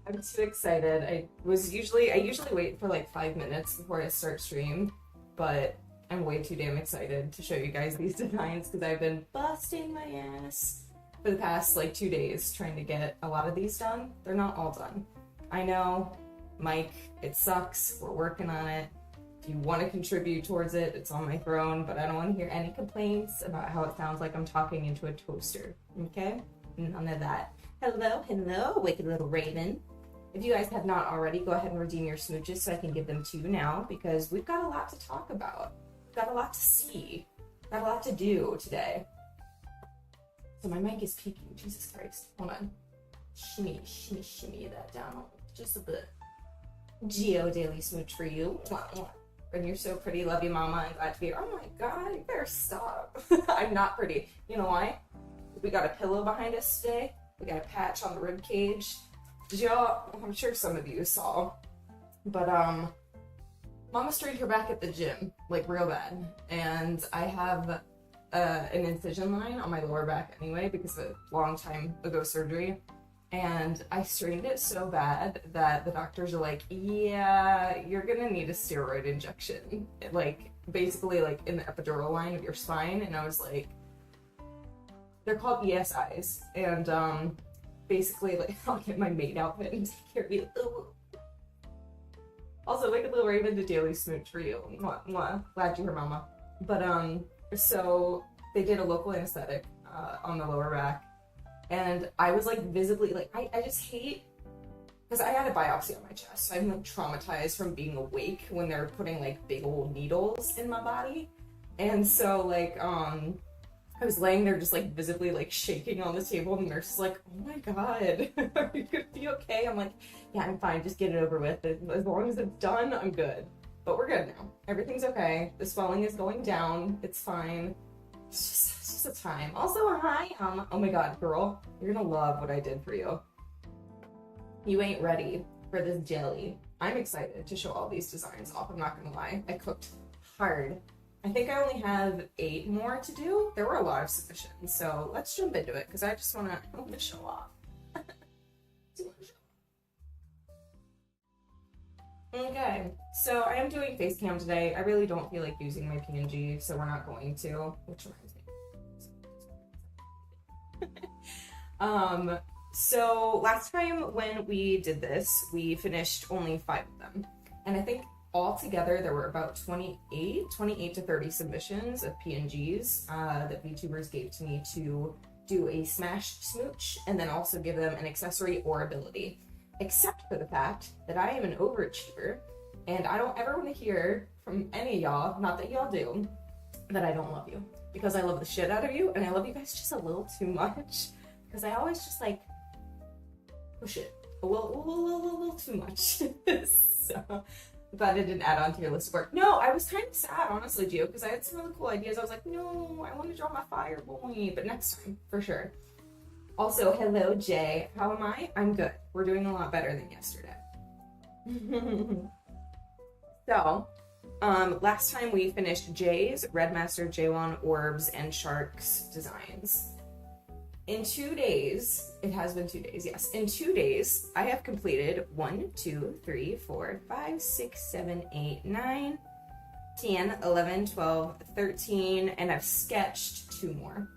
I'm too excited. I usually wait for like 5 minutes before I start stream, but I'm way too damn excited to show you guys these designs because I've been busting my ass for the past like 2 days trying to get a lot of these done. They're not all done. I know, Mike, it sucks. We're working on it. If you want to contribute towards it, it's on my throne, but I don't want to hear any complaints about how it sounds like I'm talking into a toaster, okay? None of that. Hello, wicked little raven. If you guys have not already, go ahead and redeem your smooches so I can give them to you now because we've got a lot to talk about. We've got a lot to see. Got a lot to do today. So my mic is peaking. Jesus Christ. Hold on. Shimmy that down just a bit. Geo Daily Smooch for you. And you're so pretty. Love you, mama. I'm glad to be here. Oh my god, you better stop. I'm not pretty. You know why? We got a pillow behind us today. We got a patch on the rib cage. Did y'all? I'm sure some of you saw. But mama strained her back at the gym, like real bad. And I have an incision line on my lower back anyway because of a long time ago surgery. And I strained it so bad that the doctors are like, yeah, you're gonna need a steroid injection. Like, basically like in the epidural line of your spine. And I was like, they're called ESIs. And basically like, I'll get my maid outfit and take care of you. Also, like a little raven to daily smooch for you. Mwah, mwah. Glad you're here, mama. But so they did a local anesthetic on the lower back. And I was like visibly like I just hate because I had a biopsy on my chest. So I'm like traumatized from being awake when they're putting like big old needles in my body. And so like I was laying there just like visibly like shaking on the table and the nurse is like, oh my god, are you gonna be okay? I'm like, yeah, I'm fine, just get it over with. As long as it's done, I'm good. But we're good now. Everything's okay. The swelling is going down. It's fine. It's just a time. Also, hi, oh my god, girl, you're gonna love what I did for you. You ain't ready for this jelly. I'm excited to show all these designs off, I'm not gonna lie. I cooked hard. I think I only have 8 more to do. There were a lot of submissions, so let's jump into it, because I just wanna show off. Okay, so I am doing face cam today. I really don't feel like using my PNG, so we're not going to, which reminds me. So last time when we did this, we finished only 5 of them. And I think altogether there were about 28 to 30 submissions of PNGs that Vtubers gave to me to do a smashed smooch and then also give them an accessory or ability. Except for the fact that I am an overachiever and I don't ever want to hear from any of y'all, not that y'all do, that I don't love you. Because I love the shit out of you and I love you guys just a little too much. Because I always just like push it a little too much. So glad it didn't add on to your list of work. No, I was kind of sad, honestly, Gio, because I had some really cool ideas. I was like, no, I want to draw my fire boy, but next time, for sure. Also, hello, Jay. How am I? I'm good. We're doing a lot better than yesterday. So, last time we finished Jay's, Redmaster, J1, Orbs, and Sharks designs. In 2 days, it has been 2 days, yes. In 2 days, I have completed 1, 2, 3, 4, 5, 6, 7, 8, 9, 10, 11, 12, 13, and I've sketched 2 more.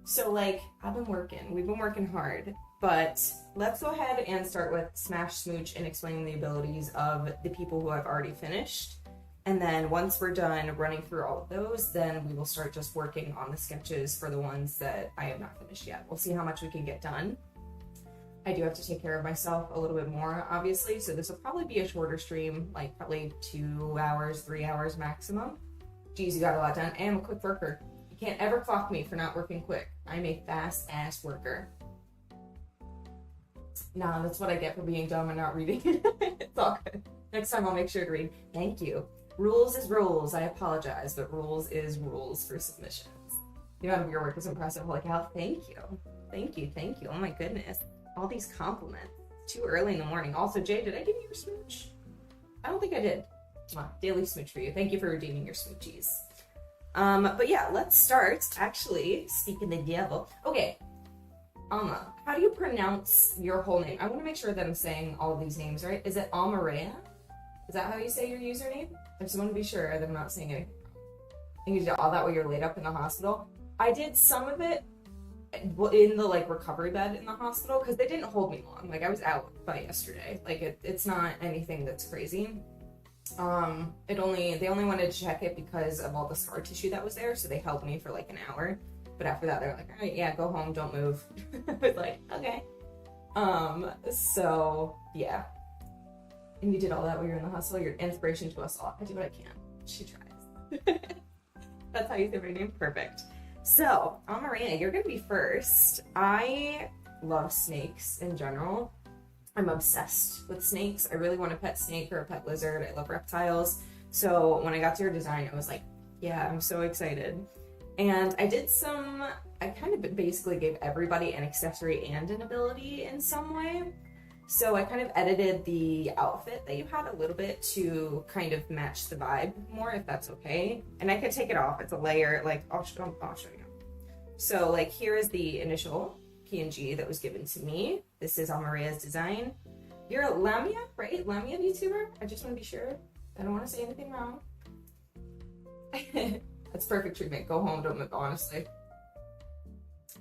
So like, we've been working hard, but let's go ahead and start with Smash Smooch and explaining the abilities of the people who I've already finished. And then once we're done running through all of those, then we will start just working on the sketches for the ones that I have not finished yet. We'll see how much we can get done. I do have to take care of myself a little bit more, obviously, so this will probably be a shorter stream, like probably 2 hours, 3 hours maximum. Geez, you got a lot done. I am a quick worker. You can't ever clock me for not working quick. I'm a fast-ass worker. Nah, that's what I get for being dumb and not reading. It's all good. Next time I'll make sure to read. Thank you. Rules is rules. I apologize, but rules is rules for submissions. The amount of your work is impressive. Holy cow, thank you. Thank you, thank you. Oh my goodness. All these compliments. Too early in the morning. Also, Jay, did I give you your smooch? I don't think I did. Daily smooch for you. Thank you for redeeming your smoochies. But yeah, let's start actually speaking the devil. Okay. Alma, how do you pronounce your whole name? I want to make sure that I'm saying all of these names right. Is it Almarea? Is that how you say your username? I just want to be sure that I'm not saying anything wrong. And you did all that while you're laid up in the hospital. I did some of it in the like recovery bed in the hospital because they didn't hold me long. Like I was out by yesterday. Like it's not anything that's crazy. They only wanted to check it because of all the scar tissue that was there, so they held me for like an hour. But after that, they're like, all right, yeah, go home, don't move. I was like, okay. So yeah. And you did all that while you're in the hospital. You're an inspiration to us all. I do what I can. She tries. That's how you say my name. Perfect. So, Marina, you're gonna be first. I love snakes in general. I'm obsessed with snakes. I really want a pet snake or a pet lizard. I love reptiles. So when I got to your design, I was like, yeah, I'm so excited. And I kind of basically gave everybody an accessory and an ability in some way. So I kind of edited the outfit that you had a little bit to kind of match the vibe more, if that's okay. And I could take it off. It's a layer, like, I'll show you. So like, here is the initial PNG that was given to me. This is Almaria's design. You're a Lamia, right? Lamia VTuber? I just want to be sure. I don't want to say anything wrong. That's perfect treatment. Go home, don't move, honestly.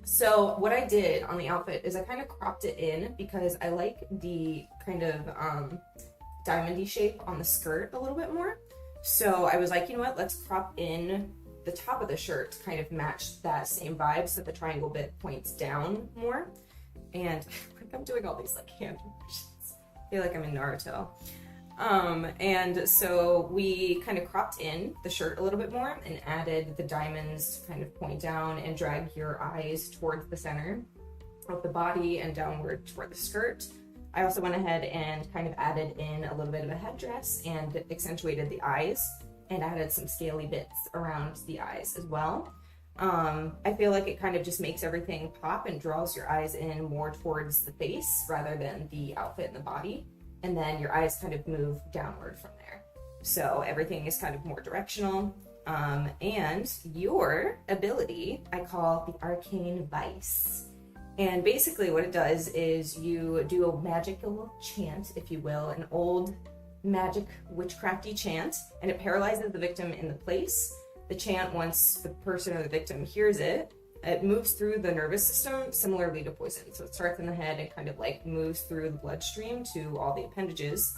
So what I did on the outfit is I kind of cropped it in because I like the kind of diamondy shape on the skirt a little bit more. So I was like, you know what, let's crop in the top of the shirt to kind of match that same vibe so the triangle bit points down more. And like I'm doing all these like hand motions. I feel like I'm in Naruto. And so we kind of cropped in the shirt a little bit more and added the diamonds to kind of point down and drag your eyes towards the center of the body and downward toward the skirt. I also went ahead and kind of added in a little bit of a headdress and accentuated the eyes and added some scaly bits around the eyes as well. I feel like it kind of just makes everything pop and draws your eyes in more towards the face rather than the outfit and the body. And then your eyes kind of move downward from there. So everything is kind of more directional. And your ability, I call the Arcane Vice. And basically what it does is you do a magical chant, if you will, an old magic witchcrafty chant, and it paralyzes the victim in the place. The chant, once the person or the victim hears it, it moves through the nervous system similarly to poison. So it starts in the head and kind of like moves through the bloodstream to all the appendages.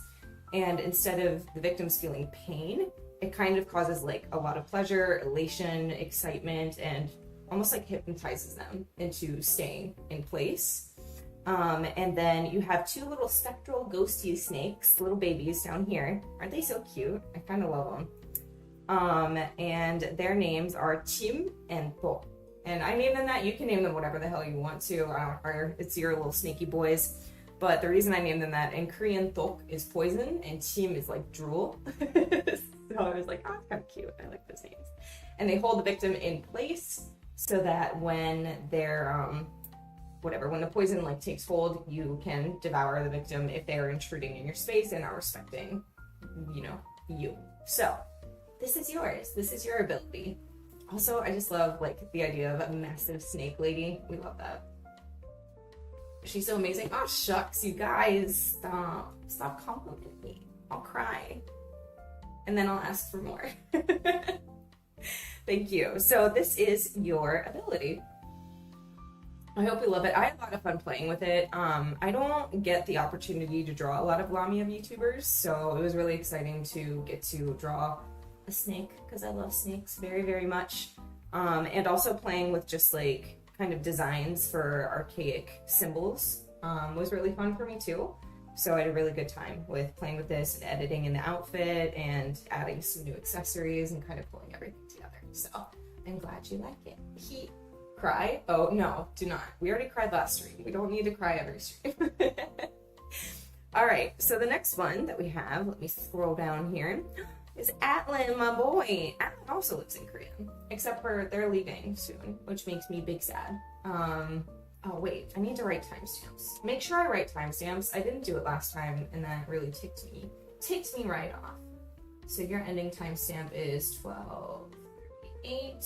And instead of the victims feeling pain, it kind of causes like a lot of pleasure, elation, excitement, and almost like hypnotizes them into staying in place. And then you have two little spectral ghosty snakes, little babies down here. Aren't they so cute? I kind of love them. And their names are Tim and Po. And I named them that. You can name them whatever the hell you want to. It's your little snaky boys. But the reason I named them that, in Korean, tok is poison, and Tim is like drool. So I was like, oh, it's kind of cute. I like those names. And they hold the victim in place so that when they're, when the poison like takes hold, you can devour the victim if they are intruding in your space and are respecting, you. So this is yours. This is your ability. Also, I just love like the idea of a massive snake lady. We love that. She's so amazing. Oh shucks, you guys, stop complimenting me. I'll cry. And then I'll ask for more. Thank you. So this is your ability. I hope you love it. I had a lot of fun playing with it. I don't get the opportunity to draw a lot of Lamia VTubers, so it was really exciting to get to draw a snake because I love snakes very, very much. And also playing with just like kind of designs for archaic symbols was really fun for me too. So I had a really good time with playing with this and editing in the outfit and adding some new accessories and kind of pulling everything together. So I'm glad you like it. Cry? Oh no, do not. We already cried last stream. We don't need to cry every stream. All right, so the next one that we have, let me scroll down here, is Atlan, my boy. Atlan also lives in Korea, except for they're leaving soon, which makes me big sad. Oh wait, I need to write timestamps. Make sure I write timestamps. I didn't do it last time, and that really ticked me right off. So your ending timestamp is 12:38.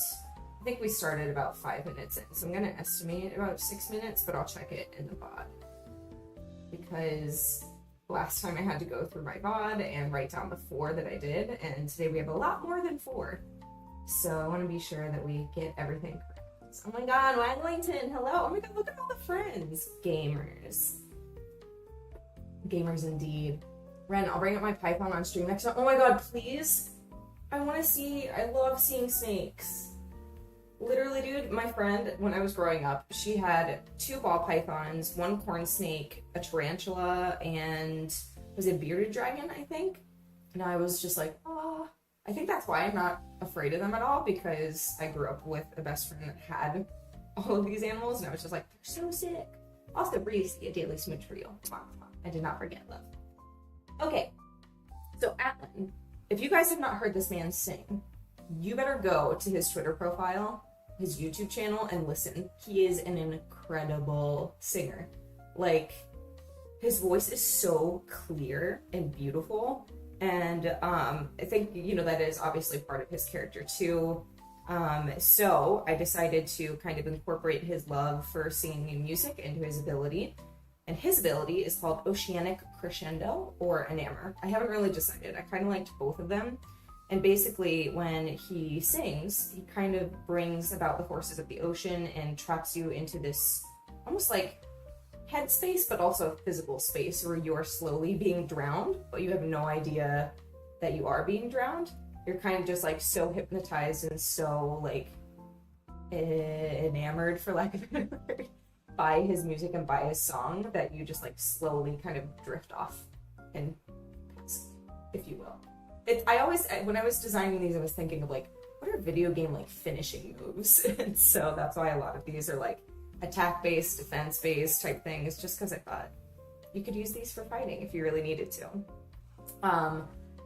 think we started about 5 minutes in, so I'm gonna estimate about 6 minutes, but I'll check it in the VOD. Because last time I had to go through my VOD and write down the 4 that I did, and today we have a lot more than 4. So I want to be sure that we get everything correct. Oh my god, Waglington, hello! Oh my god, look at all the friends! Gamers. Gamers indeed. Ren, I'll bring up my Python on stream next time. Oh my god, please! I want to see, I love seeing snakes. Literally, dude, my friend, when I was growing up, she had 2 ball pythons, 1 corn snake, a tarantula, and was it a bearded dragon, I think? And I was just like, oh. I think that's why I'm not afraid of them at all, because I grew up with a best friend that had all of these animals, and I was just like, they're so sick. Also, Breeze, a daily smooch for you. I did not forget, love. Okay, so Atlan, if you guys have not heard this man sing, you better go to his Twitter profile, his YouTube channel, and listen. He is an incredible singer. Like, his voice is so clear and beautiful, and I think, you know, that is obviously part of his character too. So I decided to kind of incorporate his love for singing and music into his ability. And his ability is called Oceanic Crescendo or Enamor. I haven't really decided. I kind of liked both of them. And basically, when he sings, he kind of brings about the forces of the ocean and traps you into this almost like headspace, but also physical space where you're slowly being drowned, but you have no idea that you are being drowned. You're kind of just like so hypnotized and so like enamored, for lack of a better word, by his music and by his song that you just like slowly kind of drift off and pass, if you will. When I was designing these, I was thinking of like, what are video game like finishing moves? And so that's why a lot of these are like attack-based, defense-based type things, just because I thought you could use these for fighting if you really needed to.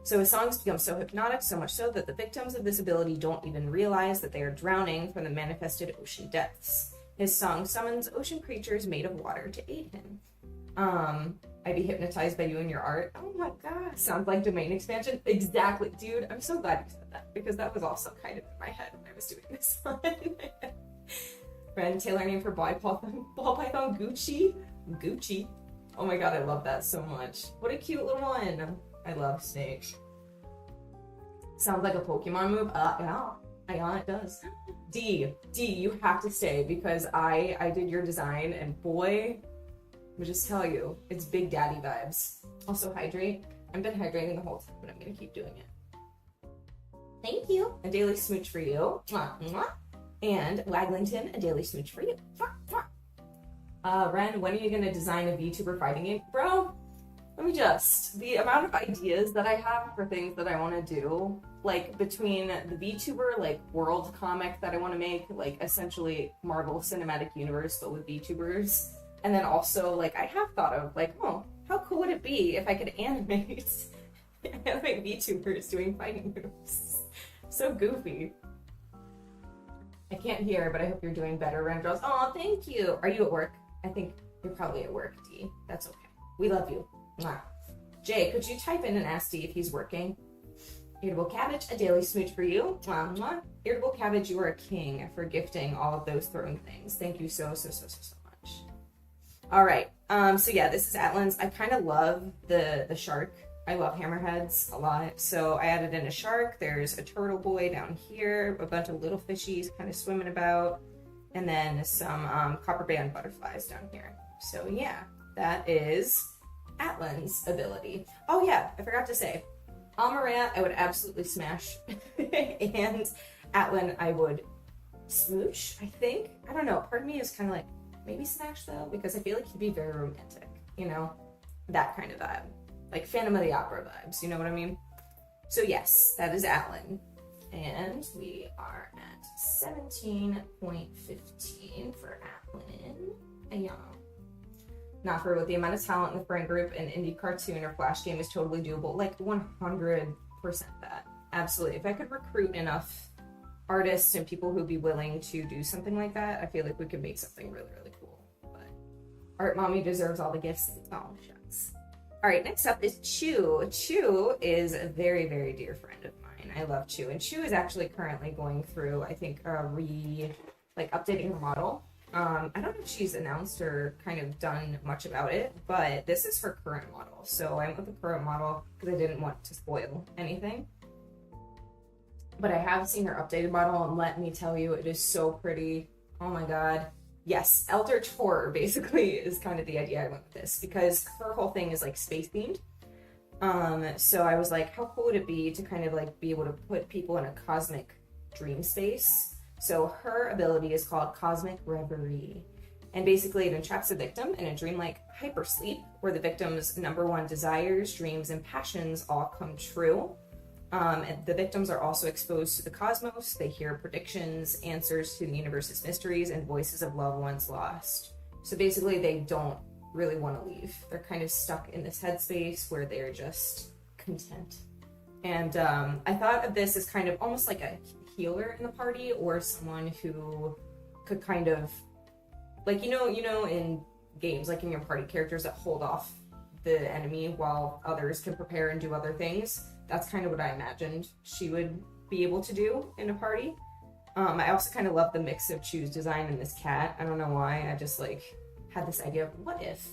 So his songs become so hypnotic, so much so that the victims of this ability don't even realize that they are drowning from the manifested ocean depths. His song summons ocean creatures made of water to aid him. I'd be hypnotized by you and your art. Oh my god, sounds like domain expansion. Exactly, dude. I'm so glad you said that, because that was also kind of in my head when I was doing this one. Friend, Taylor name for ball python, Gucci. Gucci. Oh my god, I love that so much. What a cute little one. I love snakes. Sounds like a Pokemon move. Yeah, it does. D, you have to stay, because I did your design, and boy, let me just tell you, it's Big Daddy vibes. Also, hydrate. I've been hydrating the whole time, but I'm gonna keep doing it. Thank you. A daily smooch for you. Mwah, mwah. And Waglington, a daily smooch for you. Mwah, mwah. Ren, when are you gonna design a VTuber fighting game? Bro, let me just, the amount of ideas that I have for things that I want to do, like between the VTuber like world comic that I want to make, like essentially Marvel Cinematic Universe but with VTubers, and then also like I have thought of like, oh, how cool would it be if I could animate VTubers doing fighting moves? So goofy. I can't hear, but I hope you're doing better, Rendros. Oh, thank you. Are you at work? I think you're probably at work, D. That's okay. We love you. Mwah. Jay, could you type in and ask D if he's working? Irritable Cabbage, a daily smooch for you. Mwah, mwah. Irritable Cabbage, you are a king for gifting all of those thrown things. Thank you so much. All right. So yeah, this is Atlan's. I kind of love the shark. I love hammerheads a lot. So I added in a shark. There's a turtle boy down here, a bunch of little fishies kind of swimming about, and then some copper band butterflies down here. So yeah, that is Atlan's ability. Oh yeah, I forgot to say, Amarant I would absolutely smash, and Atlan I would smooch, I think. I don't know, part of me is kind of like, maybe smash though, because I feel like he'd be very romantic, you know? That kind of vibe. Like Phantom of the Opera vibes, you know what I mean? So yes, that is Atlan. And we are at 17.15 for Atlan. Yeah. Not for with the amount of talent in the friend group, an indie cartoon or flash game is totally doable. Like 100% that. Absolutely. If I could recruit enough artists and people who'd be willing to do something like that, I feel like we could make something really, really cool. But Art Mommy deserves all the gifts. Oh, shucks. All right, next up is Chew. Chew is a very, very dear friend of design. I love Chu, and Chu is actually currently going through, I think, updating her model. I don't know if she's announced or kind of done much about it, but this is her current model. So I went with the current model because I didn't want to spoil anything. But I have seen her updated model, and let me tell you, it is so pretty. Oh my god. Yes, Eldritch Horror basically is kind of the idea I went with this, because her whole thing is like space themed. So I was like, how cool would it be to kind of like be able to put people in a cosmic dream space? So her ability is called Cosmic Reverie. And basically it entraps the victim in a dreamlike hypersleep where the victim's number one desires, dreams, and passions all come true. And the victims are also exposed to the cosmos. They hear predictions, answers to the universe's mysteries, and voices of loved ones lost. So basically they don't really want to leave. They're kind of stuck in this headspace where they're just content. And I thought of this as kind of almost like a healer in the party, or someone who could kind of, like, you know, in games, like in your party, characters that hold off the enemy while others can prepare and do other things. That's kind of what I imagined she would be able to do in a party. I also kind of love the mix of Chu's design and this cat. I don't know why. I just like had this idea of what if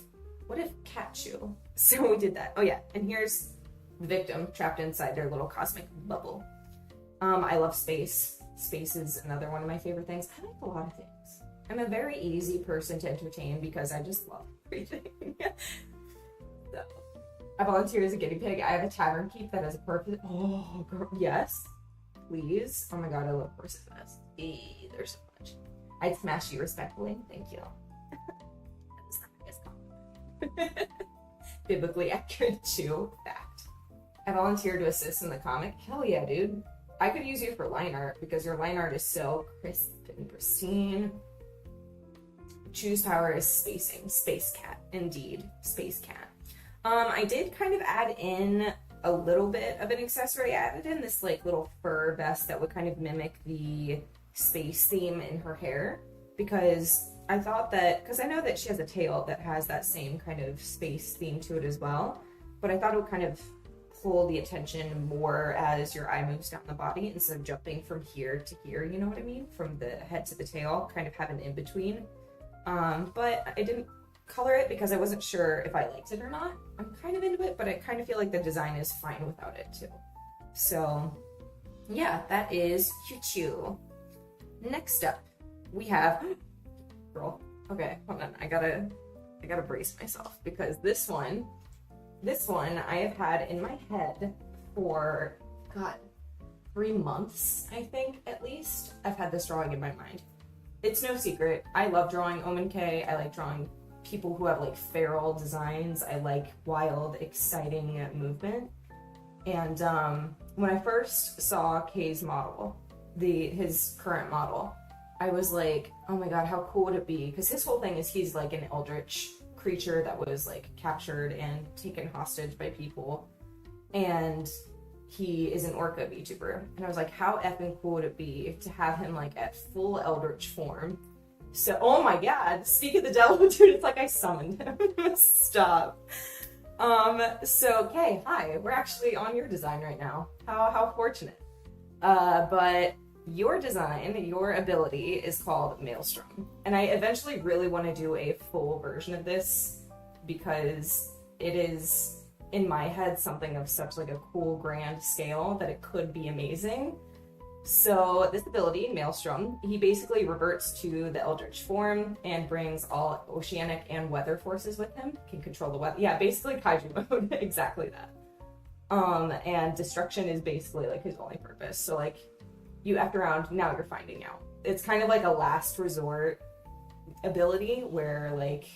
cat Chu? So we did that. Oh yeah, and here's the victim trapped inside their little cosmic bubble. I love space. Space is another one of my favorite things. I like a lot of things. I'm a very easy person to entertain because I just love everything. So, I volunteer as a guinea pig. I have a tavern keep that has a purpose. Oh, girl, yes, please. Oh my god, I love horses. There's so much. I'd smash you respectfully. Thank you. Biblically accurate Chu. Fact. I volunteered to assist in the comic. Hell yeah, dude. I could use you for line art because your line art is so crisp and pristine. Chu's power is spacing. Space cat. Indeed. Space cat. I did kind of add in a little bit of an accessory. I added in this like little fur vest that would kind of mimic the space theme in her hair, because I thought that, because I know that she has a tail that has that same kind of space theme to it as well, but I thought it would kind of pull the attention more as your eye moves down the body instead of jumping from here to here, you know what I mean? From the head to the tail, kind of have an in-between. But I didn't color it because I wasn't sure if I liked it or not. I'm kind of into it, but I kind of feel like the design is fine without it too. So yeah, that is Chu. Next up, we have girl. Okay, hold on. I gotta brace myself because this one I have had in my head for, God, 3 months, I think, at least. I've had this drawing in my mind. It's no secret. I love drawing Omen K. I like drawing people who have like feral designs. I like wild, exciting movement. And when I first saw K's model, his current model, I was like, oh my god, how cool would it be? Because his whole thing is he's like an eldritch creature that was like captured and taken hostage by people, and he is an orca VTuber. And I was like, how effing cool would it be to have him like at full eldritch form? So, oh my god, speak of the devil, dude, it's like I summoned him. Stop. So, okay, hi, we're actually on your design right now. How fortunate. But your design, your ability is called Maelstrom. And I eventually really want to do a full version of this because it is, in my head, something of such like a cool, grand scale that it could be amazing. So this ability, Maelstrom, he basically reverts to the eldritch form and brings all oceanic and weather forces with him. Can control the weather. Yeah, basically kaiju mode. Exactly that. And destruction is basically like his only purpose. So like, you act around, now you're finding out. It's kind of like a last resort ability where like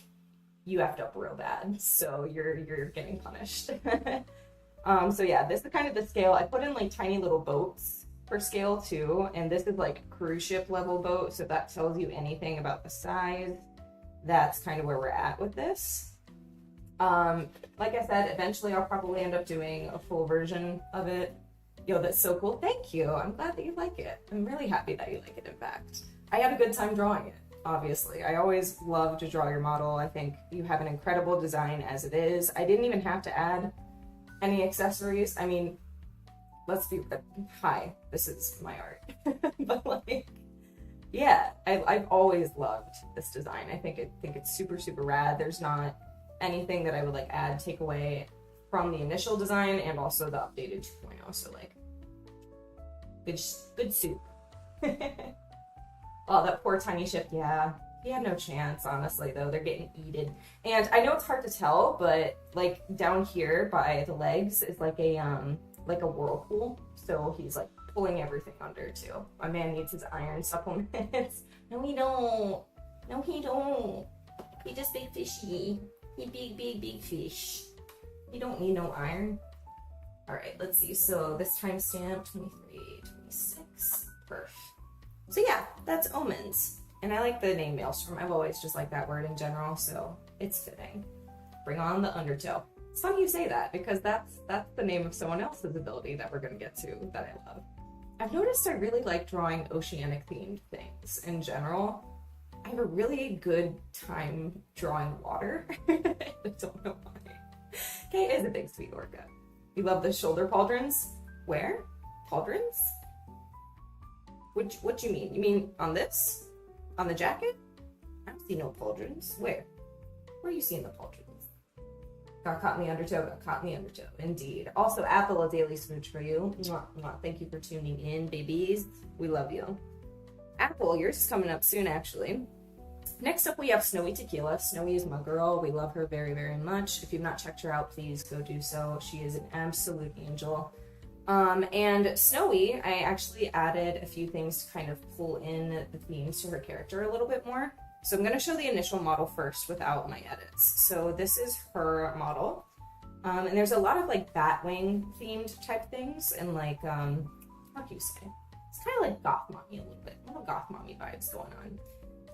you effed up real bad, so you're getting punished. So yeah, this is kind of the scale. I put in like tiny little boats for scale too, and this is like cruise ship level boat, so that tells you anything about the size. That's kind of where we're at with this. Like I said, eventually I'll probably end up doing a full version of it. Yo, that's so cool. Thank you. I'm glad that you like it. I'm really happy that you like it, in fact. I had a good time drawing it, obviously. I always love to draw your model. I think you have an incredible design as it is. I didn't even have to add any accessories. I mean, let's be hi, this is my art. But like, yeah, I've always loved this design. I think it's super, super rad. There's not anything that I would like add, take away from the initial design and also the updated 2.0. So like, good soup. Oh, that poor tiny ship. Yeah, he had no chance, honestly, though. They're getting eaten. And I know it's hard to tell, but like down here by the legs is like a whirlpool. So he's like pulling everything under too. My man needs his iron supplements. No, he don't. No, he don't. He just big fishy. He big fish. He don't need no iron. All right, let's see. So this timestamp 23, 26. Perf. So yeah, that's Omens. And I like the name Maelstrom. I've always just liked that word in general, so it's fitting. Bring on the Undertow. It's funny you say that because that's the name of someone else's ability that we're gonna get to that I love. I've noticed I really like drawing oceanic themed things in general. I have a really good time drawing water. I don't know why. Kay is a big sweet orca. You love the shoulder pauldrons? Where? Pauldrons? What you mean? You mean on this? On the jacket? I don't see no pauldrons. Where? Where are you seeing the pauldrons? Got caught in the undertow, got caught in the undertow. Indeed. Also, Apple, a daily smooch for you. Mwah, mwah. Thank you for tuning in, babies. We love you. Apple, yours is coming up soon, actually. Next up, we have Snowy Tequila. Snowy is my girl. We love her very, very much. If you've not checked her out, please go do so. She is an absolute angel. And Snowy, I actually added a few things to kind of pull in the themes to her character a little bit more. So I'm going to show the initial model first without my edits. So this is her model. And there's a lot of like Batwing themed type things and like, how do you say? It's kind of like Goth Mommy a little bit. Little Goth Mommy vibes going on.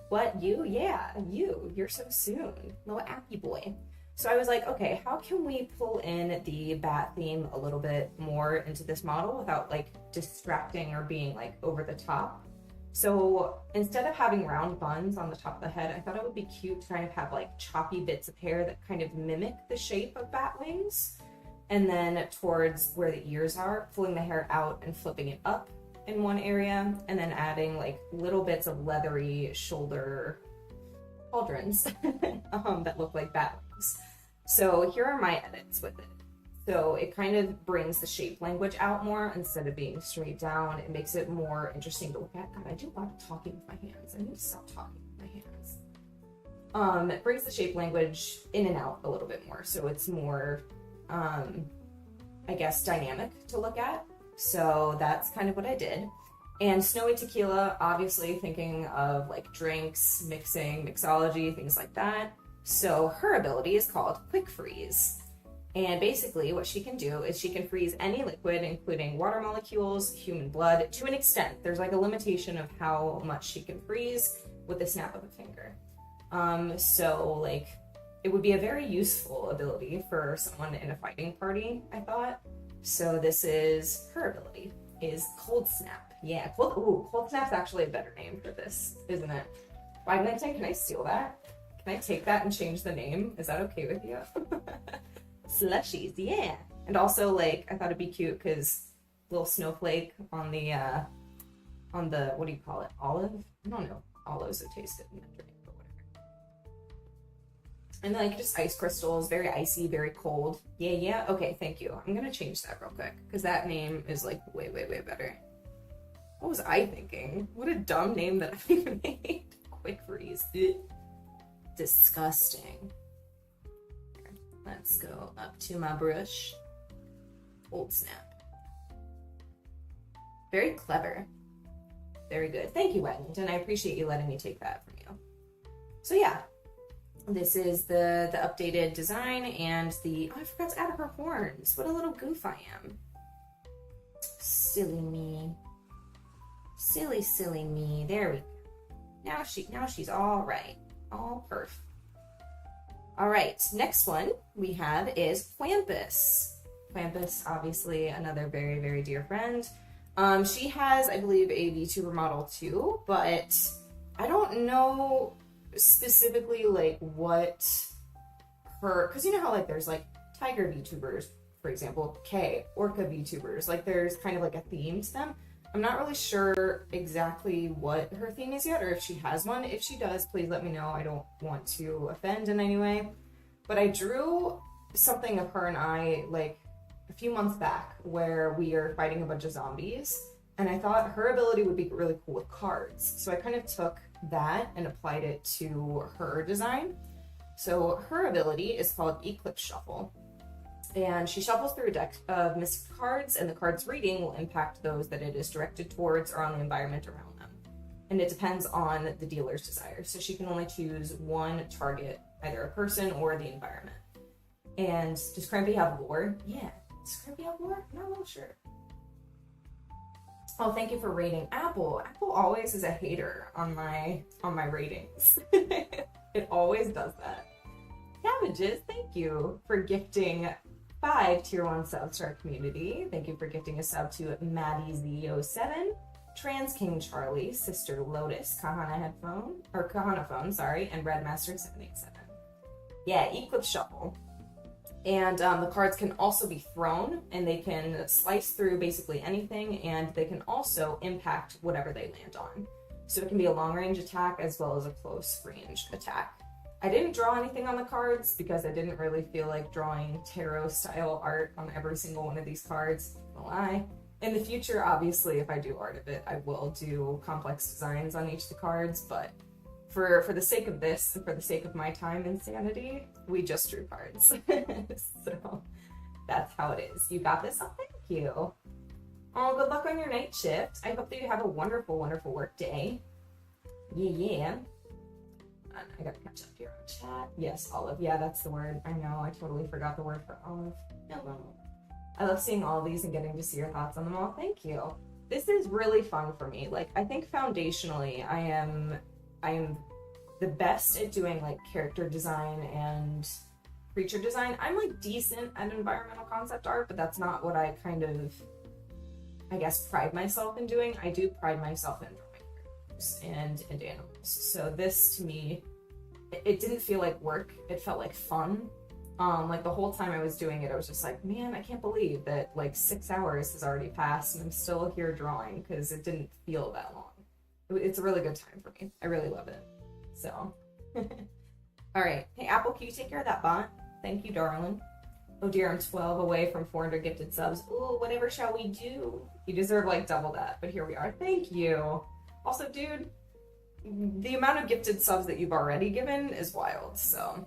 What, you? Yeah, you're so soon. Little Appy boy. So I was like, okay, how can we pull in the bat theme a little bit more into this model without like distracting or being like over the top? So instead of having round buns on the top of the head, I thought it would be cute to kind of have like choppy bits of hair that kind of mimic the shape of bat wings. And then towards where the ears are, pulling the hair out and flipping it up in one area, and then adding like little bits of leathery shoulder pauldrons that look like bat wings. So here are my edits with it. So it kind of brings the shape language out more instead of being straight down. It makes it more interesting to look at. God, I do a lot of talking with my hands. I need to stop talking with my hands. It brings the shape language in and out a little bit more. So it's more, I guess, dynamic to look at. So that's kind of what I did. And Snowy Tequila, obviously thinking of like drinks, mixing, mixology, things like that. So her ability is called Quick Freeze. And basically what she can do is she can freeze any liquid, including water molecules, human blood, to an extent. There's like a limitation of how much she can freeze with the snap of a finger. So like it would be a very useful ability for someone in a fighting party, I thought. So this is her ability, is Cold Snap. Yeah, Cold Snap's actually a better name for this, isn't it? Wagington, can I steal that? Can I take that and change the name? Is that okay with you? Slushies, yeah. And also, like, I thought it'd be cute because little snowflake on the, what do you call it? Olive? I don't know. Olives are tasted in that drink, but whatever. And then, like, just ice crystals, very icy, very cold. Yeah. Okay, thank you. I'm gonna change that real quick because that name is, like, way, way, way better. What was I thinking? What a dumb name that I made. Quick Freeze. Ugh. Disgusting. Here, let's go up to my brush. Cold Snap. Very clever. Very good. Thank you, Wagington. I appreciate you letting me take that from you. So yeah, this is the updated design and the, oh, I forgot to add her horns. What a little goof I am. Silly me. Silly, silly me. There we go. Now she's all right. All perf. All right, next one we have is Plampus. Plampus, obviously another very, very dear friend. She has, I believe, a VTuber model too, but I don't know specifically like what her, because you know how like there's like tiger VTubers, for example, K, Orca VTubers. Like there's kind of like a theme to them. I'm not really sure exactly what her theme is yet, or if she has one. If she does, please let me know. I don't want to offend in any way. But I drew something of her and I like a few months back where we are fighting a bunch of zombies, and I thought her ability would be really cool with cards. So I kind of took that and applied it to her design. So her ability is called Eclipse Shuffle. And she shuffles through a deck of mystic cards, and the card's reading will impact those that it is directed towards or on the environment around them. And it depends on the dealer's desire. So she can only choose one target, either a person or the environment. And does Crampy have lore? Yeah. Does Crampy have lore? I'm not real sure. Oh, thank you for rating Apple. Apple always is a hater on my ratings. It always does that. Cabbages, thank you for gifting 5 tier 1 subs to our community. Thank you for gifting a sub to Maddie Z07, Trans King Charlie, Sister Lotus, Kahana Phone, sorry, and Redmaster 787. Yeah, Eclipse Shuffle. And the cards can also be thrown, and they can slice through basically anything, and they can also impact whatever they land on. So it can be a long range attack as well as a close range attack. I didn't draw anything on the cards because I didn't really feel like drawing tarot style art on every single one of these cards. No lie. In the future, obviously, if I do art of it, I will do complex designs on each of the cards, but for the sake of this and for the sake of my time and sanity, we just drew cards. So that's how it is. You got this? Oh, thank you. Oh, good luck on your night shift. I hope that you have a wonderful, wonderful work day. Yeah. I gotta catch up here on chat. Yes, olive. Yeah, that's the word. I know, I totally forgot the word for olive. Hello. I love seeing all these and getting to see your thoughts on them all. Thank you. This is really fun for me. Like, I think foundationally, I am the best at doing like character design and creature design. I'm like decent at environmental concept art, but that's not what I kind of, I guess, pride myself in doing. I do pride myself in and animals. So this to me, it didn't feel like work. It felt like fun. Like the whole time I was doing it, I was just like, man, I can't believe that like 6 hours has already passed and I'm still here drawing, because it didn't feel that long. It's a really good time for me. I really love it. So, all right. Hey, Apple, can you take care of that bot? Thank you, darling. Oh dear, I'm 12 away from 400 gifted subs. Ooh, whatever shall we do? You deserve like double that, but here we are. Thank you. Also, dude, the amount of gifted subs that you've already given is wild, so.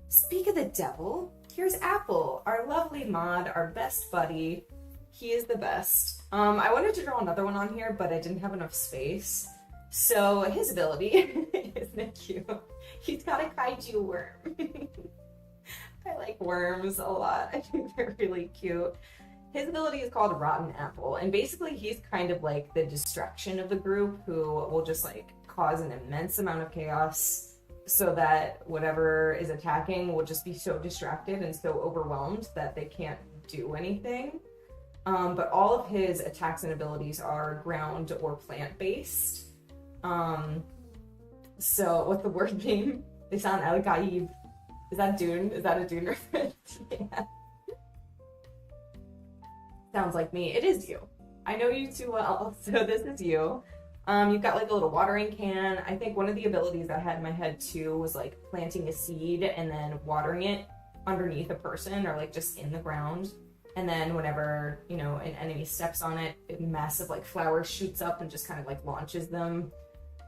Speak of the devil, here's Apple, our lovely mod, our best buddy. He is the best. I wanted to draw another one on here, but I didn't have enough space. So his ability, isn't it cute? He's got a kaiju worm. I like worms a lot. I think they're really cute. His ability is called Rotten Apple, and basically he's kind of like the distraction of the group who will just like cause an immense amount of chaos so that whatever is attacking will just be so distracted and so overwhelmed that they can't do anything. But all of his attacks and abilities are ground or plant-based. So what's the word name? They sound El Gaib. Is that Dune? Is that a Dune reference? Yeah. Sounds like me. It is you. I know you too well, so this is you. You've got like a little watering can. I think one of the abilities I had in my head too was like planting a seed and then watering it underneath a person or like just in the ground. And then whenever, you know, an enemy steps on it, a massive like flower shoots up and just kind of like launches them.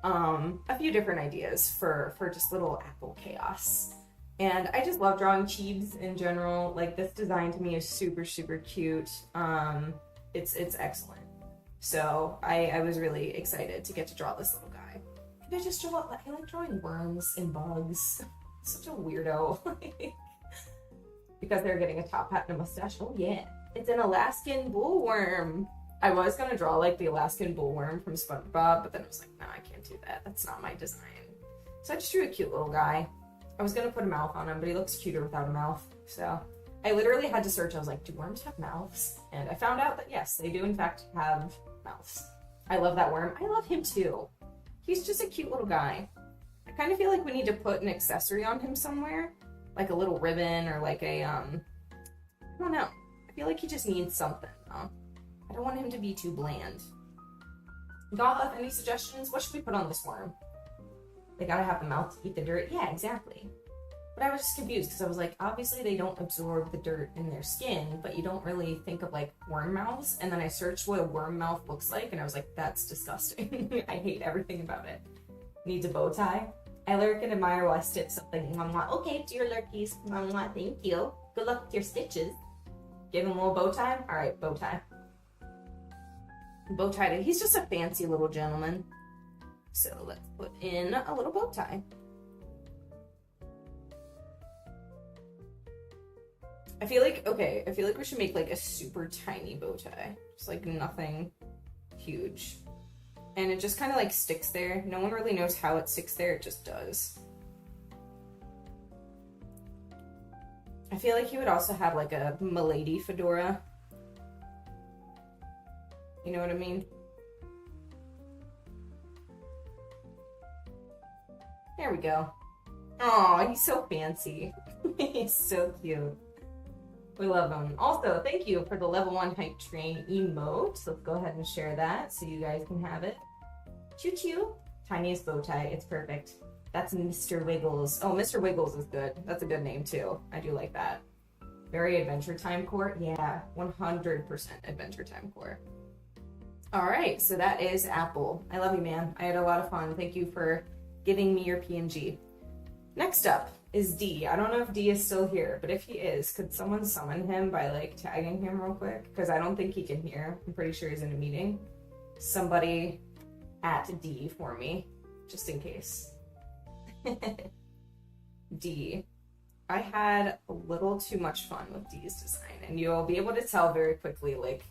A few different ideas for just little apple chaos. And I just love drawing cheebs in general. Like this design to me is super, super cute. It's excellent. So I was really excited to get to draw this little guy. And I just draw, I like drawing worms and bugs. Such a weirdo. Because they're getting a top hat and a mustache. Oh yeah, it's an Alaskan bullworm. I was gonna draw like the Alaskan bullworm from SpongeBob, but then I was like, no, I can't do that. That's not my design. So I just drew a cute little guy. I was gonna put a mouth on him, but he looks cuter without a mouth. So I literally had to search. I was like, do worms have mouths? And I found out that yes, they do in fact have mouths. I love that worm. I love him too. He's just a cute little guy. I kind of feel like we need to put an accessory on him somewhere. Like a little ribbon or like a, I don't know. I feel like he just needs something, though. I don't want him to be too bland. Goth, any suggestions? What should we put on this worm? They gotta have the mouth to eat the dirt. Yeah, exactly. But I was just confused because I was like, obviously they don't absorb the dirt in their skin, but you don't really think of like worm mouths. And then I searched what a worm mouth looks like, and I was like, that's disgusting. I hate everything about it. Needs a bow tie. I lurk and admire while I stitch something. Okay, dear lurkies. Thank you. Good luck with your stitches. Give him a little bow tie. All right, bow tie. Bow tie. He's just a fancy little gentleman. So let's put in a little bow tie. I feel like we should make like a super tiny bow tie. Just like nothing huge. And it just kind of like sticks there. No one really knows how it sticks there, it just does. I feel like he would also have like a milady fedora. You know what I mean? There we go. Aw, he's so fancy. He's so cute. We love him. Also, thank you for the level 1 hype train emote. So let's go ahead and share that so you guys can have it. Choo choo. Tiniest bow tie. It's perfect. That's Mr. Wiggles. Oh, Mr. Wiggles is good. That's a good name too. I do like that. Very Adventure Time core. Yeah, 100% Adventure Time core. All right, so that is Apple. I love you, man. I had a lot of fun. Thank you for giving me your PNG. Next up is D. I don't know if D is still here, but if he is, could someone summon him by like tagging him real quick? Because I don't think he can hear. I'm pretty sure he's in a meeting. Somebody at D for me, just in case. D. I had a little too much fun with D's design, and you'll be able to tell very quickly like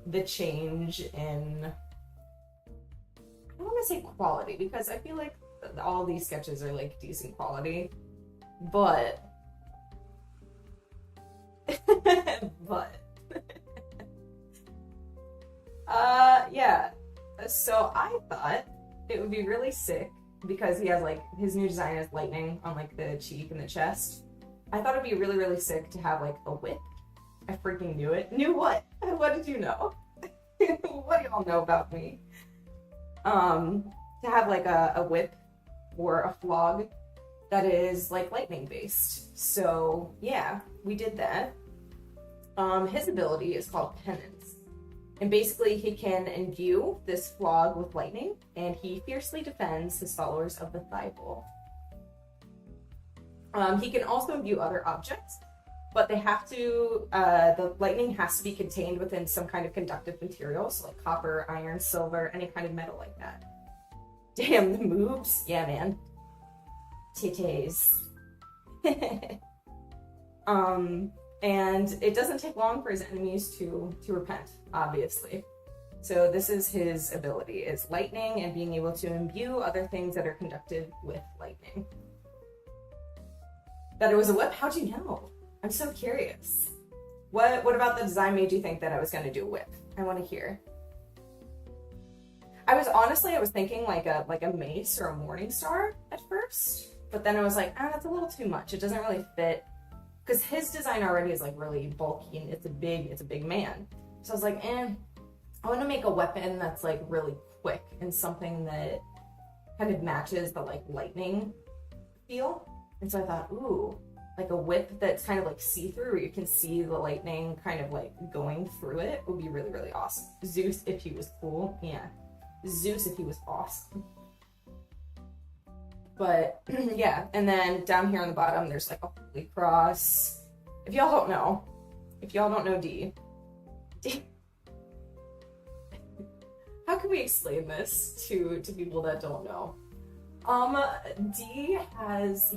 the change in, I don't want to say quality, because I feel like all these sketches are like decent quality, but yeah, so I thought it would be really sick because he has like his new design is lightning on like the cheek and the chest. I thought it'd be really, really sick to have like a whip. I freaking knew it. Knew what? What did you know? What do y'all know about me? To have like a whip or a flog that is like lightning based. So yeah, we did that. His ability is called Penance. And basically he can imbue this flog with lightning, and he fiercely defends his followers of the Thibault. He can also imbue other objects, but they have to, the lightning has to be contained within some kind of conductive material, so like copper, iron, silver, any kind of metal like that. Damn, the moves. Yeah, man. Titties. And it doesn't take long for his enemies to repent, obviously. So this is his ability, is lightning and being able to imbue other things that are conductive with lightning. That it was a whip? How'd you know? I'm so curious. What about the design made you think that I was going to do a whip? I want to hear. I was thinking like a mace or a morning star at first, but then I was like, that's a little too much. It doesn't really fit, because his design already is like really bulky and it's a big man. So I was like, I want to make a weapon that's like really quick and something that kind of matches the like lightning feel. And so I thought, ooh, like a whip that's kind of like see-through, where you can see the lightning kind of like going through it, would be really, really awesome. Zeus, if he was cool. Yeah. Zeus, if he was awesome. But yeah, and then down here on the bottom, there's like a holy cross. If y'all don't know D. How can we explain this to people that don't know? D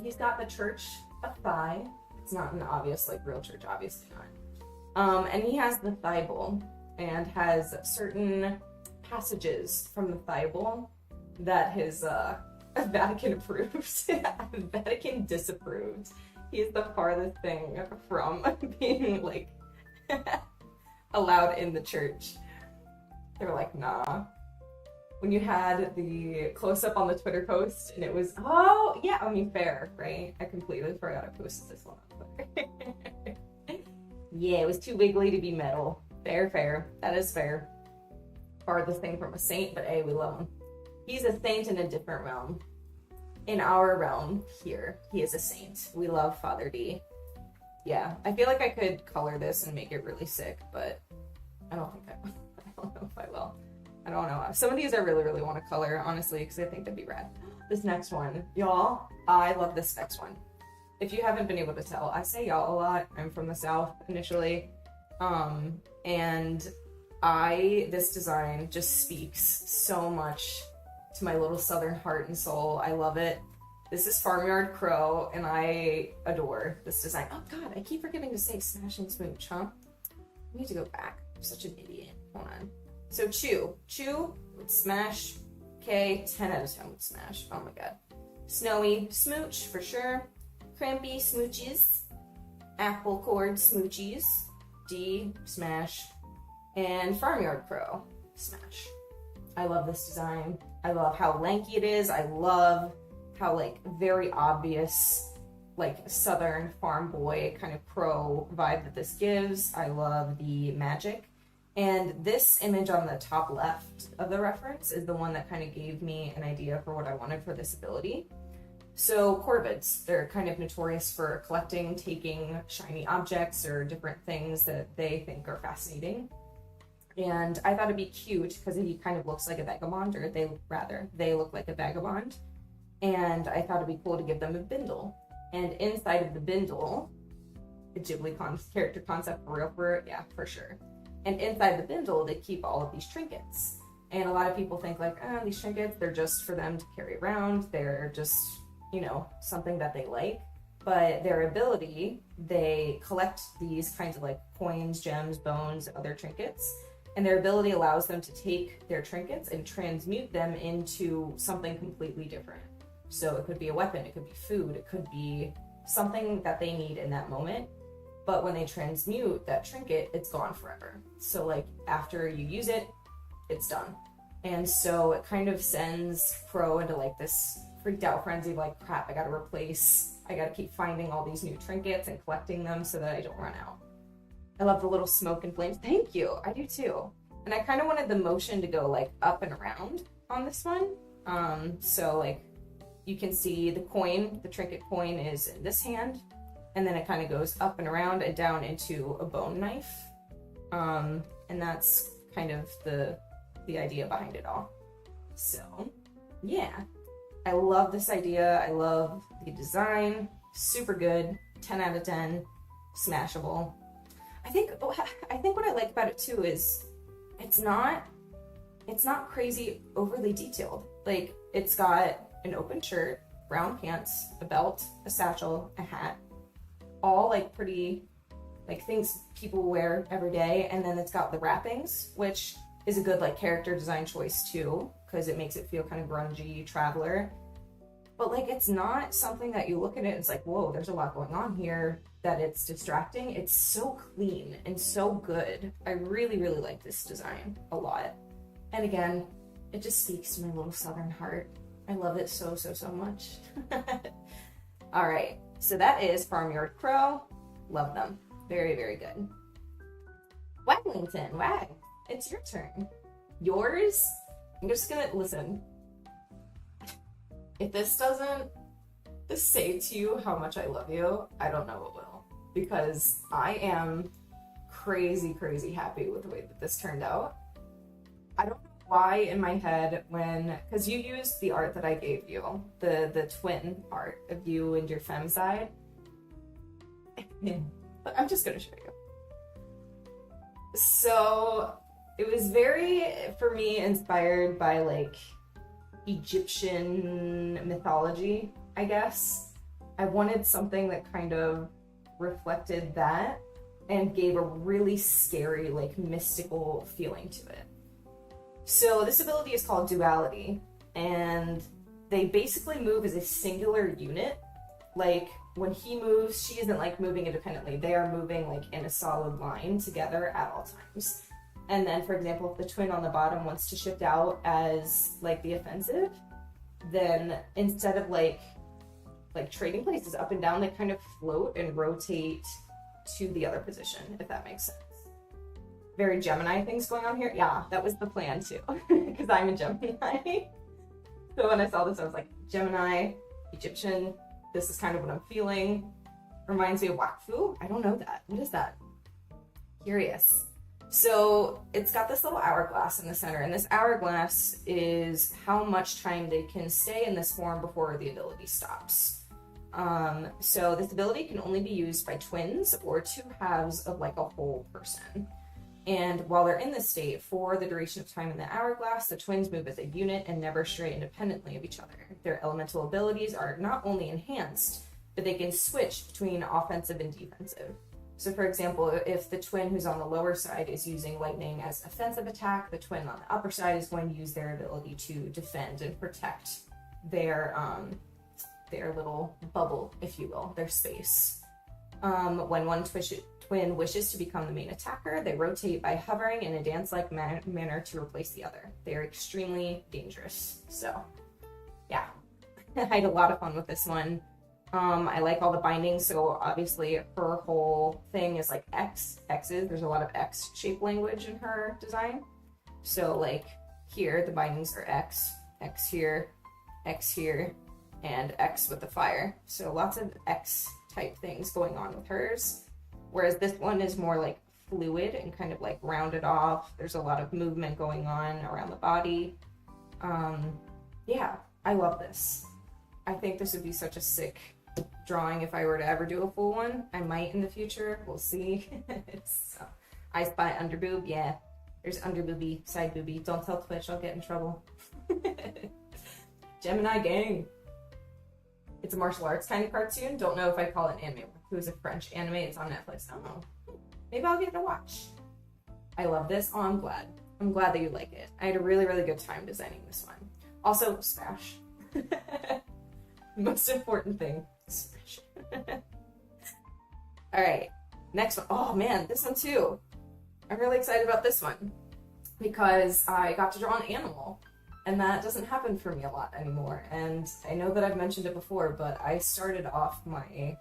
he's got the Church of Thigh. It's not an obvious like real church, obviously not. And he has the Thibault and has certain passages from the Thibault that his Vatican approved. Vatican disapproved. He's the farthest thing from being like allowed in the church. They were like, nah. When you had the close-up on the Twitter post, and it was, oh, yeah, I mean, fair, right? I completely forgot I posted this one up. Yeah, it was too wiggly to be metal. Fair, fair. That is fair. Farthest thing from a saint, but hey, we love him. He's a saint in a different realm. In our realm here, he is a saint. We love Father D. Yeah, I feel like I could color this and make it really sick, but I don't think I will. I don't know if I will. I don't know. Some of these I really, really want to color, honestly, because I think that'd be rad. This next one, y'all, I love this next one. If you haven't been able to tell, I say y'all a lot. I'm from the South initially. And this design just speaks so much to my little Southern heart and soul. I love it. This is Farmyard Crow, and I adore this design. Oh god, I keep forgetting to say Smash and Smooch, huh? I need to go back. I'm such an idiot. Hold on. So Chew would smash. Okay, 10 out of 10 would smash. Oh my god. Snowy, Smooch for sure. Crampy, Smooches. Apple Cord, Smoochies. D, smash. And Farmyard Crow, smash. I love this design. I love how lanky it is. I love how like very obvious like Southern farm boy kind of crow vibe that this gives. I love the magic. And this image on the top left of the reference is the one that kind of gave me an idea for what I wanted for this ability. So corvids, they're kind of notorious for collecting, taking shiny objects or different things that they think are fascinating. And I thought it'd be cute because he kind of looks like a vagabond, or they look like a vagabond. And I thought it'd be cool to give them a bindle. And inside of the bindle, a Ghibli character concept for real, yeah, for sure. And inside the bindle, they keep all of these trinkets. And a lot of people think like, these trinkets, they're just for them to carry around. They're just, you know, something that they like. But their ability, they collect these kinds of like coins, gems, bones, other trinkets. And their ability allows them to take their trinkets and transmute them into something completely different. So it could be a weapon, it could be food, it could be something that they need in that moment. But when they transmute that trinket, it's gone forever. So like after you use it, it's done. And so it kind of sends Crow into like this freaked out frenzy of like, crap, I gotta keep finding all these new trinkets and collecting them so that I don't run out. I love the little smoke and flames. Thank you, I do too. And I kind of wanted the motion to go like up and around on this one. So like you can see the coin, the trinket coin is in this hand. And then it kind of goes up and around and down into a bone knife. And that's kind of the idea behind it all. So, yeah. I love this idea. I love the design. Super good. 10 out of 10. Smashable. I think what I like about it too is it's not crazy overly detailed. Like, it's got an open shirt, brown pants, a belt, a satchel, a hat. All like pretty like things people wear every day, and then it's got the wrappings, which is a good like character design choice too, because it makes it feel kind of grungy, traveler. But like it's not something that you look at it and it's like, whoa, there's a lot going on here, that it's distracting. It's so clean and so good. I really, really like this design a lot. And again, it just speaks to my little Southern heart. I love it so, so, so much. All right. So that is Farmyard Crow. Love them. Very, very good. Waglington, Wag, it's your turn. Yours, I'm just gonna, listen. If this doesn't say to you how much I love you, I don't know what will. Because I am crazy, crazy happy with the way that this turned out. I don't know why in my head because you used the art that I gave you, the twin art of you and your femme side. But I'm just gonna show you. So it was very, for me, inspired by like Egyptian mythology, I guess. I wanted something that kind of reflected that and gave a really scary, like mystical feeling to it. So this ability is called Duality, and they basically move as a singular unit. Like when he moves, she isn't like moving independently. They are moving like in a solid line together at all times. And then, for example, if the twin on the bottom wants to shift out as like the offensive, then instead of like trading places up and down, they kind of float and rotate to the other position, if that makes sense. Very Gemini things going on here. Yeah, that was the plan too, because I'm a Gemini. So when I saw this, I was like, Gemini, Egyptian, this is kind of what I'm feeling. Reminds me of Wakfu. I don't know that. What is that? Curious. So it's got this little hourglass in the center, and this hourglass is how much time they can stay in this form before the ability stops. So this ability can only be used by twins or two halves of like a whole person. And while they're in this state, for the duration of time in the hourglass, the twins move as a unit and never stray independently of each other. Their elemental abilities are not only enhanced, but they can switch between offensive and defensive. So for example, if the twin who's on the lower side is using lightning as offensive attack, the twin on the upper side is going to use their ability to defend and protect their little bubble, if you will, their space. When one twin wishes to become the main attacker, they rotate by hovering in a dance-like manner to replace the other. They are extremely dangerous. So, yeah, I had a lot of fun with this one. I like all the bindings, so obviously her whole thing is like X's. There's a lot of X-shaped language in her design. So like here, the bindings are X here, and X with the fire. So lots of X-type things going on with hers. Whereas this one is more like fluid and kind of like rounded off. There's a lot of movement going on around the body. Yeah, I love this. I think this would be such a sick drawing if I were to ever do a full one. I might in the future. We'll see. So, I Spy Underboob. Yeah, there's underboobie, side boobie. Don't tell Twitch, I'll get in trouble. Gemini gang. It's a martial arts kind of cartoon. Don't know if I call it an anime. It was a French anime. It's on Netflix. I don't know. Maybe I'll give it a watch. I love this. Oh, I'm glad. I'm glad that you like it. I had a really, really good time designing this one. Also, Smash. Most important thing. Smash. Alright. Next one. Oh man, this one too. I'm really excited about this one because I got to draw an animal. And that doesn't happen for me a lot anymore. And I know that I've mentioned it before, but I started off my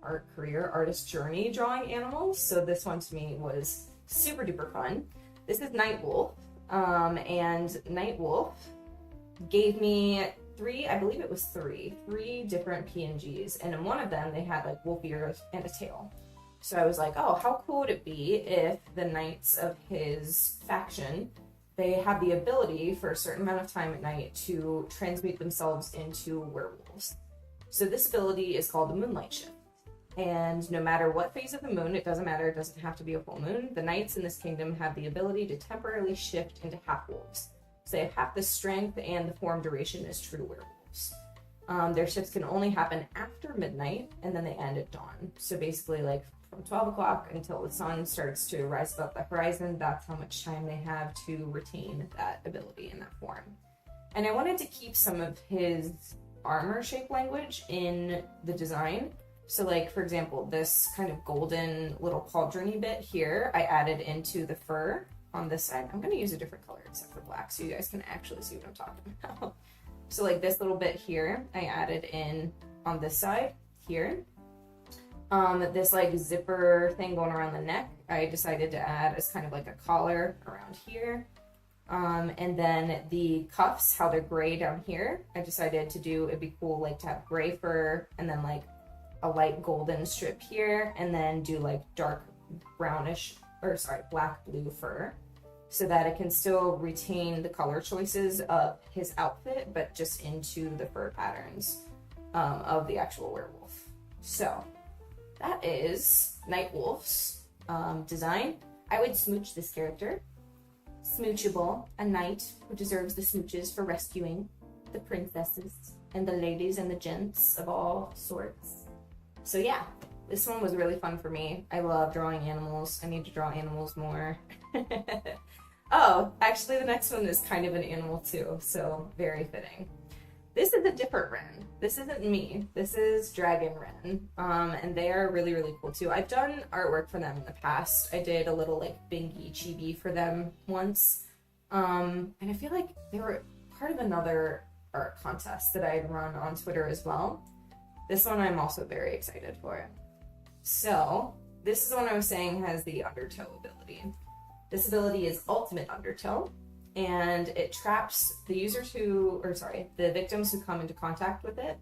artist journey drawing animals. So this one to me was super duper fun. This is Nightwolf. And Nightwolf gave me three different PNGs. And in one of them, they had like wolf ears and a tail. So I was like, oh, how cool would it be if the knights of his faction, they have the ability for a certain amount of time at night to transmute themselves into werewolves. So this ability is called the Moonlight Shift. And no matter what phase of the moon, it doesn't matter, it doesn't have to be a full moon, the knights in this kingdom have the ability to temporarily shift into half-wolves. So they have half the strength and the form duration as true werewolves. Their shifts can only happen after midnight, and then they end at dawn. So basically, like, from 12 o'clock until the sun starts to rise above the horizon, that's how much time they have to retain that ability in that form. And I wanted to keep some of his armor-shaped language in the design. So, like, for example, this kind of golden little cauldron-y bit here, I added into the fur on this side. I'm going to use a different color except for black so you guys can actually see what I'm talking about. So, like, this little bit here, I added in on this side here. This like zipper thing going around the neck, I decided to add as kind of like a collar around here. And then the cuffs, how they're gray down here, I decided to do, it'd be cool like to have gray fur and then like a light golden strip here and then do like dark brownish, or sorry, black blue fur so that it can still retain the color choices of his outfit, but just into the fur patterns of the actual werewolf. So that is Nightwolf's design. I would smooch this character. Smoochable, a knight who deserves the smooches for rescuing the princesses and the ladies and the gents of all sorts. So yeah, this one was really fun for me. I love drawing animals. I need to draw animals more. Oh, actually the next one is kind of an animal too, so very fitting. This is a different Ren. This isn't me. This is Dragon Ren. And they are really, really cool too. I've done artwork for them in the past. I did a little like Bingy chibi for them once. And I feel like they were part of another art contest that I had run on Twitter as well. This one I'm also very excited for. So this is the one I was saying has the undertow ability. This ability is ultimate undertow, and it traps the the victims who come into contact with it.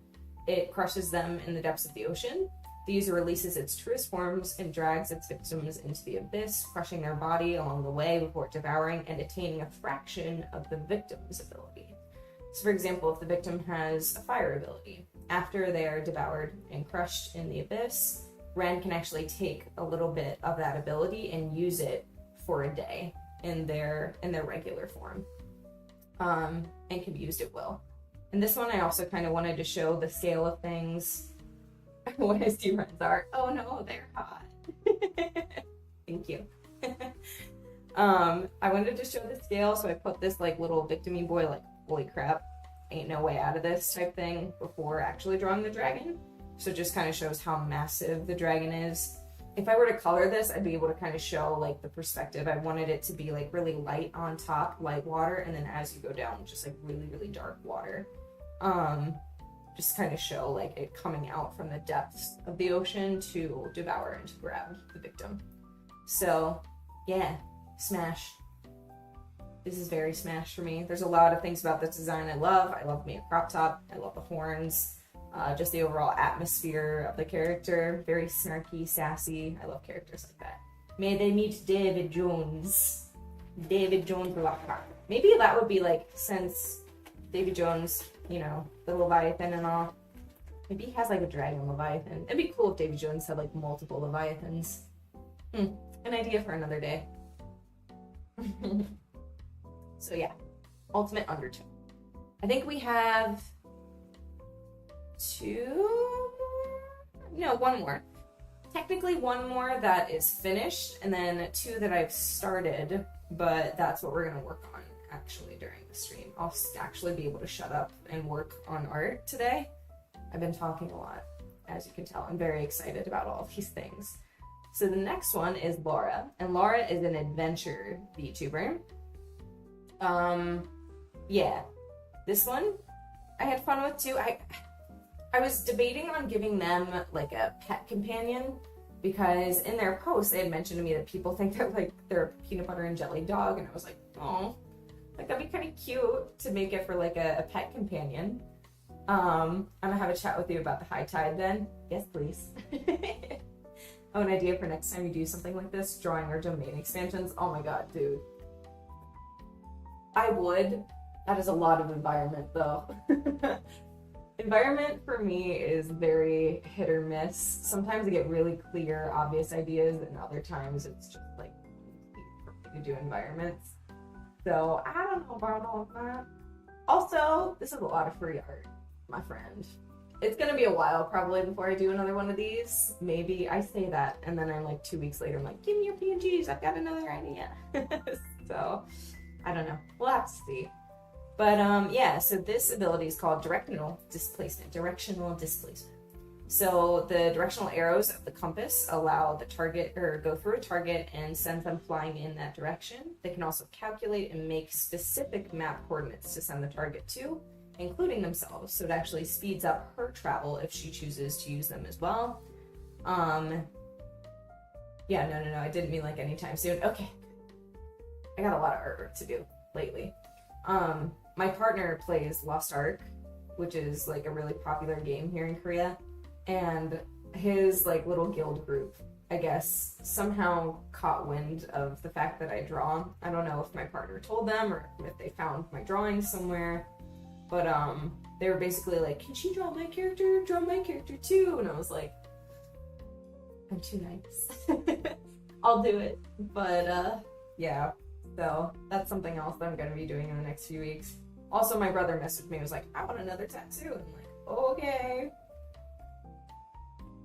It crushes them in the depths of the ocean. The user releases its truest forms and drags its victims into the abyss, crushing their body along the way before devouring and attaining a fraction of the victim's ability. So for example, if the victim has a fire ability, after they are devoured and crushed in the abyss, Ren can actually take a little bit of that ability and use it for a day in their regular form, and can be used at will. And this one I also kind of wanted to show the scale of things. What I see Ren's are. Oh no, they're hot. Thank you. I wanted to show the scale, so I put this like little victim-y boy, like holy crap, ain't no way out of this type thing before actually drawing the dragon. So it just kind of shows how massive the dragon is. If I were to color this, I'd be able to kind of show like the perspective. I wanted it to be like really light on top, light water, and then as you go down, just like really, really dark water. Just kind of show like it coming out from the depths of the ocean to devour and to grab the victim. So yeah, Smash. This is very Smash for me. There's a lot of things about this design I love. I love me a crop top. I love the horns. Just the overall atmosphere of the character. Very snarky, sassy. I love characters like that. May they meet David Jones. David Jones Lockhart. Maybe that would be like, since David Jones, you know, the Leviathan and all. Maybe he has like a dragon Leviathan. It'd be cool if David Jones had like multiple Leviathans. An idea for another day. So yeah, ultimate undertow. I think we have one more. Technically one more that is finished, and then two that I've started, but that's what we're gonna work on actually during the stream. I'll actually be able to shut up and work on art today. I've been talking a lot, as you can tell. I'm very excited about all of these things. So the next one is Laura, and Laura is an adventure VTuber. Yeah, this one I had fun with too. I was debating on giving them like a pet companion, because in their post they had mentioned to me that people think that like they're a peanut butter and jelly dog, and I was like, oh, like that'd be kind of cute to make it for like a pet companion. I'm gonna have a chat with you about the high tide then. Yes, please. Oh, an idea for next time you do something like this, drawing our domain expansions. Oh my god, dude. I would. That is a lot of environment though. Environment for me is very hit or miss. Sometimes I get really clear, obvious ideas, and other times it's just like to do environments. So I don't know about all of that. Also, this is a lot of free art, my friend. It's gonna be a while probably before I do another one of these. Maybe I say that, and then I'm like 2 weeks later, I'm like, give me your PNGs, I've got another idea. So I don't know. We'll have to see. But yeah, so this ability is called directional displacement. So the directional arrows of the compass allow the target, or go through a target and send them flying in that direction. They can also calculate and make specific map coordinates to send the target to, including themselves. So it actually speeds up her travel if she chooses to use them as well. Yeah, no, I didn't mean like anytime soon. Okay. I got a lot of artwork to do lately. My partner plays Lost Ark, which is like a really popular game here in Korea, and his like little guild group, I guess, somehow caught wind of the fact that I draw. I don't know if my partner told them or if they found my drawings somewhere, but they were basically like, can she draw my character? Draw my character too. And I was like, I'm too nice. I'll do it. But yeah, so that's something else that I'm going to be doing in the next few weeks. Also, my brother messaged me and was like, I want another tattoo. And I'm like, okay.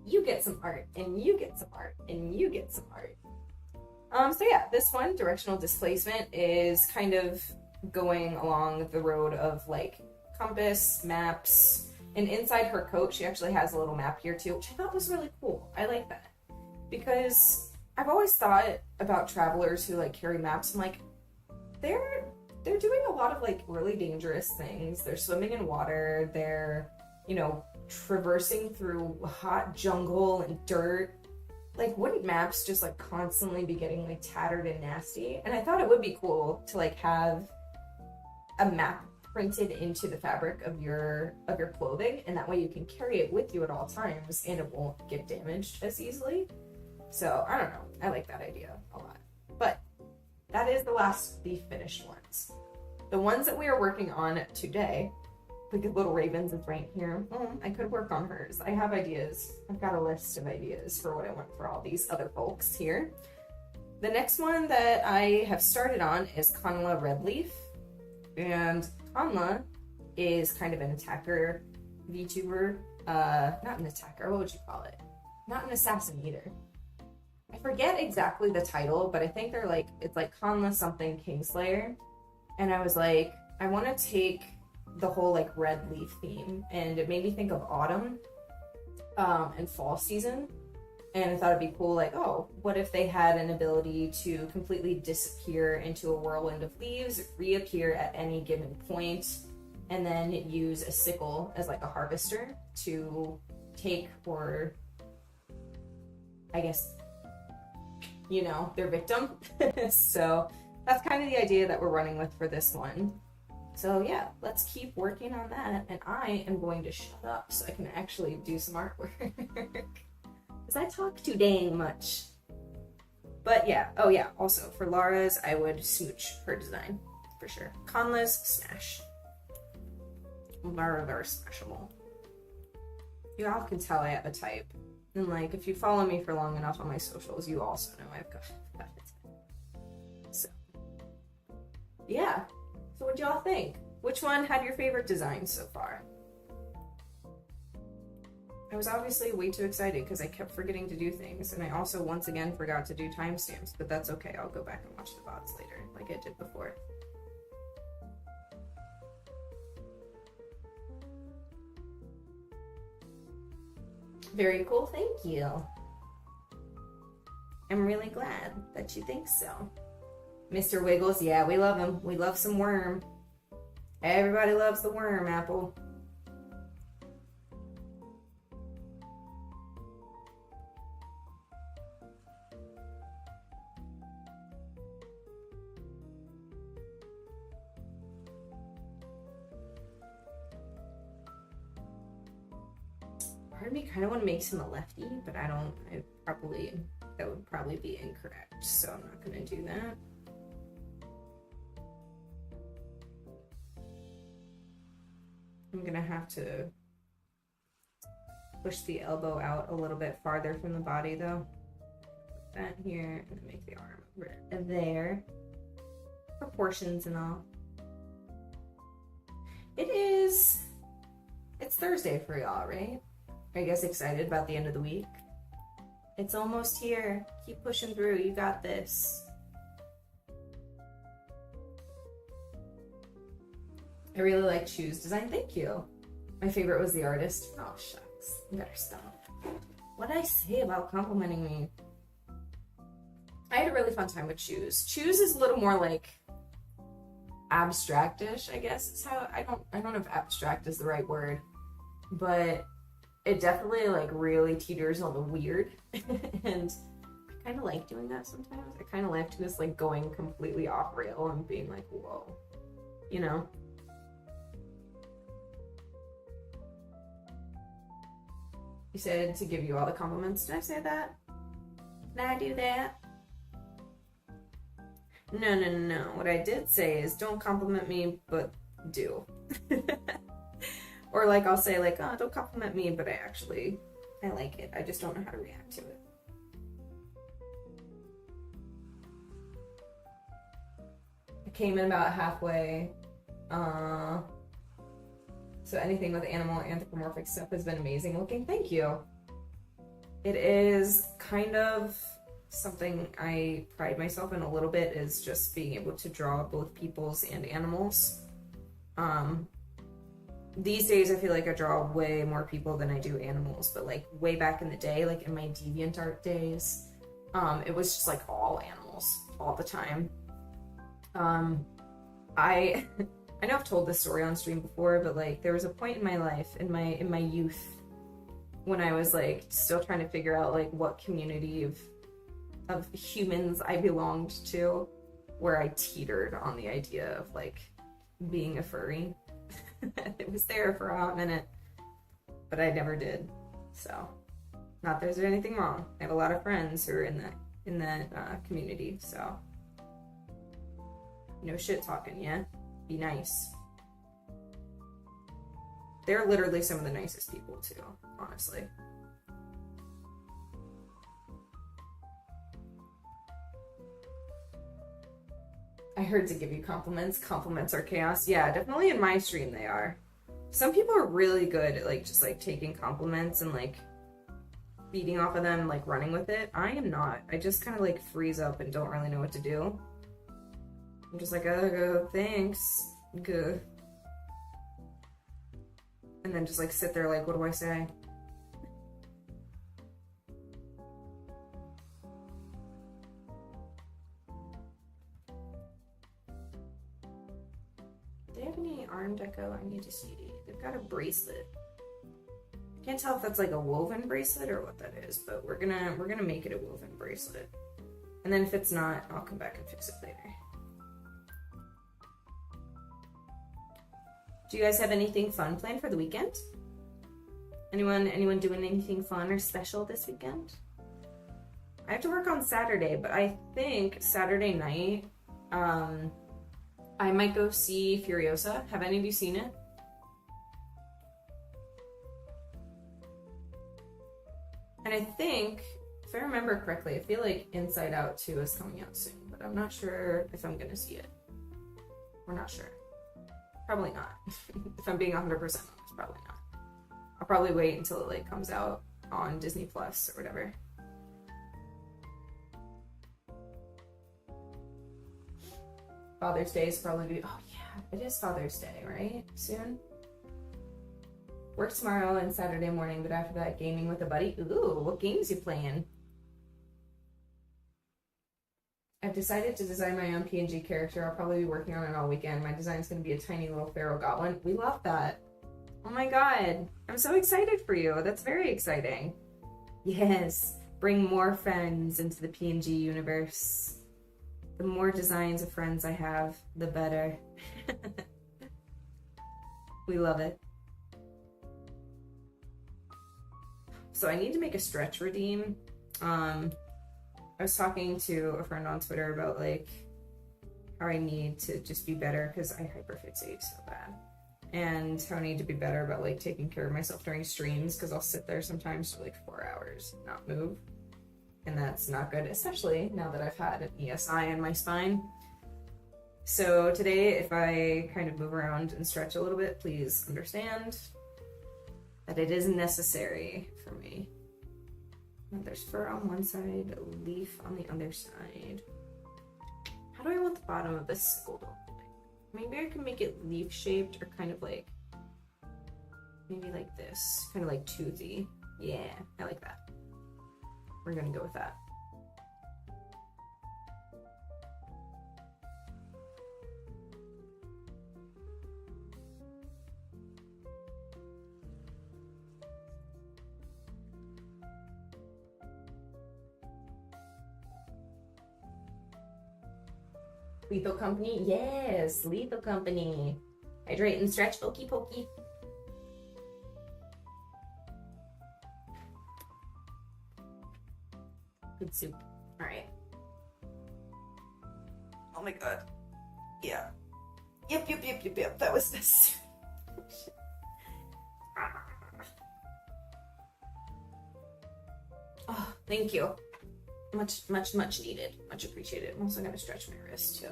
You get some art, and you get some art, and you get some art. So yeah, this one, directional displacement, is kind of going along the road of like compass, maps, and inside her coat, she actually has a little map here too, which I thought was really cool. I like that. Because I've always thought about travelers who like carry maps. I'm like, they're doing a lot of like really dangerous things. They're swimming in water. They're, you know, traversing through hot jungle and dirt like, wouldn't maps just like constantly be getting like tattered and nasty? And I thought it would be cool to like have a map printed into the fabric of your clothing, and that way you can carry it with you at all times and it won't get damaged as easily. So I don't know, I like that idea a lot. But that is the finished ones. The ones that we are working on today, like Little Ravens is right here. I could work on hers. I have ideas. I've got a list of ideas for what I want for all these other folks here. The next one that I have started on is Conla Redleaf. And Conla is kind of an attacker VTuber. Not an attacker, what would you call it? Not an assassin either. I forget exactly the title, but I think they're like, it's like Conla something Kingslayer. And I was like, I want to take the whole like red leaf theme, and it made me think of autumn and fall season. And I thought it'd be cool, like, oh, what if they had an ability to completely disappear into a whirlwind of leaves, reappear at any given point, and then use a sickle as like a harvester to take, or I guess, you know, their victim. So that's kind of the idea that we're running with for this one. So yeah, let's keep working on that, and I am going to shut up so I can actually do some artwork. Because I talk too dang much. But yeah, oh yeah, also for Lara's, I would smooch her design, for sure. Conla's smash. Lara's are smashable. You all can tell I have a type. And like, if you follow me for long enough on my socials, you also know I've got a type. So, yeah. So what do y'all think? Which one had your favorite design so far? I was obviously way too excited because I kept forgetting to do things, and I also once again forgot to do timestamps, but that's okay, I'll go back and watch the VODs later, like I did before. Very cool, thank you. I'm really glad that you think so. Mr. Wiggles, yeah, we love him. We love some worm. Everybody loves the worm, Apple. Part of me kind of want to make him a lefty, but I don't. That would probably be incorrect, so I'm not going to do that. I'm gonna have to push the elbow out a little bit farther from the body though. Put that here, and then make the arm over there. Proportions and all. It's Thursday for y'all, right? Are you guys excited about the end of the week? It's almost here. Keep pushing through, you got this. I really like Choose design, thank you. My favorite was the artist. Oh shucks, you better stop. What'd I say about complimenting me? I had a really fun time with Choose. Choose is a little more like abstract-ish, I guess. It's how I don't know if abstract is the right word, but it definitely like really teeters on the weird. And I kind of like doing that sometimes. I kind of like just like going completely off rail and being like, whoa, you know? You said to give you all the compliments. Did I say that? Did I do that? No. What I did say is don't compliment me, but do. Or like I'll say like, oh, don't compliment me, but I like it. I just don't know how to react to it. I came in about halfway. So anything with animal anthropomorphic stuff has been amazing looking. Thank you. It is kind of something I pride myself in a little bit, is just being able to draw both peoples and animals. These days I feel like I draw way more people than I do animals, but like way back in the day, like in my DeviantArt days, it was just like all animals all the time. I know I've told this story on stream before, but like there was a point in my life, in my youth, when I was like still trying to figure out like what community of humans I belonged to, where I teetered on the idea of like being a furry. It was there for a hot minute, but I never did. So, not that there's anything wrong. I have a lot of friends who are in that community. So, no shit talking, yeah. Be nice. They're literally some of the nicest people too, honestly. I heard to give you compliments. Compliments are chaos. Yeah, definitely in my stream they are. Some people are really good at like just like taking compliments and like feeding off of them, like running with it. I am not. I just kind of like freeze up and don't really know what to do. I'm just like, oh, thanks. Good. And then just like sit there like, what do I say? Do they have any arm deco? I need to see. They've got a bracelet. I can't tell if that's like a woven bracelet or what that is, but we're gonna make it a woven bracelet. And then if it's not, I'll come back and fix it later. Do you guys have anything fun planned for the weekend? Anyone doing anything fun or special this weekend? I have to work on Saturday, but I think Saturday night, I might go see Furiosa. Have any of you seen it? And I think, if I remember correctly, I feel like Inside Out 2 is coming out soon, but I'm not sure if I'm gonna see it. We're not sure. Probably not. If I'm being 100% honest, probably not. I'll probably wait until it like comes out on Disney Plus or whatever. Father's Day is probably, oh yeah, it is Father's Day, right? Soon? Work tomorrow and Saturday morning, but after that, gaming with a buddy. Ooh, what games you playing? I've decided to design my own PNG character. I'll probably be working on it all weekend. My design's going to be a tiny little feral goblin. We love that. Oh my god. I'm so excited for you. That's very exciting. Yes. Bring more friends into the PNG universe. The more designs of friends I have, the better. We love it. So I need to make a stretch redeem. I was talking to a friend on Twitter about like how I need to just be better because I hyperfixate so bad, and how I need to be better about like taking care of myself during streams because I'll sit there sometimes for like 4 hours and not move, and that's not good, especially now that I've had an ESI in my spine. So today, if I kind of move around and stretch a little bit, please understand that it is necessary for me. There's fur on one side, a leaf on the other side. How do I want the bottom of this sickle to look like? Maybe I can make it leaf shaped or kind of like, maybe like this, kind of like toothy. Yeah, I like that. We're gonna go with that. Lethal Company? Yes, Lethal Company. Hydrate and stretch, pokey pokey. Good soup. Alright. Oh my god. Yeah. Yep. That was this. Oh, thank you. Much needed. Much appreciated. I'm also gonna stretch my wrist too.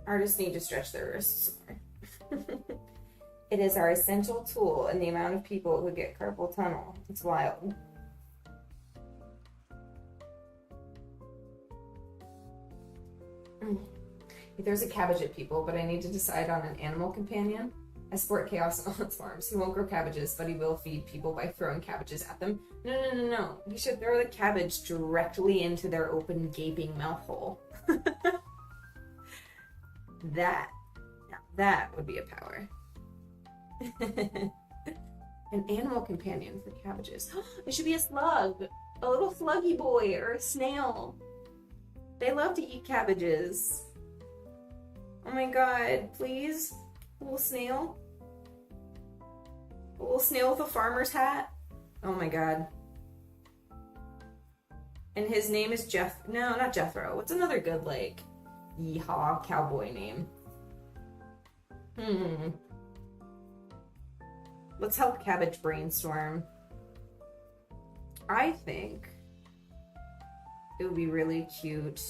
Artists need to stretch their wrists more. It is our essential tool in the amount of people who get carpal tunnel. It's wild. He throws a cabbage at people, but I need to decide on an animal companion. I support chaos in all its forms. He won't grow cabbages, but he will feed people by throwing cabbages at them. No. He should throw the cabbage directly into their open, gaping mouth hole. That would be a power. An animal companion for cabbages. It should be a slug. A little sluggy boy or a snail. They love to eat cabbages. Oh my god, please? A little snail? A little snail with a farmer's hat? Oh my god. And his name is no, not Jethro. What's another good, like, yeehaw cowboy name? Let's help Cabbage brainstorm. I think it would be really cute.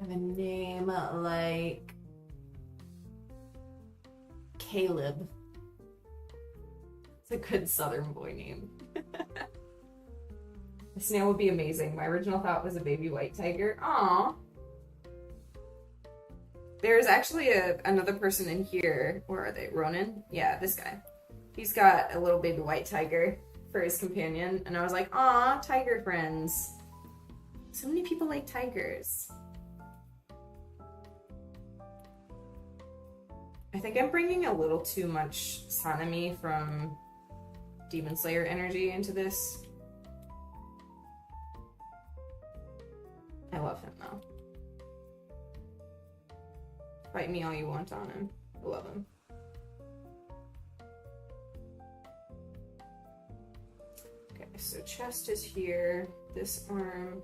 Have a name like Caleb. It's a good Southern boy name. The snail would be amazing. My original thought was a baby white tiger. Aww. There's actually another person in here. Where are they? Ronan? Yeah, this guy. He's got a little baby white tiger for his companion. And I was like, aw, tiger friends. So many people like tigers. I think I'm bringing a little too much Sanemi from Demon Slayer energy into this. I love him though. Fight me all you want on him. I love him. Okay, so chest is here. This arm.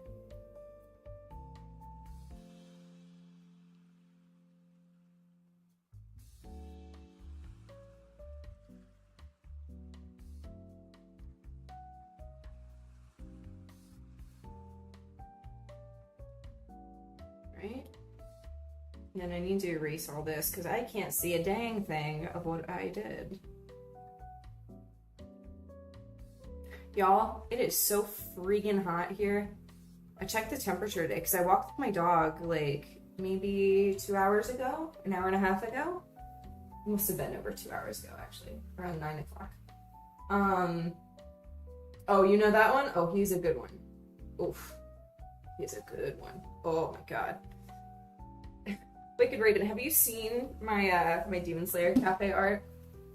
Right? And then I need to erase all this because I can't see a dang thing of what I did. Y'all, it is so freaking hot here. I checked the temperature today because I walked with my dog like maybe 2 hours ago, an hour and a half ago. It must have been over 2 hours ago actually, around 9 o'clock. Oh, you know that one? Oh, he's a good one. Oof. He's a good one. Oh my god. Wicked Raven, have you seen my my Demon Slayer cafe art?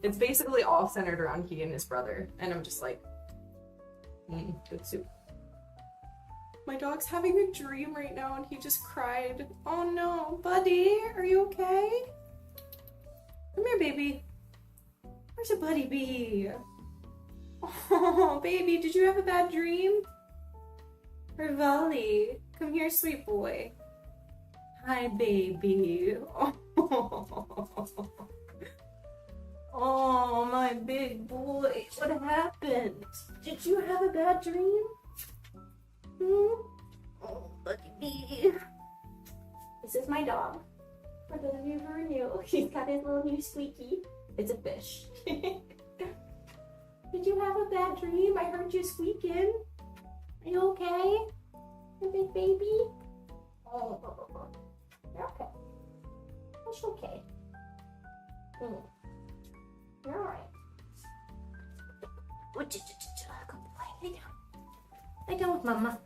It's basically all centered around he and his brother, and I'm just like, good soup. My dog's having a dream right now, and he just cried. Oh no, buddy, are you okay? Come here, baby. Where's your buddy bee? Oh, baby, did you have a bad dream? Rivali, come here, sweet boy. Hi, baby. Oh, my big boy. What happened? Did you have a bad dream? Oh, look at me. This is my dog. For those of you who are new, he's got his little new squeaky. It's a fish. Did you have a bad dream? I heard you squeaking. Are you okay? You big baby? Oh, you're okay. It's okay. You're alright. Good boy. Lay down. Lay down with mama.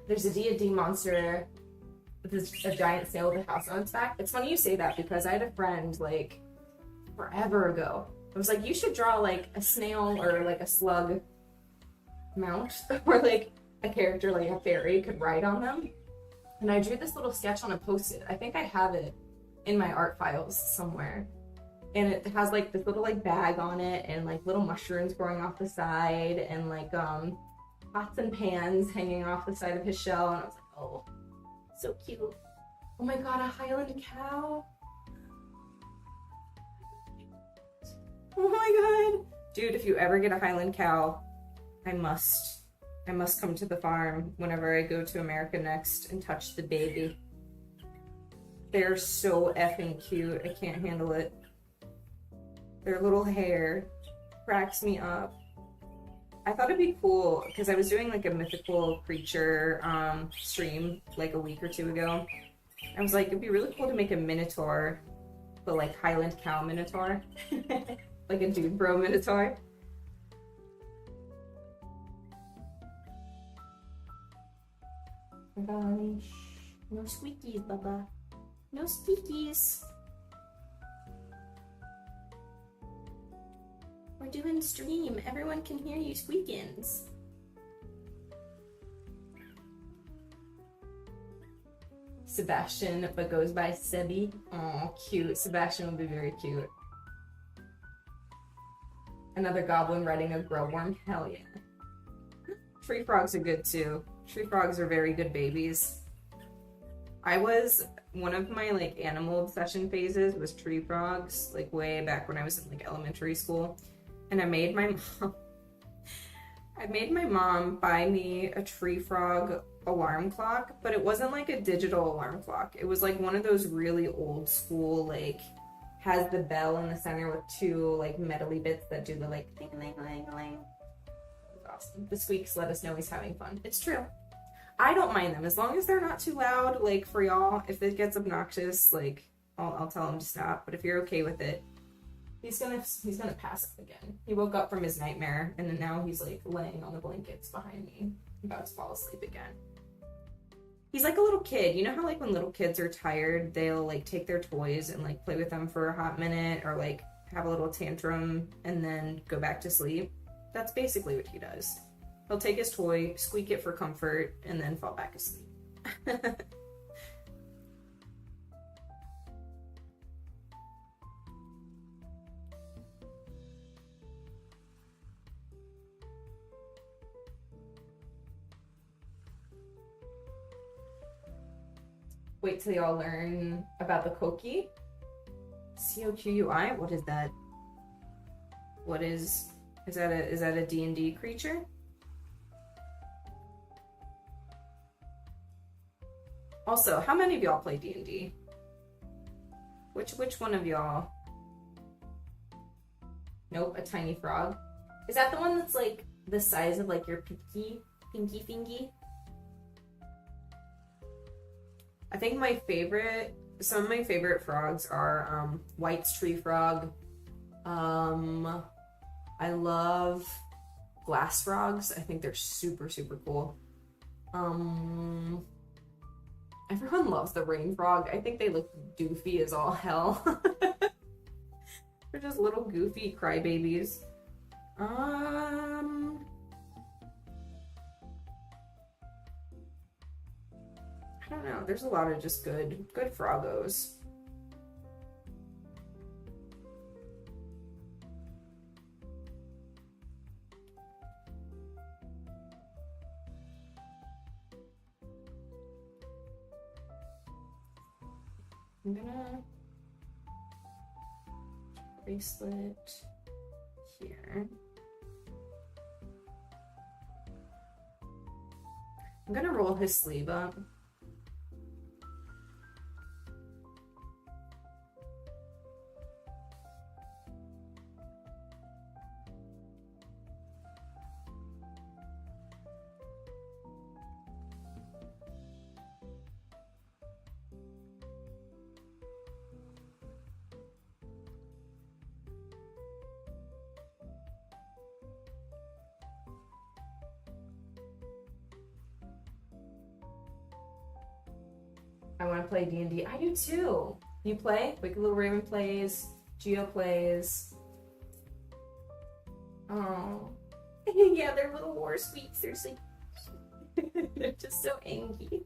There's a D&D monster with a giant sail with a house on its back. It's funny you say that because I had a friend like forever ago. I was like, you should draw like a snail or like a slug mount where like a character like a fairy could ride on them. And I drew this little sketch on a post-it. I think I have it in my art files somewhere. And it has like this little like bag on it and like little mushrooms growing off the side and like pots and pans hanging off the side of his shell. And I was like, oh, so cute. Oh my god, a Highland cow. Oh my god. Dude, if you ever get a Highland cow, I must come to the farm whenever I go to America next and touch the baby. They're so effing cute. I can't handle it. Their little hair cracks me up. I thought it'd be cool because I was doing like a mythical creature stream like a week or two ago. I was like, it'd be really cool to make a minotaur, but like Highland cow minotaur. Like a dude bro minotaur. Varnish. No squeakies, Baba. No squeakies. We're doing stream. Everyone can hear you squeakins. Sebastian, but goes by Sebi. Oh, cute. Sebastian would be very cute. Another goblin riding a growworm. Hell yeah. Tree frogs are good too. Tree frogs are very good babies. One of my like animal obsession phases was tree frogs, like way back when I was in like elementary school. And I made my mom buy me a tree frog alarm clock, but it wasn't like a digital alarm clock. It was like one of those really old school, like has the bell in the center with two like metally bits that do the like ding ling ling ling. It's awesome. The squeaks let us know he's having fun. It's true. I don't mind them as long as they're not too loud. Like for y'all, if it gets obnoxious, like I'll tell him to stop. But if you're okay with it, he's gonna pass up again. He woke up from his nightmare and then now he's like laying on the blankets behind me, about to fall asleep again. He's like a little kid. You know how like when little kids are tired, they'll like take their toys and like play with them for a hot minute or like have a little tantrum and then go back to sleep? That's basically what he does. He'll take his toy, squeak it for comfort, and then fall back asleep. Wait till y'all learn about the Koki. C-O-Q-U-I? What is that? What is that a D&D creature? Also, how many of y'all play D&D? Which one of y'all? Nope, a tiny frog. Is that the one that's like the size of like your pinky fingy? I think some of my favorite frogs are White's tree frog. I love glass frogs. I think they're super, super cool. Everyone loves the rain frog. I think they look goofy as all hell. They're just little goofy crybabies. I don't know. There's a lot of just good froggos. I'm gonna bracelet here. I'm gonna roll his sleeve up. I want to play D&D. I do too. You play? Wicked Little Raven plays. Geo plays. Oh. Yeah, they're little war sweets. They're so they're just so angry.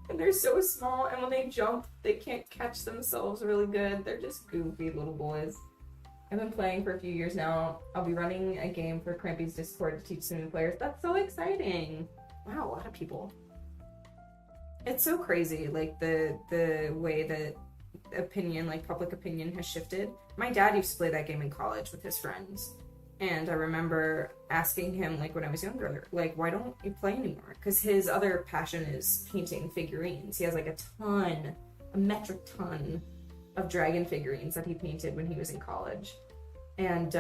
And they're so small, and when they jump, they can't catch themselves really good. They're just goofy little boys. I've been playing for a few years now. I'll be running a game for Crampy's Discord to teach some new players. That's so exciting. Wow, a lot of people. It's so crazy, like the way that public opinion has shifted. My dad used to play that game in college with his friends, and I remember asking him, like when I was younger, like, why don't you play anymore? Because his other passion is painting figurines. He has like a metric ton of dragon figurines that he painted when he was in college. And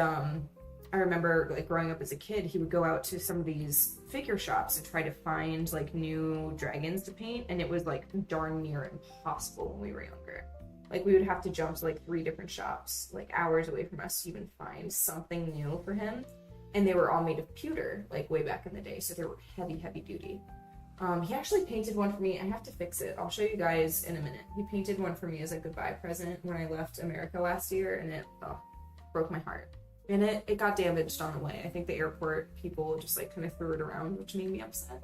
I remember like growing up as a kid, he would go out to some of these figure shops and try to find like new dragons to paint, and it was like darn near impossible when we were younger. Like we would have to jump to like 3 different shops, like hours away from us to even find something new for him. And they were all made of pewter, like way back in the day, so they were heavy, heavy duty. He actually painted one for me. I have to fix it. I'll show you guys in a minute. He painted one for me as a goodbye present when I left America last year, and it broke my heart. And it got damaged on the way. I think the airport people just like kind of threw it around, which made me upset.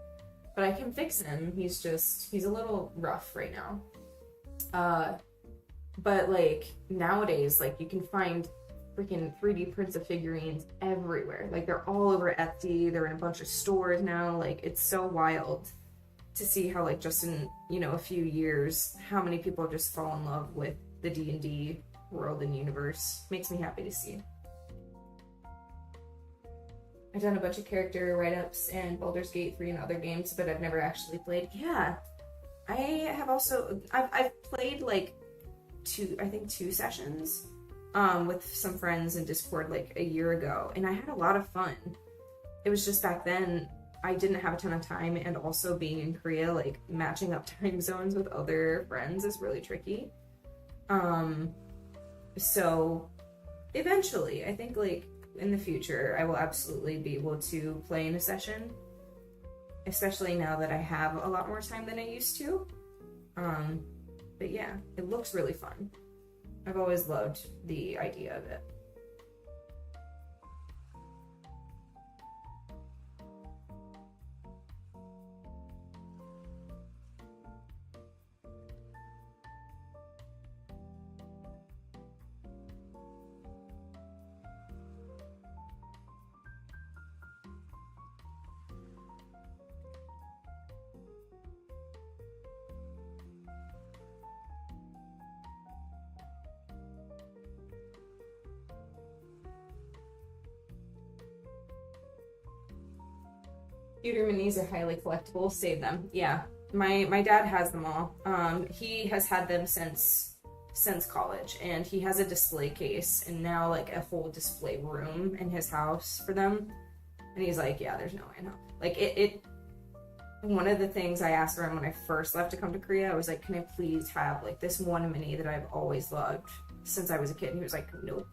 But I can fix him. He's a little rough right now. But like nowadays, like you can find freaking 3D prints of figurines everywhere. Like they're all over Etsy. They're in a bunch of stores now. Like it's so wild to see how like just in, you know, a few years, how many people just fall in love with the D&D world and universe. Makes me happy to see. I've done a bunch of character write-ups and Baldur's Gate 3 and other games, but I've never actually played. Yeah, I have also, I've played like two sessions with some friends in Discord like a year ago, and I had a lot of fun. It was just back then I didn't have a ton of time, and also being in Korea, like matching up time zones with other friends is really tricky. So eventually, I think like in the future, I will absolutely be able to play in a session, especially now that I have a lot more time than I used to. But yeah, it looks really fun. I've always loved the idea of it. Computer minis are highly collectible. Save them. Yeah, my dad has them all. He has had them since college, and he has a display case and now like a whole display room in his house for them. And he's like, yeah, there's no way, no. Like it. One of the things I asked for him when I first left to come to Korea, I was like, can I please have like this one mini that I've always loved since I was a kid? And he was like, nope.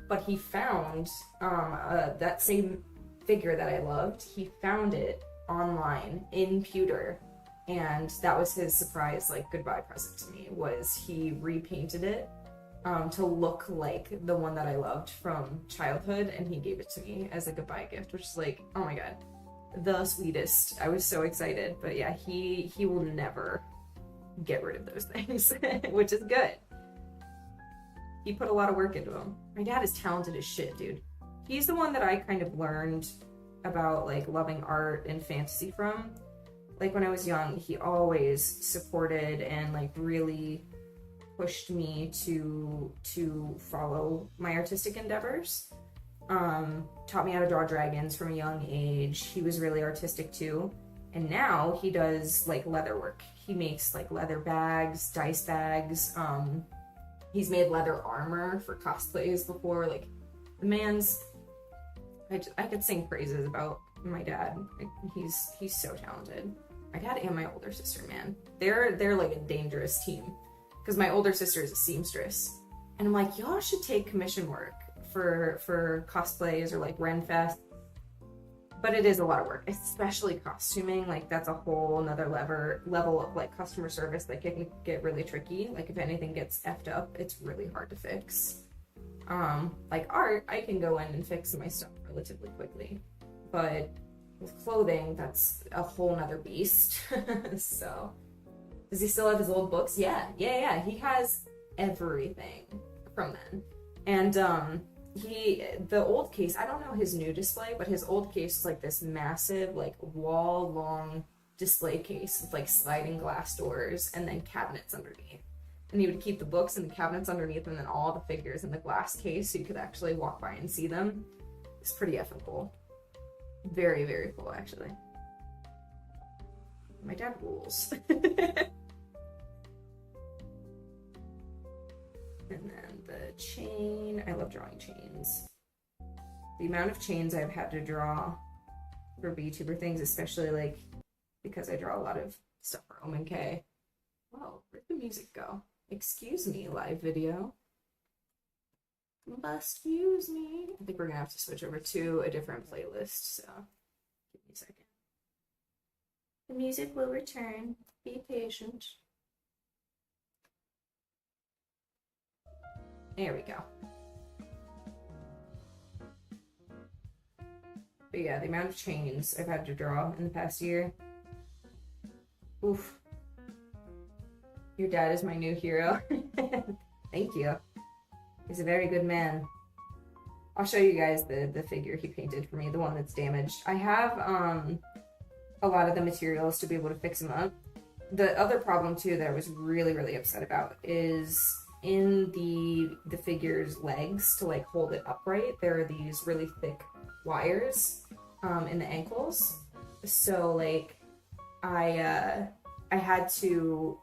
But he found that same figure that I loved. He found it online in pewter, and that was his surprise like goodbye present to me, was he repainted it to look like the one that I loved from childhood, and he gave it to me as a goodbye gift, which is like, oh my god, the sweetest. I was so excited. But yeah, he will never get rid of those things, which is good. He put a lot of work into them. My dad is talented as shit, dude. He's the one that I kind of learned about like loving art and fantasy from. Like when I was young, he always supported and like really pushed me to follow my artistic endeavors. Taught me how to draw dragons from a young age. He was really artistic too. And now he does like leather work. He makes like leather bags, dice bags. He's made leather armor for cosplays before. Like the man's, I could sing praises about my dad. He's so talented. My dad and my older sister, man, they're like a dangerous team, because my older sister is a seamstress, and I'm like, y'all should take commission work for cosplays or like Renfest. But it is a lot of work, especially costuming. Like that's a whole another level of like customer service that can get really tricky. Like if anything gets effed up, it's really hard to fix. Like art, I can go in and fix my stuff relatively quickly, but with clothing, that's a whole nother beast. So, does he still have his old books? Yeah. He has everything from then. And the old case, I don't know his new display, but his old case is like this massive, like wall-long display case with like sliding glass doors and then cabinets underneath. And he would keep the books in the cabinets underneath, and then all the figures in the glass case so you could actually walk by and see them. It's pretty effing cool. Very, very cool, actually. My dad rules. And then the chain. I love drawing chains. The amount of chains I've had to draw for VTuber things, especially like because I draw a lot of stuff for Omen K. Whoa, where'd the music go? Excuse me, live video. Excuse me. I think we're gonna have to switch over to a different playlist, so give me a second. The music will return. Be patient. There we go. But yeah, the amount of chains I've had to draw in the past year. Oof. Your dad is my new hero. Thank you. He's a very good man. I'll show you guys the figure he painted for me, the one that's damaged. I have a lot of the materials to be able to fix him up. The other problem too that I was really, really upset about is in the figure's legs to like hold it upright, there are these really thick wires in the ankles. So like I have to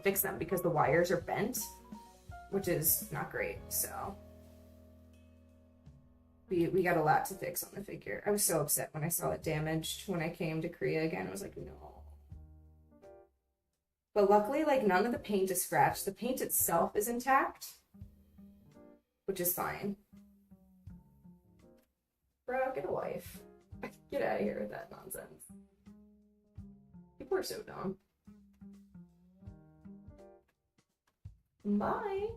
fix them because the wires are bent, which is not great. So we got a lot to fix on the figure. I was so upset when I saw it damaged when I came to Korea again. I was like, no. But luckily, like, none of the paint is scratched. The paint itself is intact, which is fine. Bro, get a life. Get out of here with that nonsense. People are so dumb. Bye.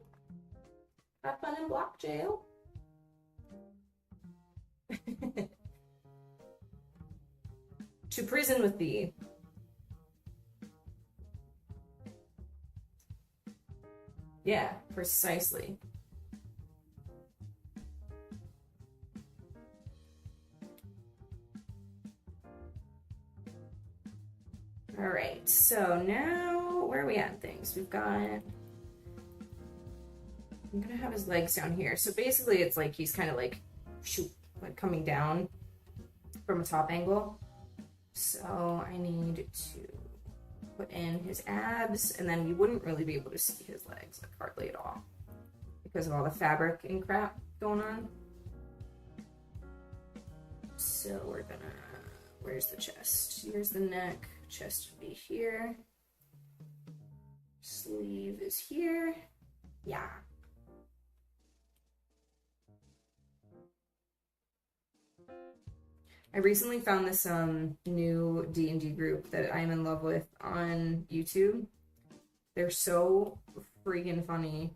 Have fun in block jail. To prison with thee. Yeah, precisely. All right, so now where are we at in things? We've got, I'm gonna have his legs down here. So basically it's like he's kind of like, shoot, like coming down from a top angle. So I need to put in his abs, and then you wouldn't really be able to see his legs, like hardly at all, because of all the fabric and crap going on. So we're gonna, where's the chest? Here's the neck, chest would be here. Sleeve is here. Yeah. I recently found this new D&D group that I'm in love with on YouTube. They're so freaking funny.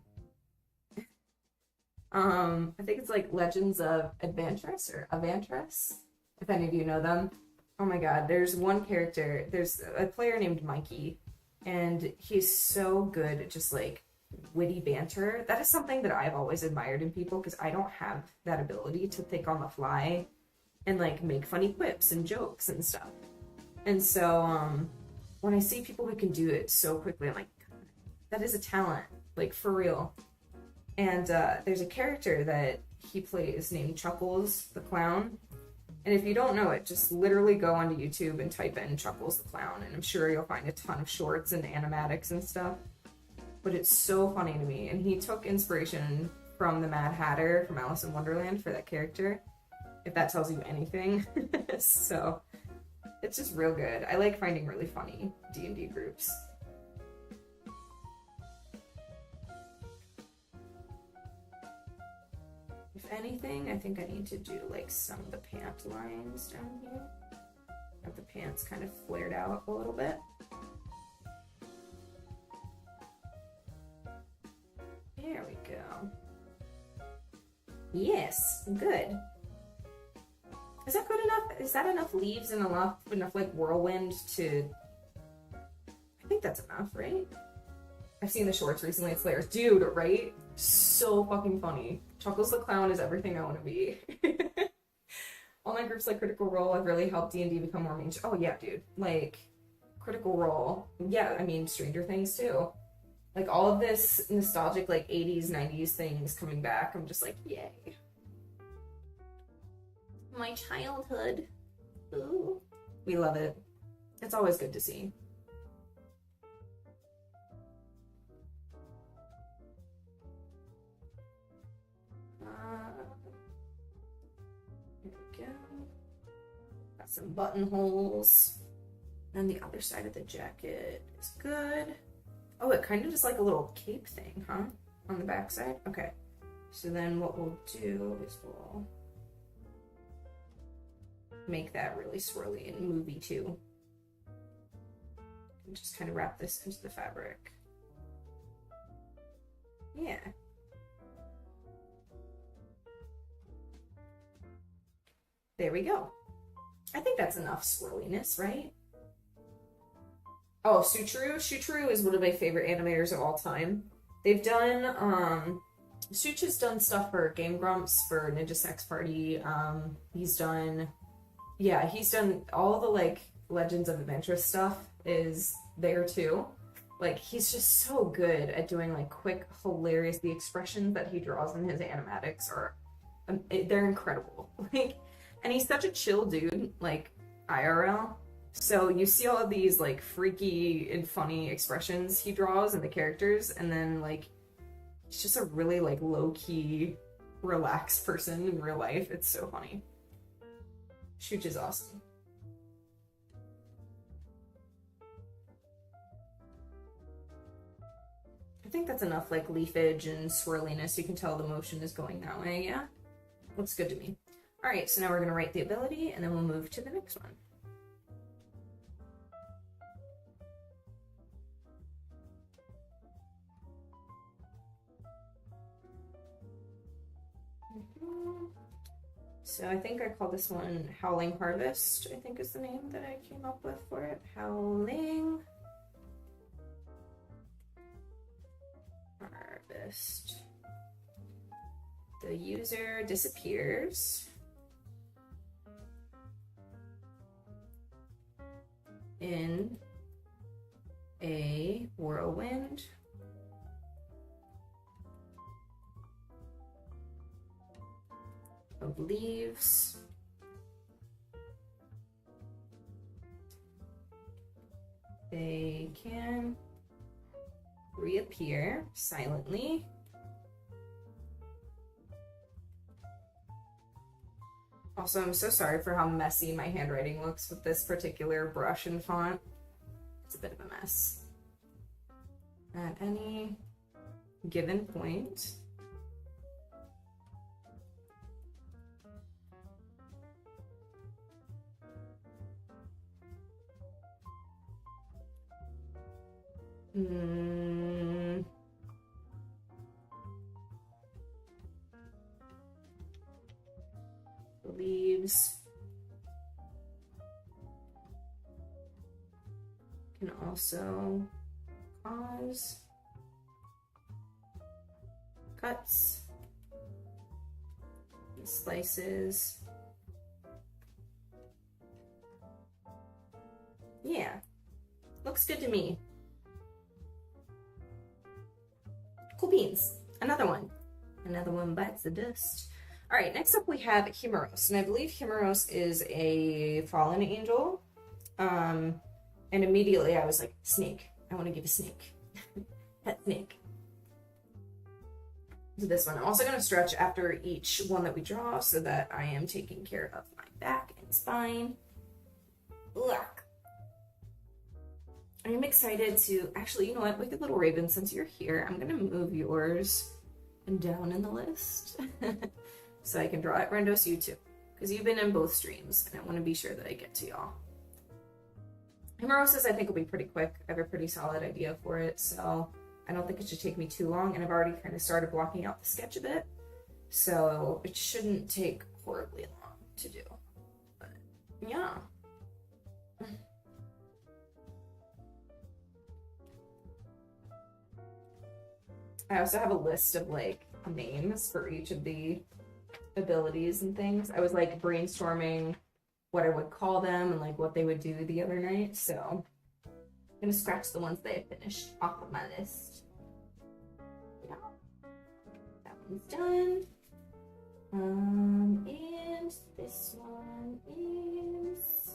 I think it's like Legends of Adventurous or Avantress, if any of you know them. Oh my god, there's one character, there's a player named Mikey, and he's so good at just like witty banter. That is something that I've always admired in people, because I don't have that ability to think on the fly and like make funny quips and jokes and stuff. And so when I see people who can do it so quickly, I'm like, that is a talent, like for real. And there's a character that he plays named Chuckles the Clown. And if you don't know it, just literally go onto YouTube and type in Chuckles the Clown, and I'm sure you'll find a ton of shorts and animatics and stuff. But it's so funny to me. And he took inspiration from the Mad Hatter from Alice in Wonderland for that character, if that tells you anything. So it's just real good. I like finding really funny D&D groups. If anything, I think I need to do like some of the pant lines down here. Have the pants kind of flared out a little bit. There we go. Yes, good. Is that good enough? Is that enough leaves and enough like whirlwind to... I think that's enough, right? I've seen the shorts recently, it's layers. Dude, right? So fucking funny. Chuckles the Clown is everything I want to be. Online groups like Critical Role have really helped D&D become more mainstream. Oh yeah, dude. Like, Critical Role. Yeah, I mean, Stranger Things too. Like, all of this nostalgic, like, 80s, 90s things coming back. I'm just like, yay. My childhood. Ooh. We love it. It's always good to see. Here we go. Got some buttonholes. And the other side of the jacket is good. Oh, it kind of just like a little cape thing, huh? On the back side? Okay. So then what we'll do is we'll make that really swirly and movie too. And just kind of wrap this into the fabric. Yeah. There we go. I think that's enough swirliness, right? Oh, Sutru. Sutru is one of my favorite animators of all time. They've done, Such has done stuff for Game Grumps, for Ninja Sex Party. He's done all the, like, Legends of Adventure stuff is there, too. Like, he's just so good at doing, like, quick, hilarious, the expressions that he draws in his animatics are, they're incredible. Like, and he's such a chill dude, like, IRL. So you see all of these, like, freaky and funny expressions he draws in the characters, and then, like, he's just a really, like, low-key, relaxed person in real life. It's so funny. Shooch is awesome. I think that's enough, like, leafage and swirliness. You can tell the motion is going that way, yeah? Looks good to me. Alright, so now we're going to write the ability, and then we'll move to the next one. So I think I call this one Howling Harvest, I think is the name that I came up with for it. Howling Harvest. The user disappears in a whirlwind of leaves they can reappear silently Also, I'm so sorry for how messy my handwriting looks with this particular brush and font. It's a bit of a mess. At any given point, leaves can also cause cuts and slices. Yeah, looks good to me. Cool beans. Another one. Another one bites the dust. All right, next up we have Himeros, and I believe Himeros is a fallen angel. And immediately I was like, snake. I want to give a snake. Pet snake. To this one. I'm also going to stretch after each one that we draw so that I am taking care of my back and spine. Look. I'm excited to, actually, you know what, Wicked Little Raven, since you're here, I'm going to move yours down in the list so I can draw it. Rendos, you too, because you've been in both streams, and I want to be sure that I get to y'all. Himerosis, I think, will be pretty quick. I have a pretty solid idea for it, so I don't think it should take me too long, and I've already kind of started blocking out the sketch a bit, so it shouldn't take horribly long to do. But, yeah. I also have a list of, like, names for each of the abilities and things. I was, like, brainstorming what I would call them and, like, what they would do the other night, so I'm gonna scratch the ones that I finished off of my list. Yeah. That one's done. And this one is...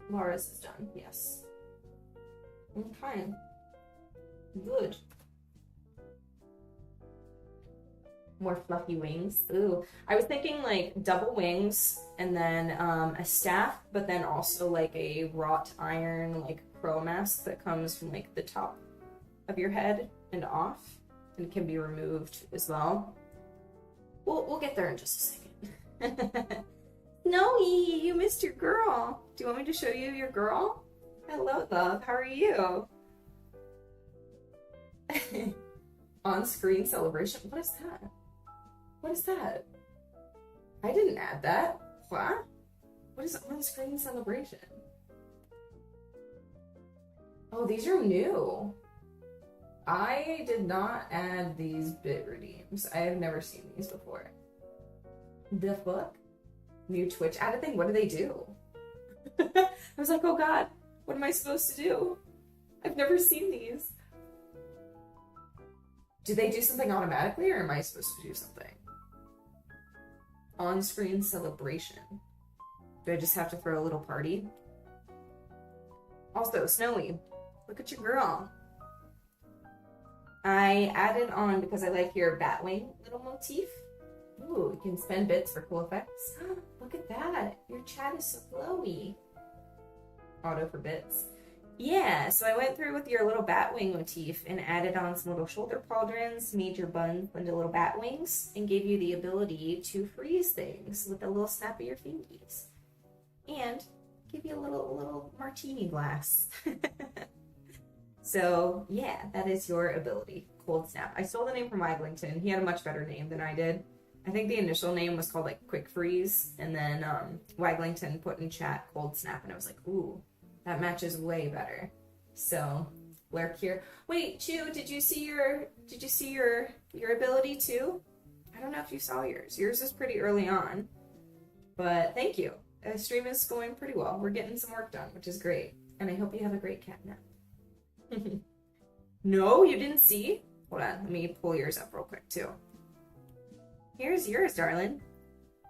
Laura's is done, yes. Okay. Good. More fluffy wings. Ooh. I was thinking like double wings and then a staff, but then also like a wrought iron like crow mask that comes from like the top of your head and off and can be removed as well. We'll get there in just a second. Snowy, you missed your girl. Do you want me to show you your girl? Hello, love. How are you? On-screen celebration? What is that? What is that? I didn't add that. What? What is on-screen celebration? Oh, these are new. I did not add these bit redeems. I have never seen these before. The fuck? New Twitch added thing? What do they do? I was like, oh god, what am I supposed to do? I've never seen these. Do they do something automatically, or am I supposed to do something? On-screen celebration. Do I just have to throw a little party? Also, Snowy, look at your girl. I added on because I like your Batwing little motif. Ooh, you can spend bits for cool effects. Look at that. Your chat is so glowy. Auto for bits. Yeah, so I went through with your little Batwing motif and added on some little shoulder pauldrons, made your buns into little bat wings, and gave you the ability to freeze things with a little snap of your fingies. And give you a little martini glass. So, yeah, that is your ability. Cold Snap. I stole the name from Waglington. He had a much better name than I did. I think the initial name was called, like, Quick Freeze, and then Waglington put in chat Cold Snap, and I was like, ooh, that matches way better. So, lurk here. Wait, Chew, did you see your ability too? I don't know if you saw yours. Yours is pretty early on. But thank you. The stream is going pretty well. We're getting some work done, which is great. And I hope you have a great cat nap. No, you didn't see? Hold on, let me pull yours up real quick too. Here's yours, darling.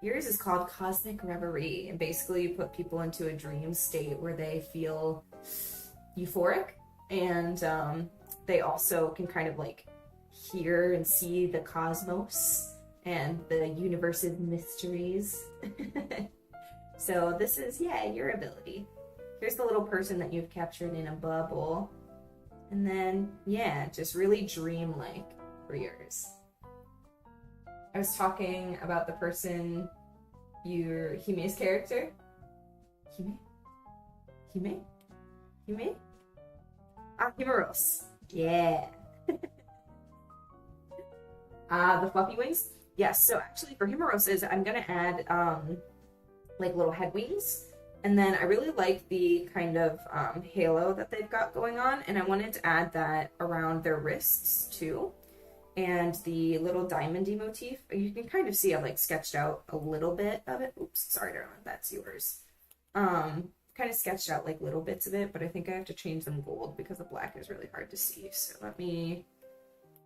Yours is called Cosmic Reverie, and basically you put people into a dream state where they feel euphoric, and they also can kind of like hear and see the cosmos and the universe's mysteries. So this is, yeah, your ability. Here's the little person that you've captured in a bubble. And then, yeah, just really dreamlike for yours. I was talking about the person, your Hime's character. Hime? Ah, Himeros. Yeah. The fluffy wings. Yes, so actually for Himeroses, I'm gonna add like little head wings. And then I really like the kind of halo that they've got going on, and I wanted to add that around their wrists too. And the little diamondy motif, you can kind of see I've like sketched out a little bit of it. Oops, sorry darling, that's yours. Kind of sketched out like little bits of it, but I think I have to change them gold because the black is really hard to see. So let me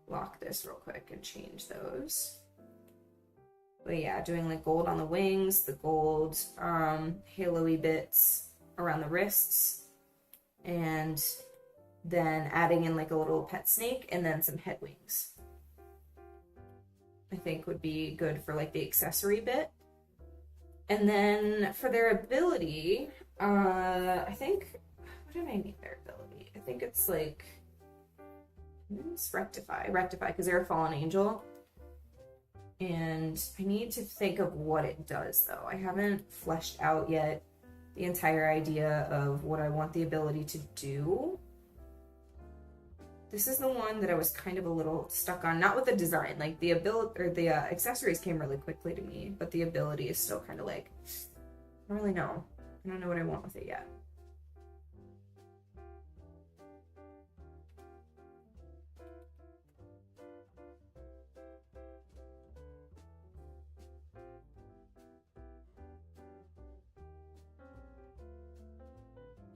lock this real quick and change those. But yeah, doing like gold on the wings, the gold halo-y bits around the wrists, and then adding in like a little pet snake and then some head wings. I think would be good for like the accessory bit. And then for their ability, I think, what did I name their ability? I think it's like, it's rectify, because they're a fallen angel. And I need to think of what it does, though. I haven't fleshed out yet the entire idea of what I want the ability to do. This is the one that I was kind of a little stuck on. Not with the design, like the ability or the accessories came really quickly to me, but the ability is still kind of like, I don't really know. I don't know what I want with it yet.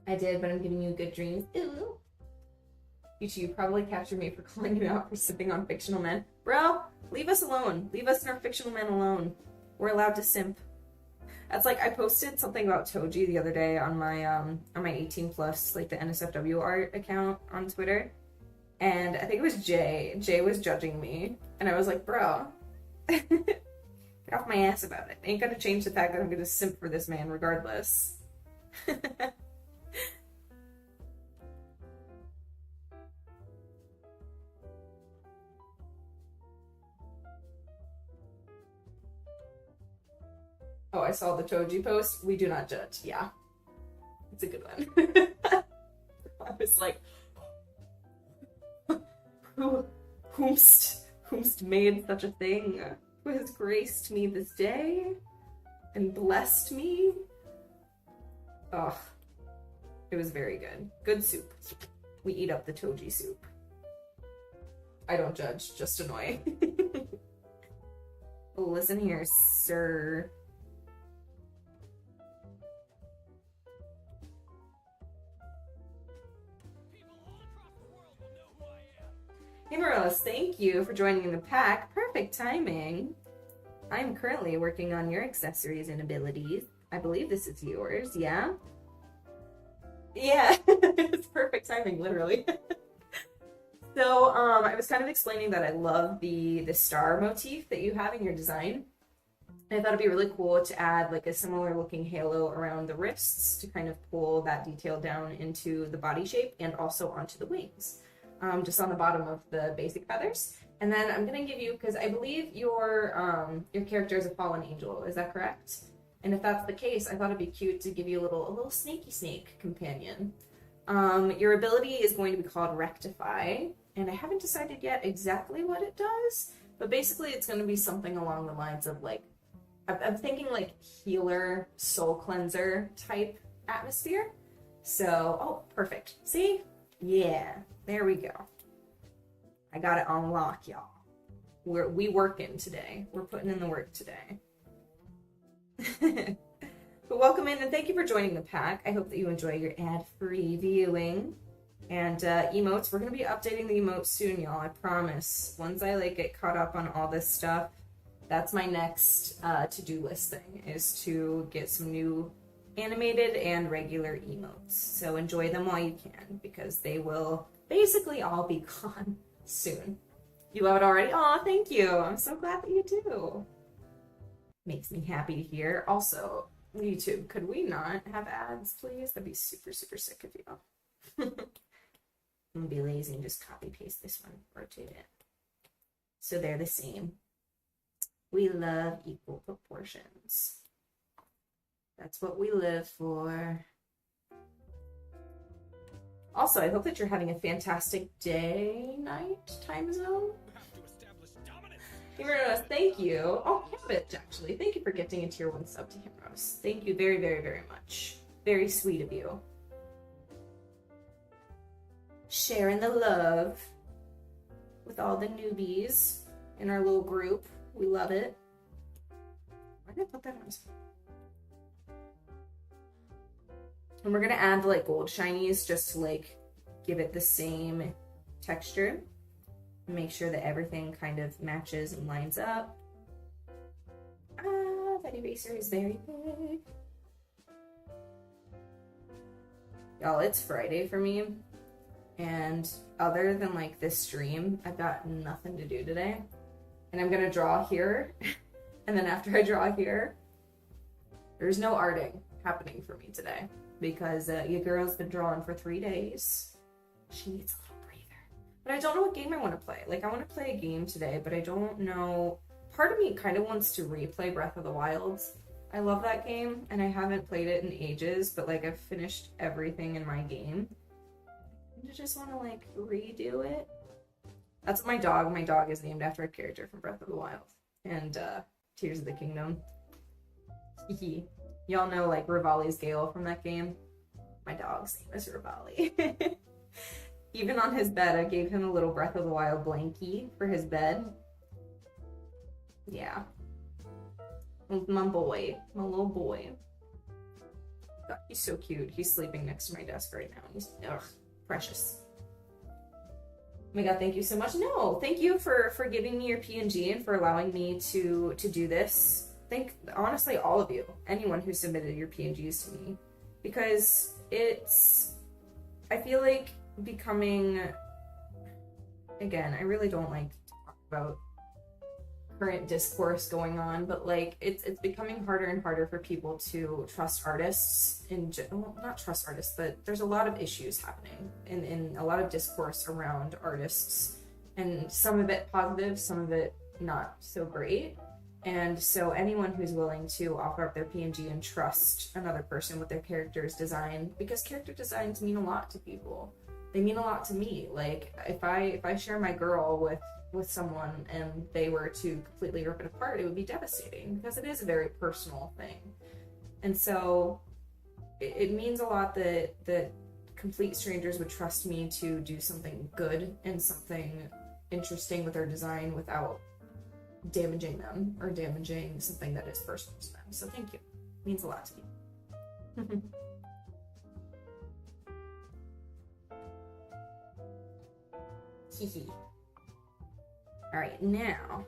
I did, but I'm giving you good dreams. Ooh. You probably captured me for calling you out for sipping on fictional men. Bro, leave us alone. Leave us and our fictional men alone. We're allowed to simp. That's like, I posted something about Toji the other day on my 18 plus, like the NSFW art account on Twitter. And I think it was Jay. Jay was judging me. And I was like, bro, get off my ass about it. Ain't gonna change the fact that I'm gonna simp for this man regardless. Oh, I saw the Toji post. We do not judge. Yeah. It's a good one. was like, whomst made such a thing? Who has graced me this day and blessed me? Ugh. It was very good. Good soup. We eat up the toji soup. I don't judge, just annoy. Listen here, sir. Hey Morellis, thank you for joining in the pack. Perfect timing. I'm currently working on your accessories and abilities. I believe this is yours, yeah? Yeah, it's perfect timing, literally. So, I was kind of explaining that I love the star motif that you have in your design. And I thought it'd be really cool to add like a similar looking halo around the wrists to kind of pull that detail down into the body shape and also onto the wings. Just on the bottom of the basic feathers. And then I'm gonna give you, because I believe your character is a fallen angel, is that correct? And if that's the case, I thought it'd be cute to give you a little snaky snake companion. Your ability is going to be called Rectify, and I haven't decided yet exactly what it does, but basically it's going to be something along the lines of like, I'm thinking like healer, soul cleanser type atmosphere. So, oh, perfect. See? Yeah, there we go. I got it on lock, y'all. We working today. We're putting in the work today. But welcome in and thank you for joining the pack. I hope that you enjoy your ad-free viewing. And emotes, we're going to be updating the emotes soon, y'all. I promise. Once I like get caught up on all this stuff, that's my next to-do list thing, is to get some new animated and regular emotes. So enjoy them while you can, because they will basically all be gone soon. You love it already? Aw, thank you. I'm so glad that you do. Makes me happy to hear. Also, YouTube, could we not have ads, please? That'd be super, super sick of you. I'm gonna be lazy and just copy paste this one, rotate it. So they're the same. We love equal proportions. That's what we live for. Also, I hope that you're having a fantastic day, night, time zone. Himros, thank you. Oh, Cabbage, actually. Thank you for gifting a tier 1 sub to Himros. Thank you very, very, very much. Very sweet of you. Sharing the love with all the newbies in our little group. We love it. Why did I put that on his phone? And we're gonna add like gold shinies just to like give it the same texture. Make sure that everything kind of matches and lines up. Ah, that eraser is very big. Y'all, it's Friday for me. And other than like this stream, I've got nothing to do today. And I'm gonna draw here. And then after I draw here, there's no arting happening for me today. Because your girl's been drawing for 3 days. She needs a little breather. But I don't know what game I want to play. Like, I want to play a game today, but I don't know. Part of me kind of wants to replay Breath of the Wild. I love that game, and I haven't played it in ages, but, like, I've finished everything in my game. I just want to, like, redo it. That's my dog. My dog is named after a character from Breath of the Wild. And, Tears of the Kingdom. Y'all know, like, Rivali's Gale from that game? My dog's name is Rivali. Even on his bed, I gave him a little Breath of the Wild blankie for his bed. Yeah. My boy. My little boy. God, he's so cute. He's sleeping next to my desk right now. He's, ugh, precious. Oh my god, thank you so much. No, thank you for giving me your PNG and for allowing me to do this. Thank, honestly, all of you. Anyone who submitted your PNGs to me. Because it's, I feel like becoming, again, I really don't like to talk about current discourse going on, but like it's becoming harder and harder for people to trust artists well, not trust artists, but there's a lot of issues happening in a lot of discourse around artists, and some of it positive, some of it not so great. And so anyone who's willing to offer up their PNG and trust another person with their character's design, because character designs mean a lot to people. they mean a lot to me. Like if I share my girl with someone and they were to completely rip it apart, it would be devastating because it is a very personal thing. And so it means a lot that complete strangers would trust me to do something good and something interesting with their design without damaging them or damaging something that is personal to them. So thank you. It means a lot to me. Hee. Alright, now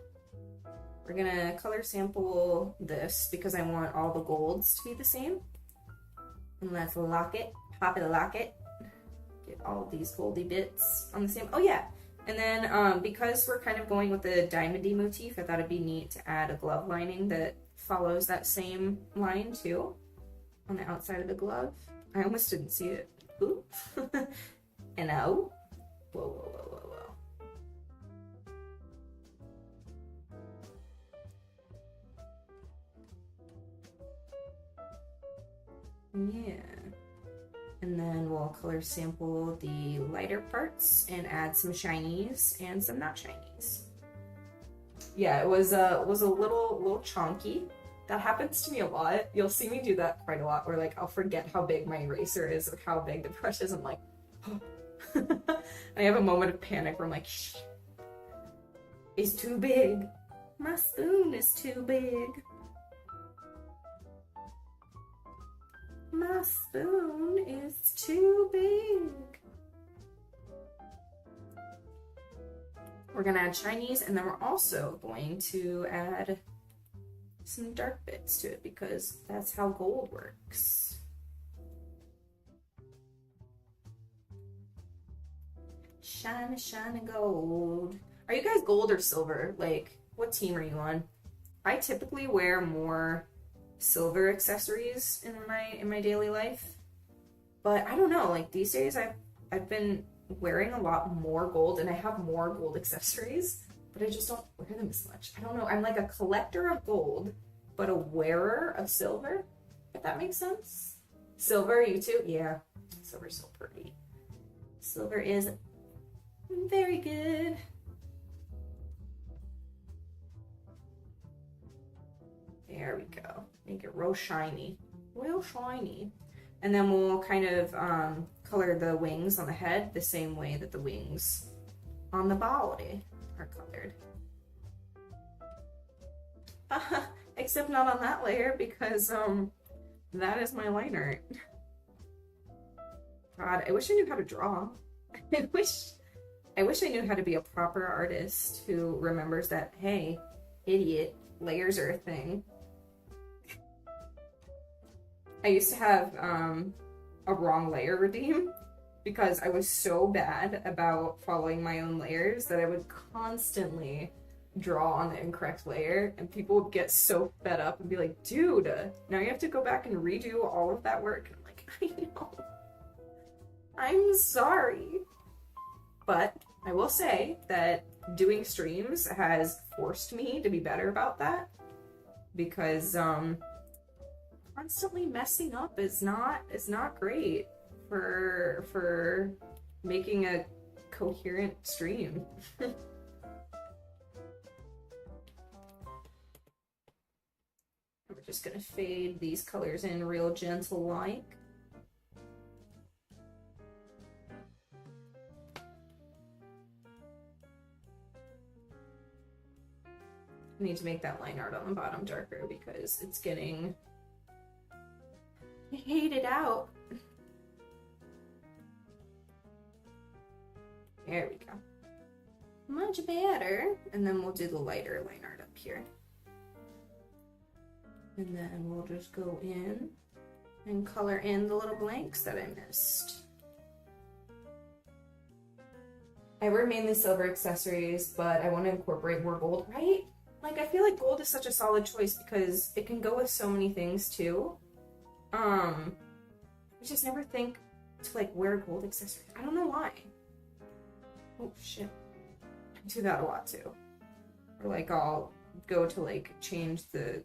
we're gonna color sample this because I want all the golds to be the same. And let's lock it, pop it, lock it. Get all these goldy bits on the same. Oh yeah, and then because we're kind of going with the diamondy motif, I thought it'd be neat to add a glove lining that follows that same line too on the outside of the glove. I almost didn't see it. Ooh. And now, whoa, whoa, whoa, whoa, whoa. Yeah. And then we'll color sample the lighter parts and add some shinies and some not shinies. Yeah, it was a little chonky. That happens to me a lot. You'll see me do that quite a lot where like I'll forget how big my eraser is or how big the brush is. I'm like, oh. I have a moment of panic where I'm like, shh, it's too big. My spoon is too big. My spoon is too big. We're gonna add shinies and then we're also going to add some dark bits to it because that's how gold works. Shiny, shiny gold. Are you guys gold or silver? Like, what team are you on? I typically wear more silver accessories in my daily life, but I don't know, like these days I've been wearing a lot more gold and I have more gold accessories, but I just don't wear them as much. I don't know, I'm like a collector of gold but a wearer of silver, if that makes sense. Silver, you too? Yeah, silver's so pretty. Silver is very good. There we go. Make it real shiny. Real shiny. And then we'll kind of color the wings on the head the same way that the wings on the body are colored. Except not on that layer because that is my line art. God, I wish I knew how to draw. I wish I knew how to be a proper artist who remembers that, hey, idiot, layers are a thing. I used to have a wrong layer redeem because I was so bad about following my own layers that I would constantly draw on the incorrect layer and people would get so fed up and be like, dude, now you have to go back and redo all of that work. And I'm like, I know. I'm sorry. But I will say that doing streams has forced me to be better about that because constantly messing up is not great for making a coherent stream. We're just gonna fade these colors in real gentle like. I need to make that line art on the bottom darker because it's getting hated out. There we go. Much better. And then we'll do the lighter line art up here. And then we'll just go in and color in the little blanks that I missed. I wear mainly silver accessories, but I want to incorporate more gold, right? Like, I feel like gold is such a solid choice because it can go with so many things too. I just never think to like wear gold accessories. I don't know why. Oh shit. I do that a lot too. Or like I'll go to like change the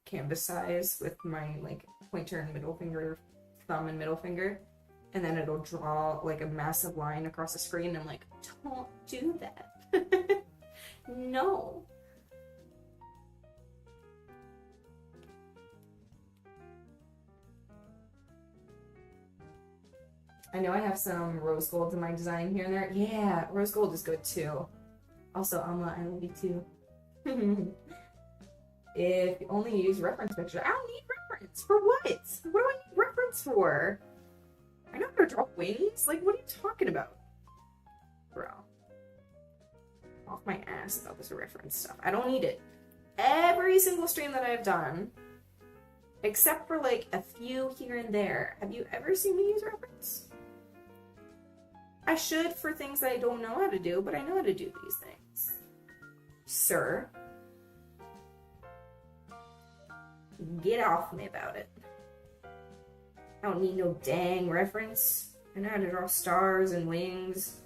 canvas size with my like pointer and middle finger, thumb and middle finger. and then it'll draw like a massive line across the screen. I'm like, don't do that. No. I know I have some rose gold in my design here and there. Yeah, rose gold is good too. Also, Alma, I love you too. If you only use reference pictures, I don't need reference. For what? What do I need reference for? I know how to draw wings. Like, what are you talking about? Bro. Off my ass about this reference stuff. I don't need it. Every single stream that I've done, except for like a few here and there, have you ever seen me use reference? I should for things that I don't know how to do, but I know how to do these things. Sir. Get off me about it. I don't need no dang reference. I know how to draw stars and wings.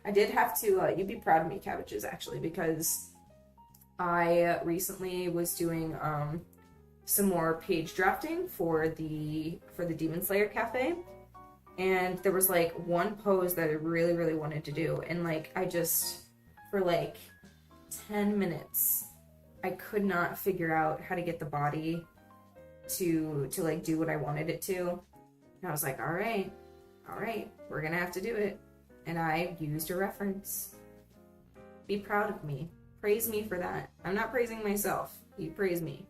I did have to, you'd be proud of me, Cabbages, actually, because I recently was doing some more page drafting for the Demon Slayer Cafe, and there was like one pose that I really, really wanted to do, and like I just, for like 10 minutes, I could not figure out how to get the body to like do what I wanted it to, and I was like, all right, we're gonna have to do it. And I used a reference. Be proud of me. Praise me for that. I'm not praising myself. You praise me.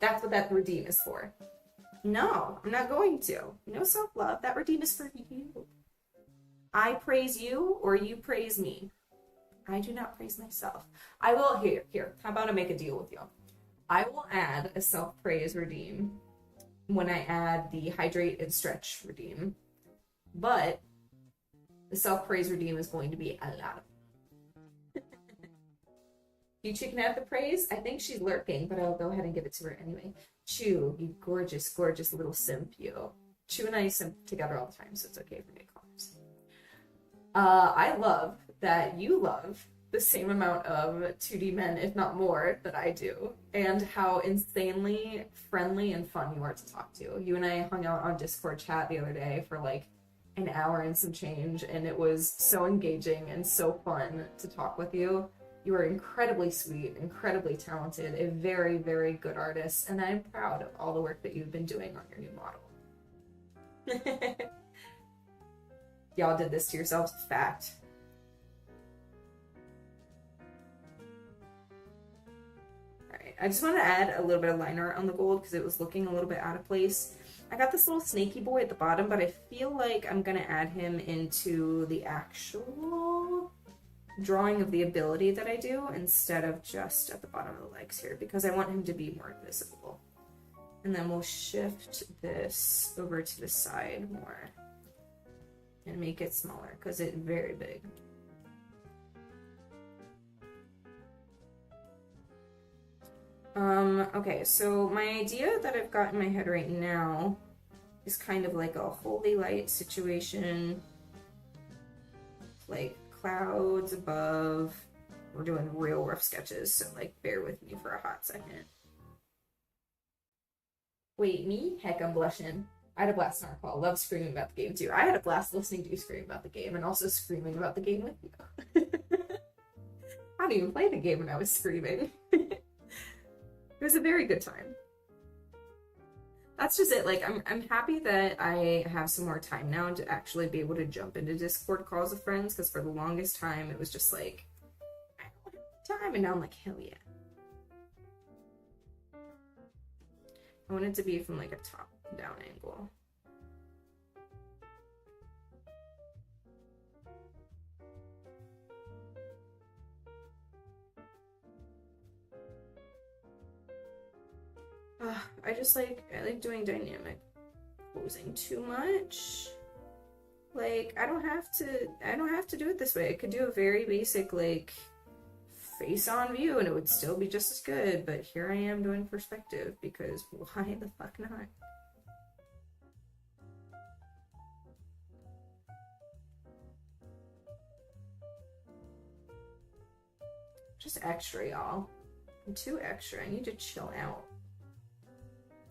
That's what that redeem is for. No, I'm not going to. No self-love. That redeem is for you. I praise you or you praise me. I do not praise myself. I will, here. How about I make a deal with you? I will add a self-praise redeem when I add the hydrate and stretch redeem. But the self-praise redeem is going to be a lot of You Chew can have the praise. I think she's lurking, but I'll go ahead and give it to her anyway. Chew, you gorgeous, gorgeous little simp, you. Chew and I simp together all the time, so it's okay for me to call her simp. I love that you love the same amount of 2D men, if not more, that I do, and how insanely friendly and fun you are to talk to. You and I hung out on Discord chat the other day for like an hour and some change, and it was so engaging and so fun to talk with you. You are incredibly sweet, incredibly talented, a very, very good artist, and I'm proud of all the work that you've been doing on your new model. Y'all did this to yourselves? Fact. Alright, I just want to add a little bit of line art on the gold because it was looking a little bit out of place. I got this little snaky boy at the bottom, but I feel like I'm going to add him into the actual drawing of the ability that I do instead of just at the bottom of the legs here, because I want him to be more visible. And then we'll shift this over to the side more and make it smaller because it's very big. Okay, so my idea that I've got in my head right now is kind of like a holy light situation, like clouds above. We're doing real rough sketches, so like bear with me for a hot second. Wait, me? Heck, I'm blushing. I had a blast in our call. Love screaming about the game too. I had a blast listening to you scream about the game and also screaming about the game with you. I didn't even play the game when I was screaming. It was a very good time. That's just it. Like, I'm happy that I have some more time now to actually be able to jump into Discord calls with friends, because for the longest time it was just like, I don't have time, and now I'm like, hell yeah. I want it to be from like a top-down angle. I like doing dynamic posing too much. Like, I don't have to do it this way. I could do a very basic, like, face-on view and it would still be just as good, but here I am doing perspective because why the fuck not? Just extra, y'all. I'm too extra. I need to chill out.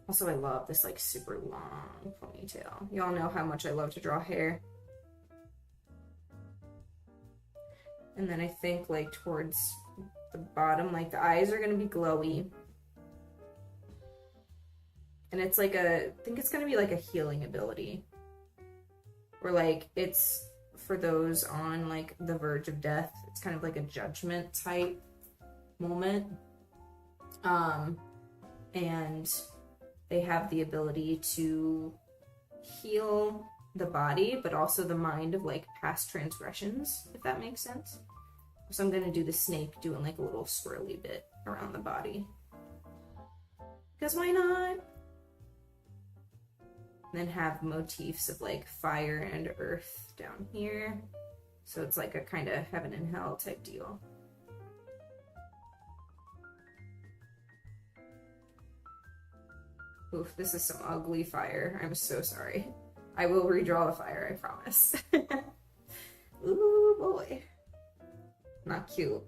Also, I love this like super long ponytail. Y'all know how much I love to draw hair. And then I think like towards the bottom, like the eyes are gonna be glowy. And it's like I think it's gonna be like a healing ability. Or like it's for those on like the verge of death. It's kind of like a judgment type moment. And they have the ability to heal the body, but also the mind of like past transgressions, if that makes sense. So I'm gonna do the snake doing like a little swirly bit around the body. Because why not? And then have motifs of like fire and earth down here. So it's like a kind of heaven and hell type deal. Oof, this is some ugly fire. I'm so sorry. I will redraw the fire, I promise. Ooh, boy. Not cute.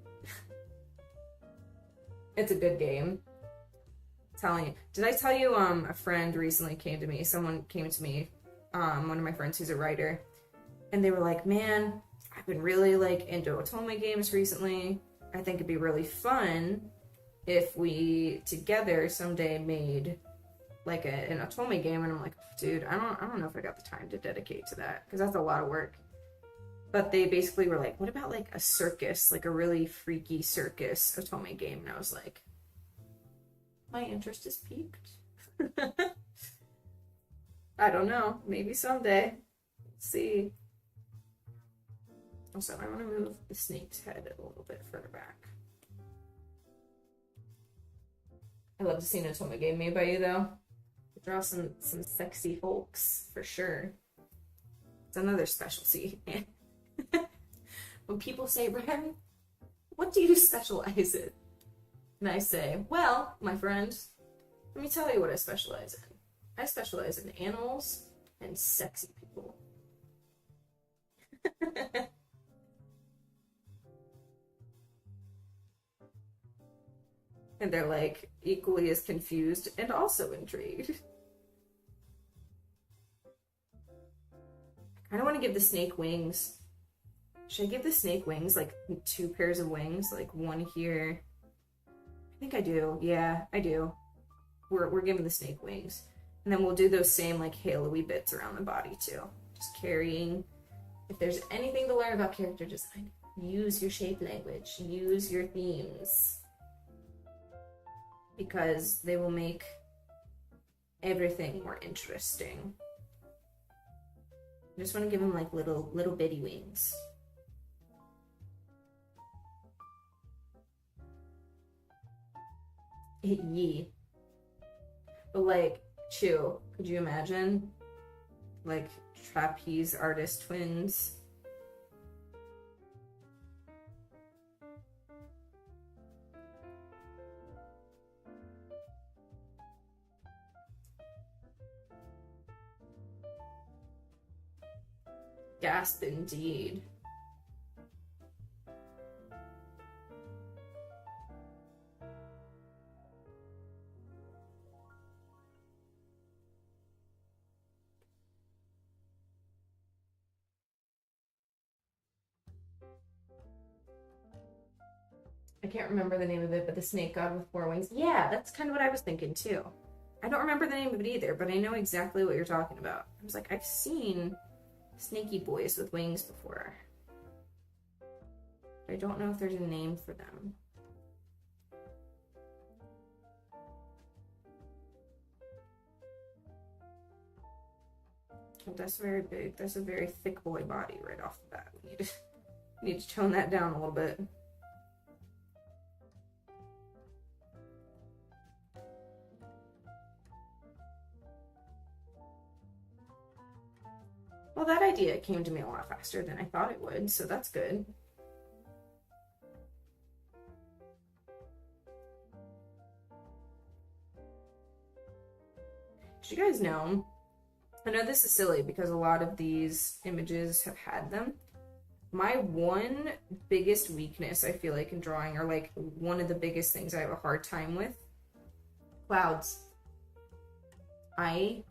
It's a good game. I'm telling you. Did I tell you, a friend recently came to me. Someone came to me, one of my friends who's a writer. And they were like, man, I've been really, like, into otome games recently. I think it'd be really fun if we, together, someday made like an otome game. And I'm like, dude, I don't know if I got the time to dedicate to that, because that's a lot of work. But they basically were like, what about like a circus, like a really freaky circus otome game? And I was like, my interest is piqued. I don't know, maybe someday. Let's see. Also, I want to move the snake's head a little bit further back. I love to see an otome game made by you, though. Draw some sexy folks, for sure. It's another specialty. When people say, Ren, what do you specialize in? And I say, well, my friend, let me tell you what I specialize in. I specialize in animals and sexy people. And they're like equally as confused and also intrigued. I don't want to give the snake wings. Should I give the snake wings, like 2 pairs of wings? Like one here. I think I do. Yeah, I do. We're giving the snake wings. And then we'll do those same like halo-y bits around the body too. Just carrying. If there's anything to learn about character design, use your shape language. Use your themes. Because they will make everything more interesting. I just want to give them like little bitty wings. Yee. But like, Chew, could you imagine? Like trapeze artist twins. Gasp indeed. I can't remember the name of it, but the snake god with 4 wings. Yeah, that's kind of what I was thinking too. I don't remember the name of it either, but I know exactly what you're talking about. I was like, I've seen snaky boys with wings before. I don't know if there's a name for them. Oh, that's very big. That's a very thick boy body right off the bat. We need to tone that down a little bit. Well, that idea came to me a lot faster than I thought it would, so that's good. Did you guys know? I know this is silly because a lot of these images have had them. My one biggest weakness, I feel like, in drawing, or like one of the biggest things I have a hard time with, clouds. I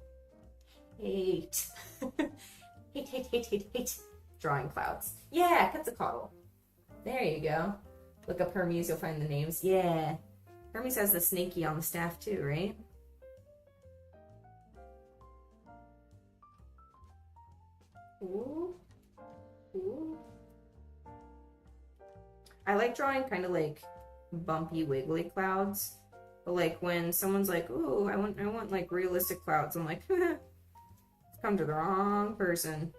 hate, hate drawing clouds. Yeah, Quetzalcoatl. There you go. Look up Hermes, you'll find the names. Yeah. Hermes has the snaky on the staff too, right? Ooh. Ooh. I like drawing kind of like bumpy, wiggly clouds. But like when someone's like, ooh, I want like realistic clouds, I'm like, come to the wrong person.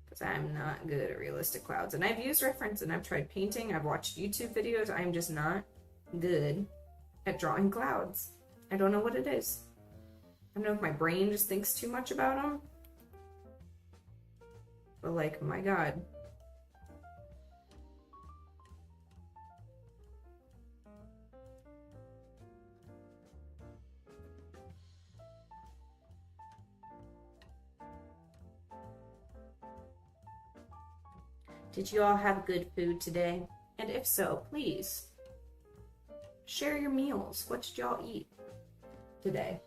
Because I'm not good at realistic clouds. And I've used reference and I've tried painting, I've watched YouTube videos, I'm just not good at drawing clouds. I don't know what it is. I don't know if my brain just thinks too much about them. But like, my God. Did you all have good food today? And if so, please share your meals. What did y'all eat today?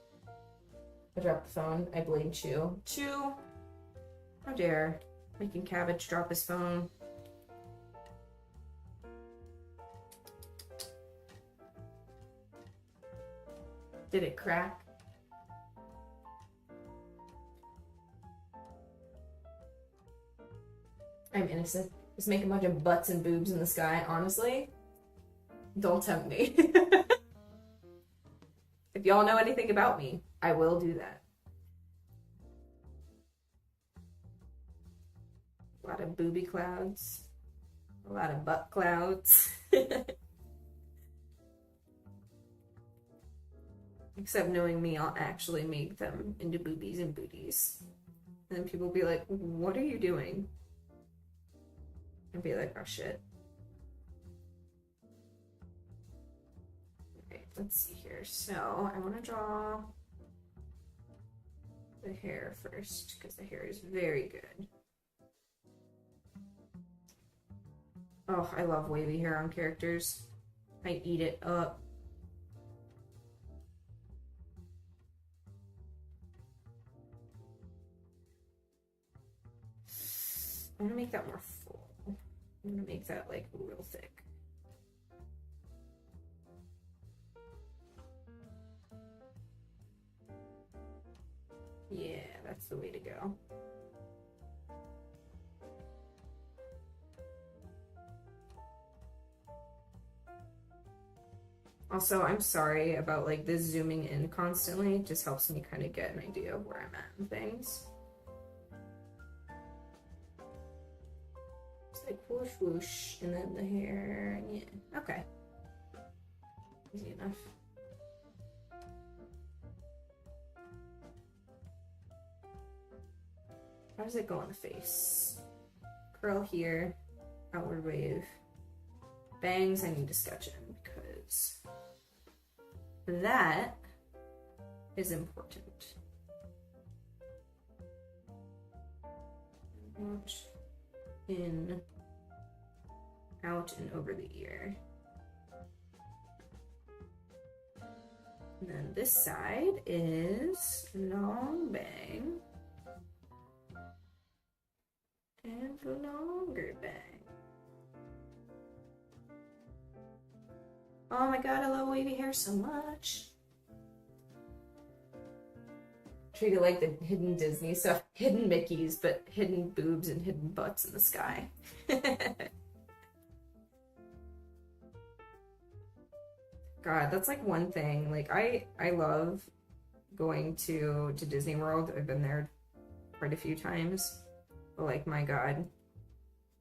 I dropped the phone. I blame Chew. Chew, how dare making Cabbage drop his phone. Did it crack? I'm innocent. Just make a bunch of butts and boobs in the sky, honestly. Don't tempt me. If y'all know anything about me, I will do that. A lot of booby clouds. A lot of butt clouds. Except knowing me, I'll actually make them into boobies and booties. And then people will be like, what are you doing? And be like, oh shit. Okay, let's see here. So I want to draw the hair first because the hair is very good. Oh, I love wavy hair on characters. I eat it up. I'm gonna make that more full. I'm gonna make that like real thick. Yeah, that's the way to go. Also, I'm sorry about like this zooming in constantly. It just helps me kind of get an idea of where I'm at and things. Just like whoosh whoosh, and then the hair, yeah, okay. Easy enough. How does it go on the face? Curl here, outward wave. Bangs I need to sketch in because that is important. Out, in, out and over the ear. And then this side is long bang and longer bang. Oh my god, I love wavy hair so much. Treat it like the hidden Disney stuff. Hidden Mickeys, but hidden boobs and hidden butts in the sky. God, that's like one thing. Like I love going to Disney World. I've been there quite a few times. But like, my god.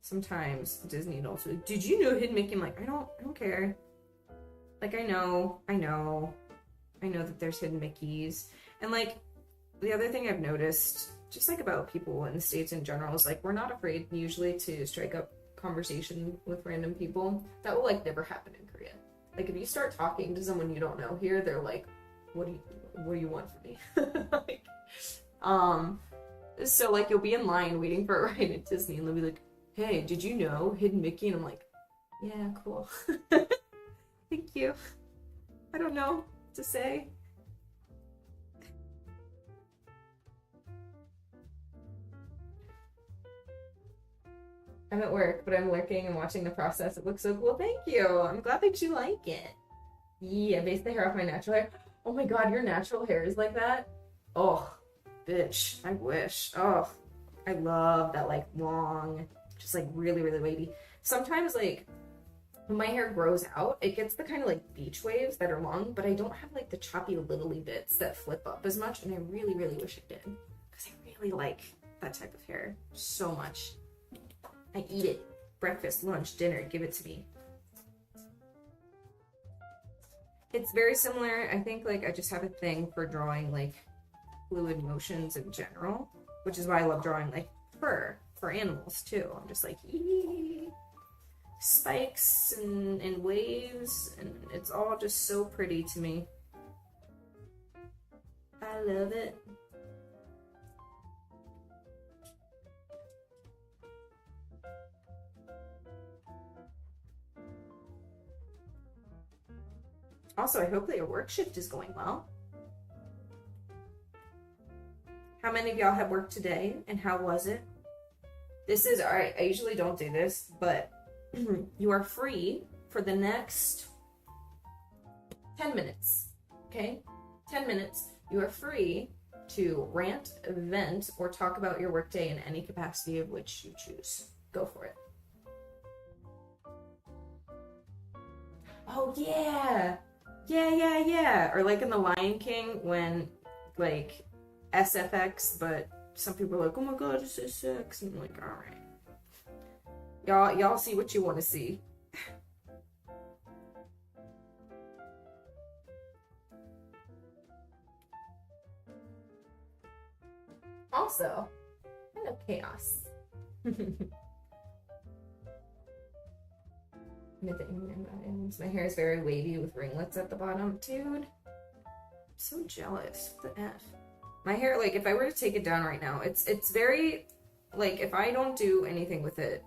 Sometimes Disney adults are like, did you know Hidden Mickey? I'm like, I don't care. Like, I know that there's hidden Mickeys. And like, the other thing I've noticed, just like about people in the States in general, is like, we're not afraid usually to strike up conversation with random people. That will like never happen in Korea. Like, if you start talking to someone you don't know here, they're like, what do you want from me? Like, so like, you'll be in line waiting for a ride at Disney and they'll be like, hey, did you know Hidden Mickey? And I'm like, yeah, cool. Thank you. I don't know what to say. I'm at work, but I'm lurking and watching the process. It looks so cool. Thank you. I'm glad that you like it. Yeah, base the hair off my natural hair. Oh my god, your natural hair is like that? Oh, bitch. I wish. Oh, I love that, like, long, just, like, really, really wavy. Sometimes, like, when my hair grows out, it gets the kind of, like, beach waves that are long, but I don't have, like, the choppy littly bits that flip up as much, and I really, really wish I did. Because I really like that type of hair so much. I eat it. Breakfast, lunch, dinner, give it to me. It's very similar. I think, like, I just have a thing for drawing, like, fluid motions in general, which is why I love drawing, like, fur for animals, too. I'm just like, ee! Spikes and waves, and it's all just so pretty to me. I love it. Also, I hope that your work shift is going well. How many of y'all have work today, and how was it? This is, alright, I usually don't do this, but you are free for the next 10 minutes, okay? 10 minutes. You are free to rant, vent, or talk about your workday in any capacity of which you choose. Go for it. Oh, yeah! Yeah. Or like in The Lion King when, like, SFX, but some people are like, oh my god, it's SX. And I'm like, alright. Y'all see what you want to see. Also, kind of chaos. My hair is very wavy with ringlets at the bottom. Dude, I'm so jealous. What the F? My hair, like, if I were to take it down right now, it's very, like, if I don't do anything with it,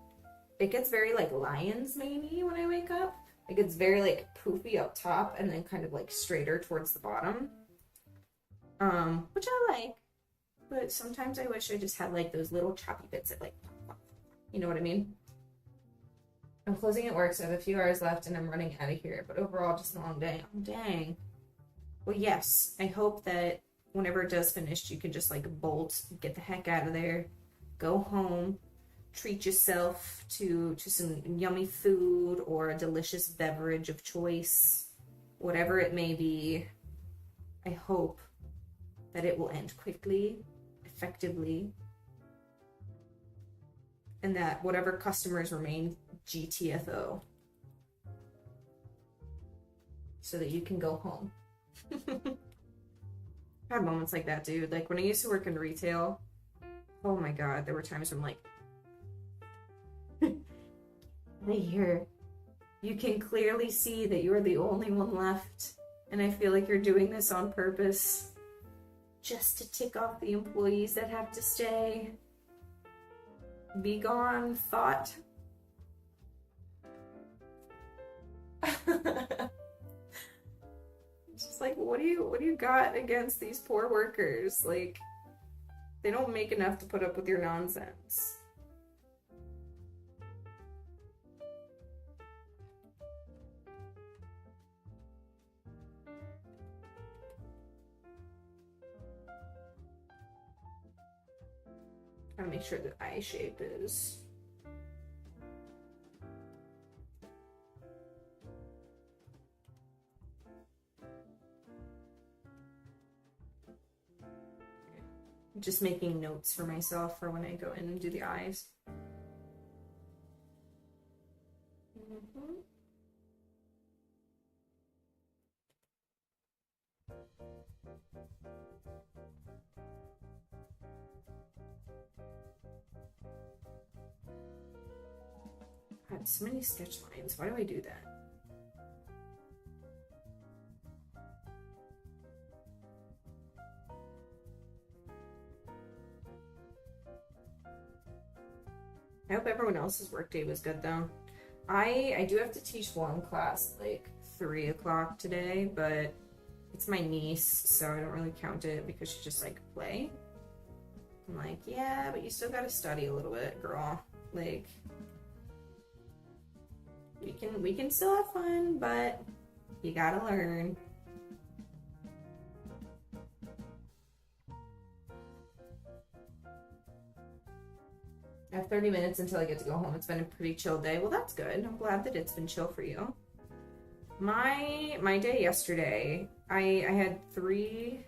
it gets very, like, lion's maney when I wake up. It gets very, like, poofy up top and then kind of, like, straighter towards the bottom. Which I like. But sometimes I wish I just had, like, those little choppy bits that, like, you know what I mean? I'm closing at work, so I have a few hours left and I'm running out of here. But overall, just a long day. Oh, dang. Well, yes. I hope that whenever it does finish, you can just, like, bolt, get the heck out of there, go home, treat yourself to some yummy food or a delicious beverage of choice, whatever it may be. I hope that it will end quickly, effectively, and that whatever customers remain GTFO, so that you can go home. I had moments like that, dude. Like, when I used to work in retail, oh my god, there were times when I'm like, here, you can clearly see that you're the only one left, and I feel like you're doing this on purpose, just to tick off the employees that have to stay. Be gone, thought. Just like, what do you got against these poor workers? Like, they don't make enough to put up with your nonsense. Gotta make sure the eye shape is just making notes for myself for when I go in and do the eyes. I have so many sketch lines. Why do I do that? I hope everyone else's workday was good though. I do have to teach one class like 3 o'clock today, but it's my niece, so I don't really count it because she's just like, play. I'm like, yeah, but you still gotta study a little bit, girl. Like, we can still have fun, but you gotta learn. I have 30 minutes until I get to go home. It's been a pretty chill day. Well, that's good. I'm glad that it's been chill for you. My day yesterday, I had three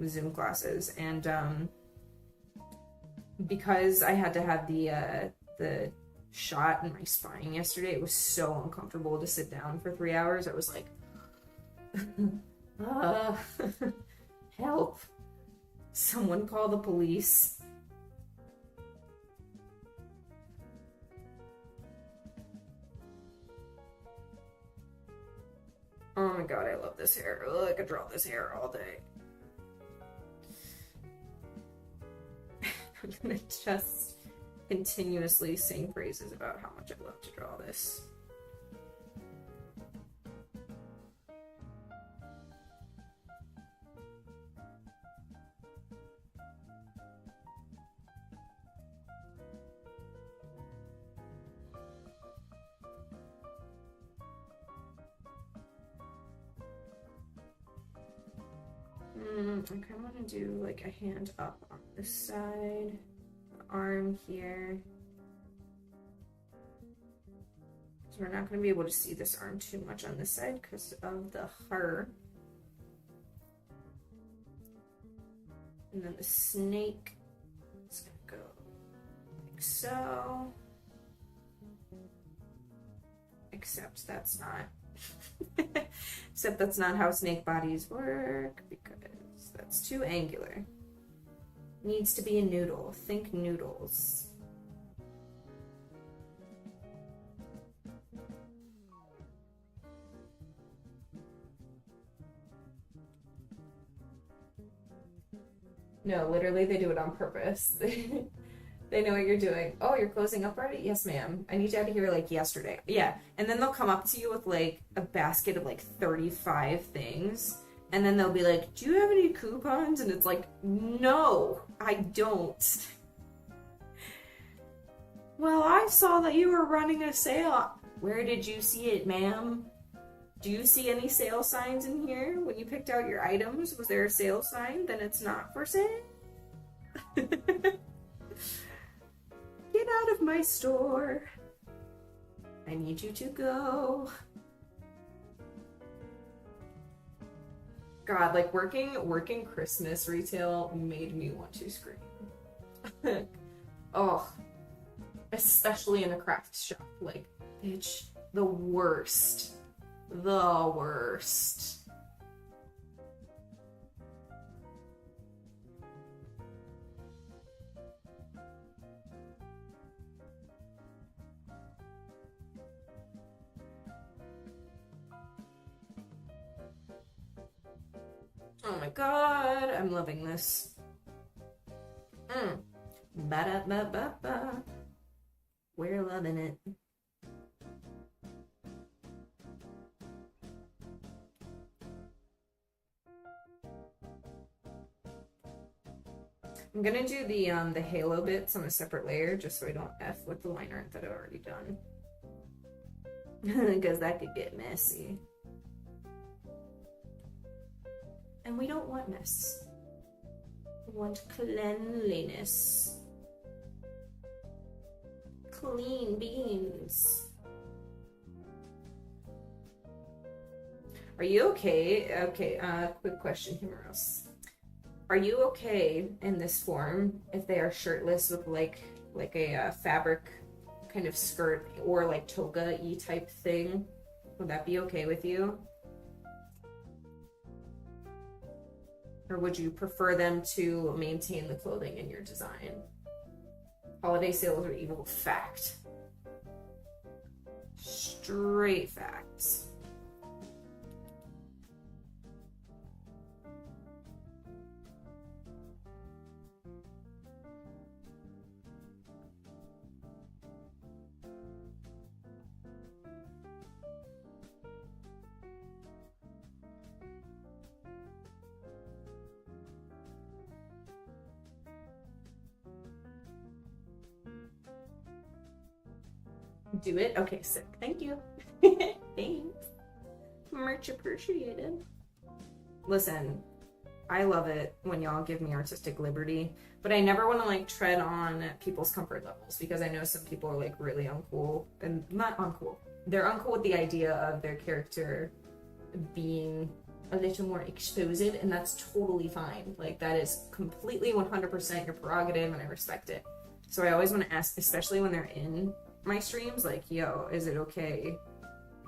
Zoom classes, and because I had to have the shot in my spine yesterday, it was so uncomfortable to sit down for 3 hours. I was like, help! Someone call the police. Oh my god, I love this hair. Ugh, I could draw this hair all day. I'm gonna just continuously sing praises about how much I love to draw this. I kind of want to do like a hand up on this side, arm here. So we're not going to be able to see this arm too much on this side because of the her. And then the snake is going to go like so. Except that's not how snake bodies work, because that's too angular. Needs to be a noodle. Think noodles. No, literally they do it on purpose. They know what you're doing. Oh, you're closing up already? Yes, ma'am. I need you out of here like yesterday. Yeah. And then they'll come up to you with like a basket of like 35 things. And then they'll be like, do you have any coupons? And it's like, no, I don't. Well, I saw that you were running a sale. Where did you see it, ma'am? Do you see any sale signs in here when you picked out your items? Was there a sale sign? Then it's not for sale. Get out of my store. I need you to go. God, like working Christmas retail made me want to scream. Oh, especially in a craft shop. Like, bitch, the worst. The worst. Oh my god, I'm loving this. Ba-da-ba-ba-ba. We're loving it. I'm gonna do the halo bits on a separate layer just so I don't F with the line art that I've already done. Because that could get messy. And we don't want mess. We want cleanliness. Clean beans. Are you okay? Okay, quick question, Himeros. Are you okay in this form if they are shirtless with like a fabric kind of skirt or like toga-y type thing? Would that be okay with you? Or would you prefer them to maintain the clothing in your design? Holiday sales are evil. Fact. Straight facts. Do it? Okay, sick. Thank you. Thanks. Much appreciated. Listen, I love it when y'all give me artistic liberty, but I never want to like tread on people's comfort levels because I know some people are like really uncool and not uncool. They're uncool with the idea of their character being a little more exposed, and that's totally fine. Like that is completely 100% your prerogative, and I respect it. So I always want to ask, especially when they're in my streams, like, yo, is it okay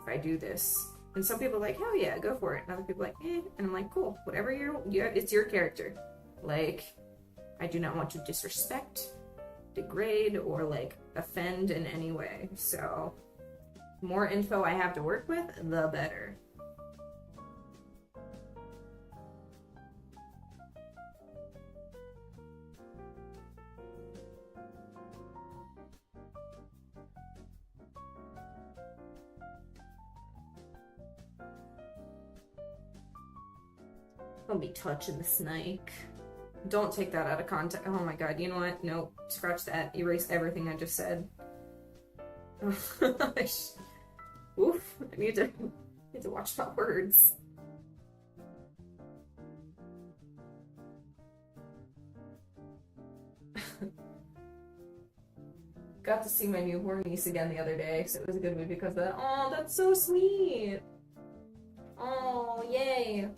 if I do this? And some people are like, hell yeah, go for it. And other people are like, eh. And I'm like, cool, whatever it's your character. Like, I do not want to disrespect, degrade, or like offend in any way. So, more info I have to work with, the better. Don't be touching the snake. Don't take that out of context. Oh my god, you know what? Nope. Scratch that. Erase everything I just said. Oof. I need to watch my words. Got to see my newborn niece again the other day, so it was a good movie because of that. Oh, that's so sweet. Oh, yay.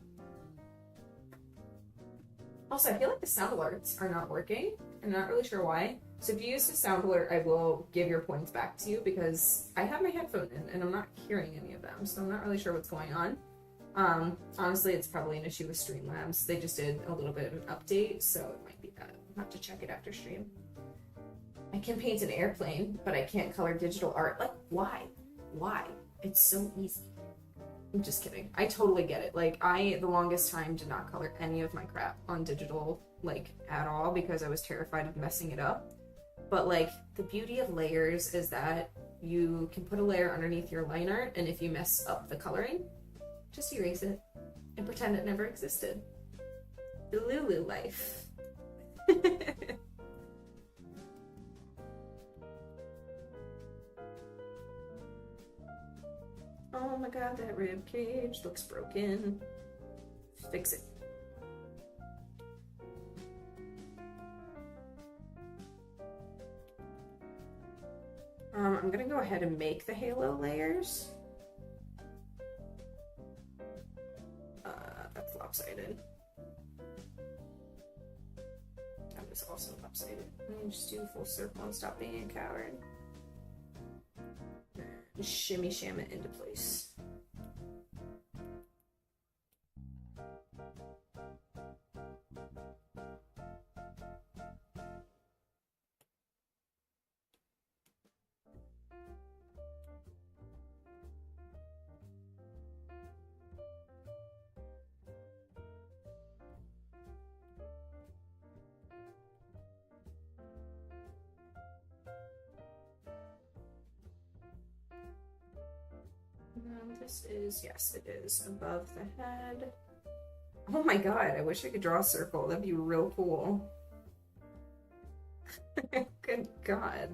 Also, I feel like the sound alerts are not working. I'm not really sure why. So if you use the sound alert, I will give your points back to you because I have my headphone in and I'm not hearing any of them. So I'm not really sure what's going on. Honestly, it's probably an issue with Streamlabs. They just did a little bit of an update, so it might be that. I'll have to check it after stream. I can paint an airplane, but I can't color digital art. Like, why? Why? It's so easy. I'm just kidding. I totally get it. Like, I, the longest time, did not color any of my crap on digital, like, at all because I was terrified of messing it up. But, like, the beauty of layers is that you can put a layer underneath your line art, and if you mess up the coloring, just erase it and pretend it never existed. The Lulu life. Oh my god, that rib cage looks broken. Fix it. I'm gonna go ahead and make the halo layers. That's lopsided. That was also lopsided. Let me just do a full circle and stop being a coward. Just shimmy sham it into place. This is, yes, it is above the head. Oh my god, I wish I could draw a circle. That'd be real cool. Good god.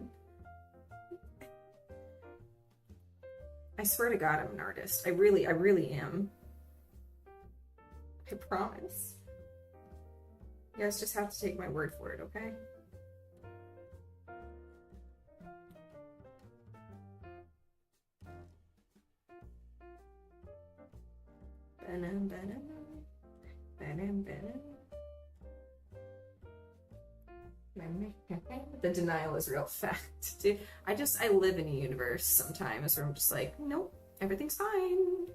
I swear to god I'm an artist. I really am. I promise. You guys just have to take my word for it, okay? The denial is real fact. Dude, I live in a universe sometimes where I'm just like, nope, everything's fine.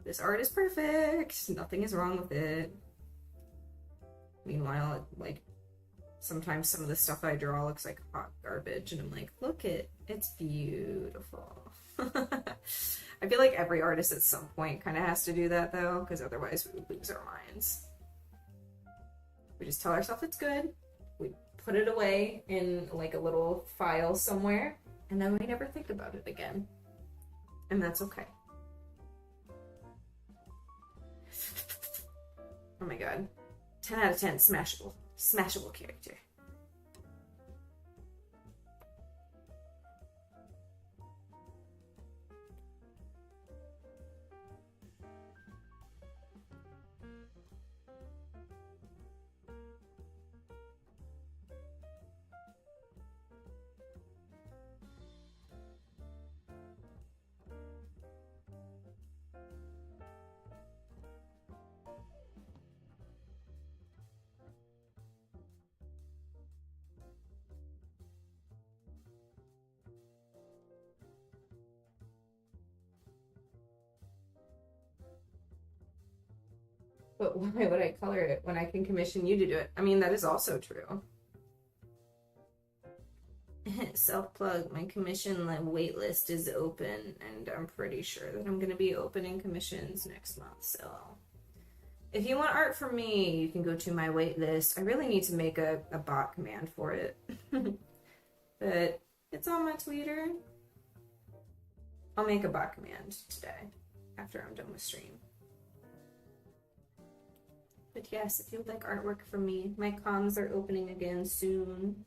This art is perfect. Nothing is wrong with it. Meanwhile, like, sometimes some of the stuff I draw looks like hot garbage, and I'm like, look it, it's beautiful. I feel like every artist at some point kind of has to do that, though, because otherwise we would lose our minds. We just tell ourselves it's good, we put it away in like a little file somewhere, and then we never think about it again. And that's okay. Oh my god. 10 out of 10, smashable. Smashable character. But why would I color it when I can commission you to do it? I mean, that is also true. Self-plug, my commission wait list is open, and I'm pretty sure that I'm going to be opening commissions next month, so if you want art from me, you can go to my wait list. I really need to make a bot command for it. But it's on my Twitter. I'll make a bot command today after I'm done with stream. But yes, if you would like artwork from me, my comms are opening again soon.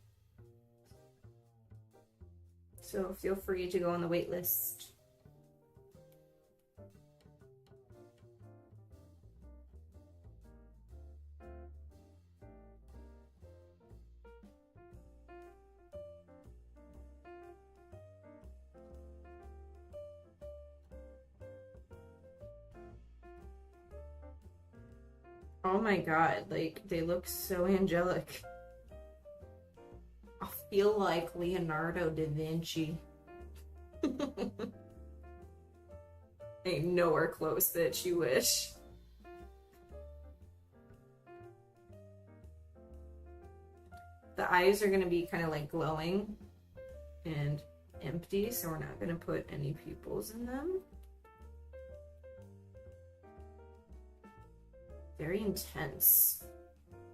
So feel free to go on the wait list. Oh my god, like, they look so angelic. I feel like Leonardo da Vinci. Ain't nowhere close, bitch, you wish. The eyes are gonna be kind of like glowing and empty, so we're not gonna put any pupils in them. Very intense.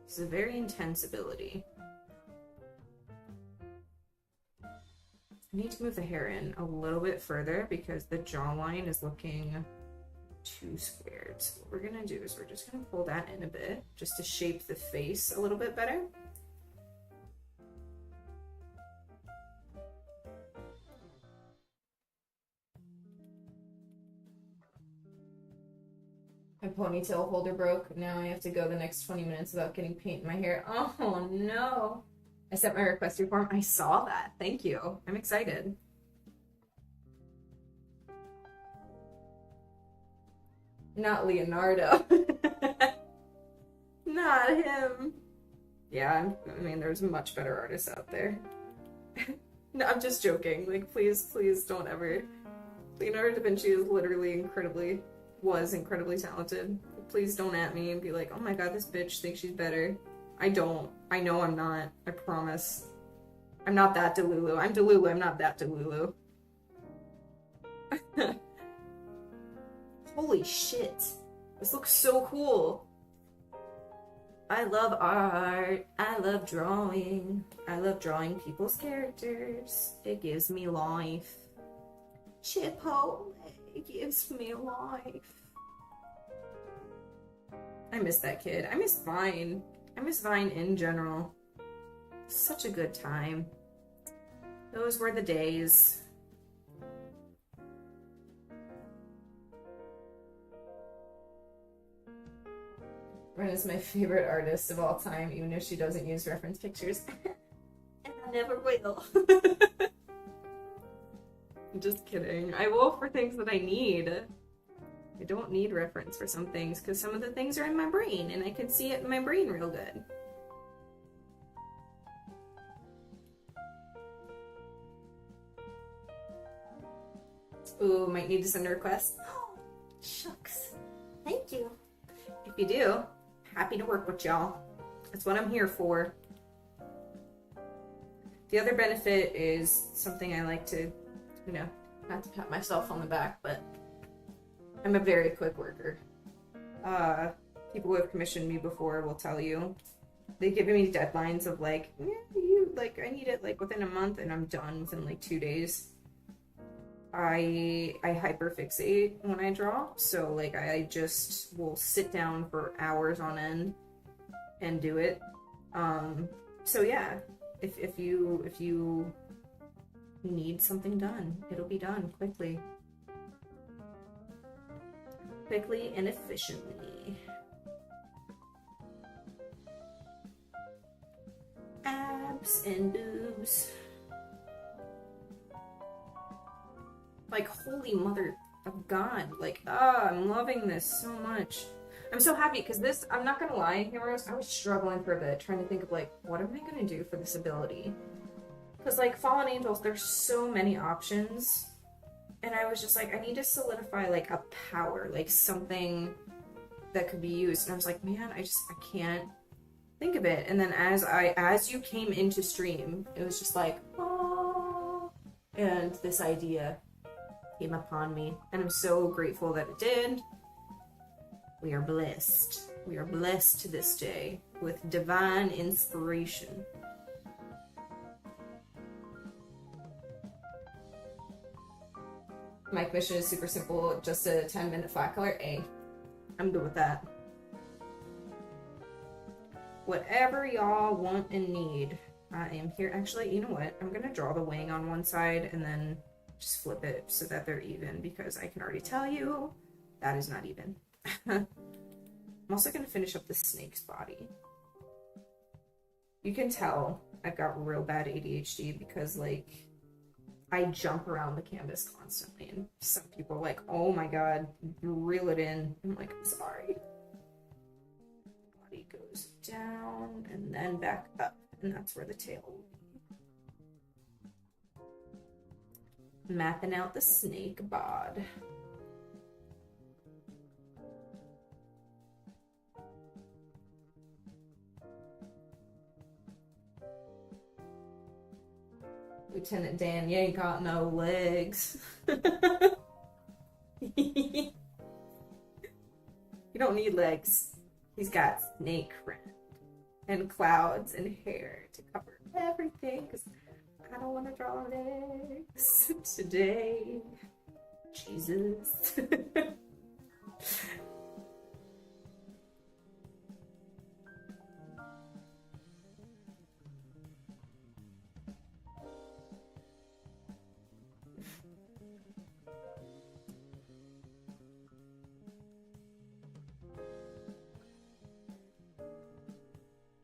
This is a very intense ability. I need to move the hair in a little bit further because the jawline is looking too squared. So what we're gonna do is we're just gonna pull that in a bit just to shape the face a little bit better. My ponytail holder broke. Now I have to go the next 20 minutes without getting paint in my hair. Oh no. I sent my request form. I saw that. Thank you. I'm excited. Not Leonardo. Not him. Yeah, I mean, there's much better artists out there. No, I'm just joking. Like, please, please don't ever. Leonardo da Vinci is literally was incredibly talented. Please don't at me and be like, oh my god, this bitch thinks she's better. I don't. I know I'm not. I promise. I'm not that Delulu. I'm Delulu. I'm not that Delulu. Holy shit. This looks so cool. I love art. I love drawing. I love drawing people's characters. It gives me life. Chipotle gives me life. I miss that kid. I miss Vine. I miss Vine in general. Such a good time. Those were the days. Ren is my favorite artist of all time, even if she doesn't use reference pictures. And I never will. I'm just kidding. I will for things that I need. I don't need reference for some things, because some of the things are in my brain, and I can see it in my brain real good. Ooh, might need to send a request. Oh, shucks. Thank you. If you do, happy to work with y'all. That's what I'm here for. The other benefit is something I like to, you know, not to pat myself on the back, but I'm a very quick worker. People who have commissioned me before will tell you. They give me deadlines of like, I need it like within a month, and I'm done within like 2 days. I hyperfixate when I draw, so like I just will sit down for hours on end and do it. So yeah, if you need something done, it'll be done quickly and efficiently. Abs and boobs. Like, holy mother of God. Like, I'm loving this so much. I'm so happy because this, I'm not gonna lie, heroes, I was struggling for a bit, trying to think of like, what am I gonna do for this ability? Because like, Fallen Angels, there's so many options. And I was just like, I need to solidify like a power, like something that could be used. And I was like, man, I can't think of it. And then as you came into stream, it was just like, oh, and this idea came upon me, and I'm so grateful that it did. We are blessed. We are blessed to this day with divine inspiration. My commission is super simple, just a 10-minute flat color. I'm good with that. Whatever y'all want and need, I am here. Actually, you know what? I'm gonna draw the wing on one side and then just flip it so that they're even, because I can already tell you that is not even. I'm also gonna finish up the snake's body. You can tell I've got real bad ADHD because, like, I jump around the canvas constantly, and some people are like, oh my god, reel it in. I'm like, I'm sorry. Body goes down and then back up, and that's where the tail will be. Mapping out the snake bod. Lieutenant Dan, you ain't got no legs. You don't need legs. He's got snake friend and clouds and hair to cover everything, because I don't want to draw legs today. Jesus.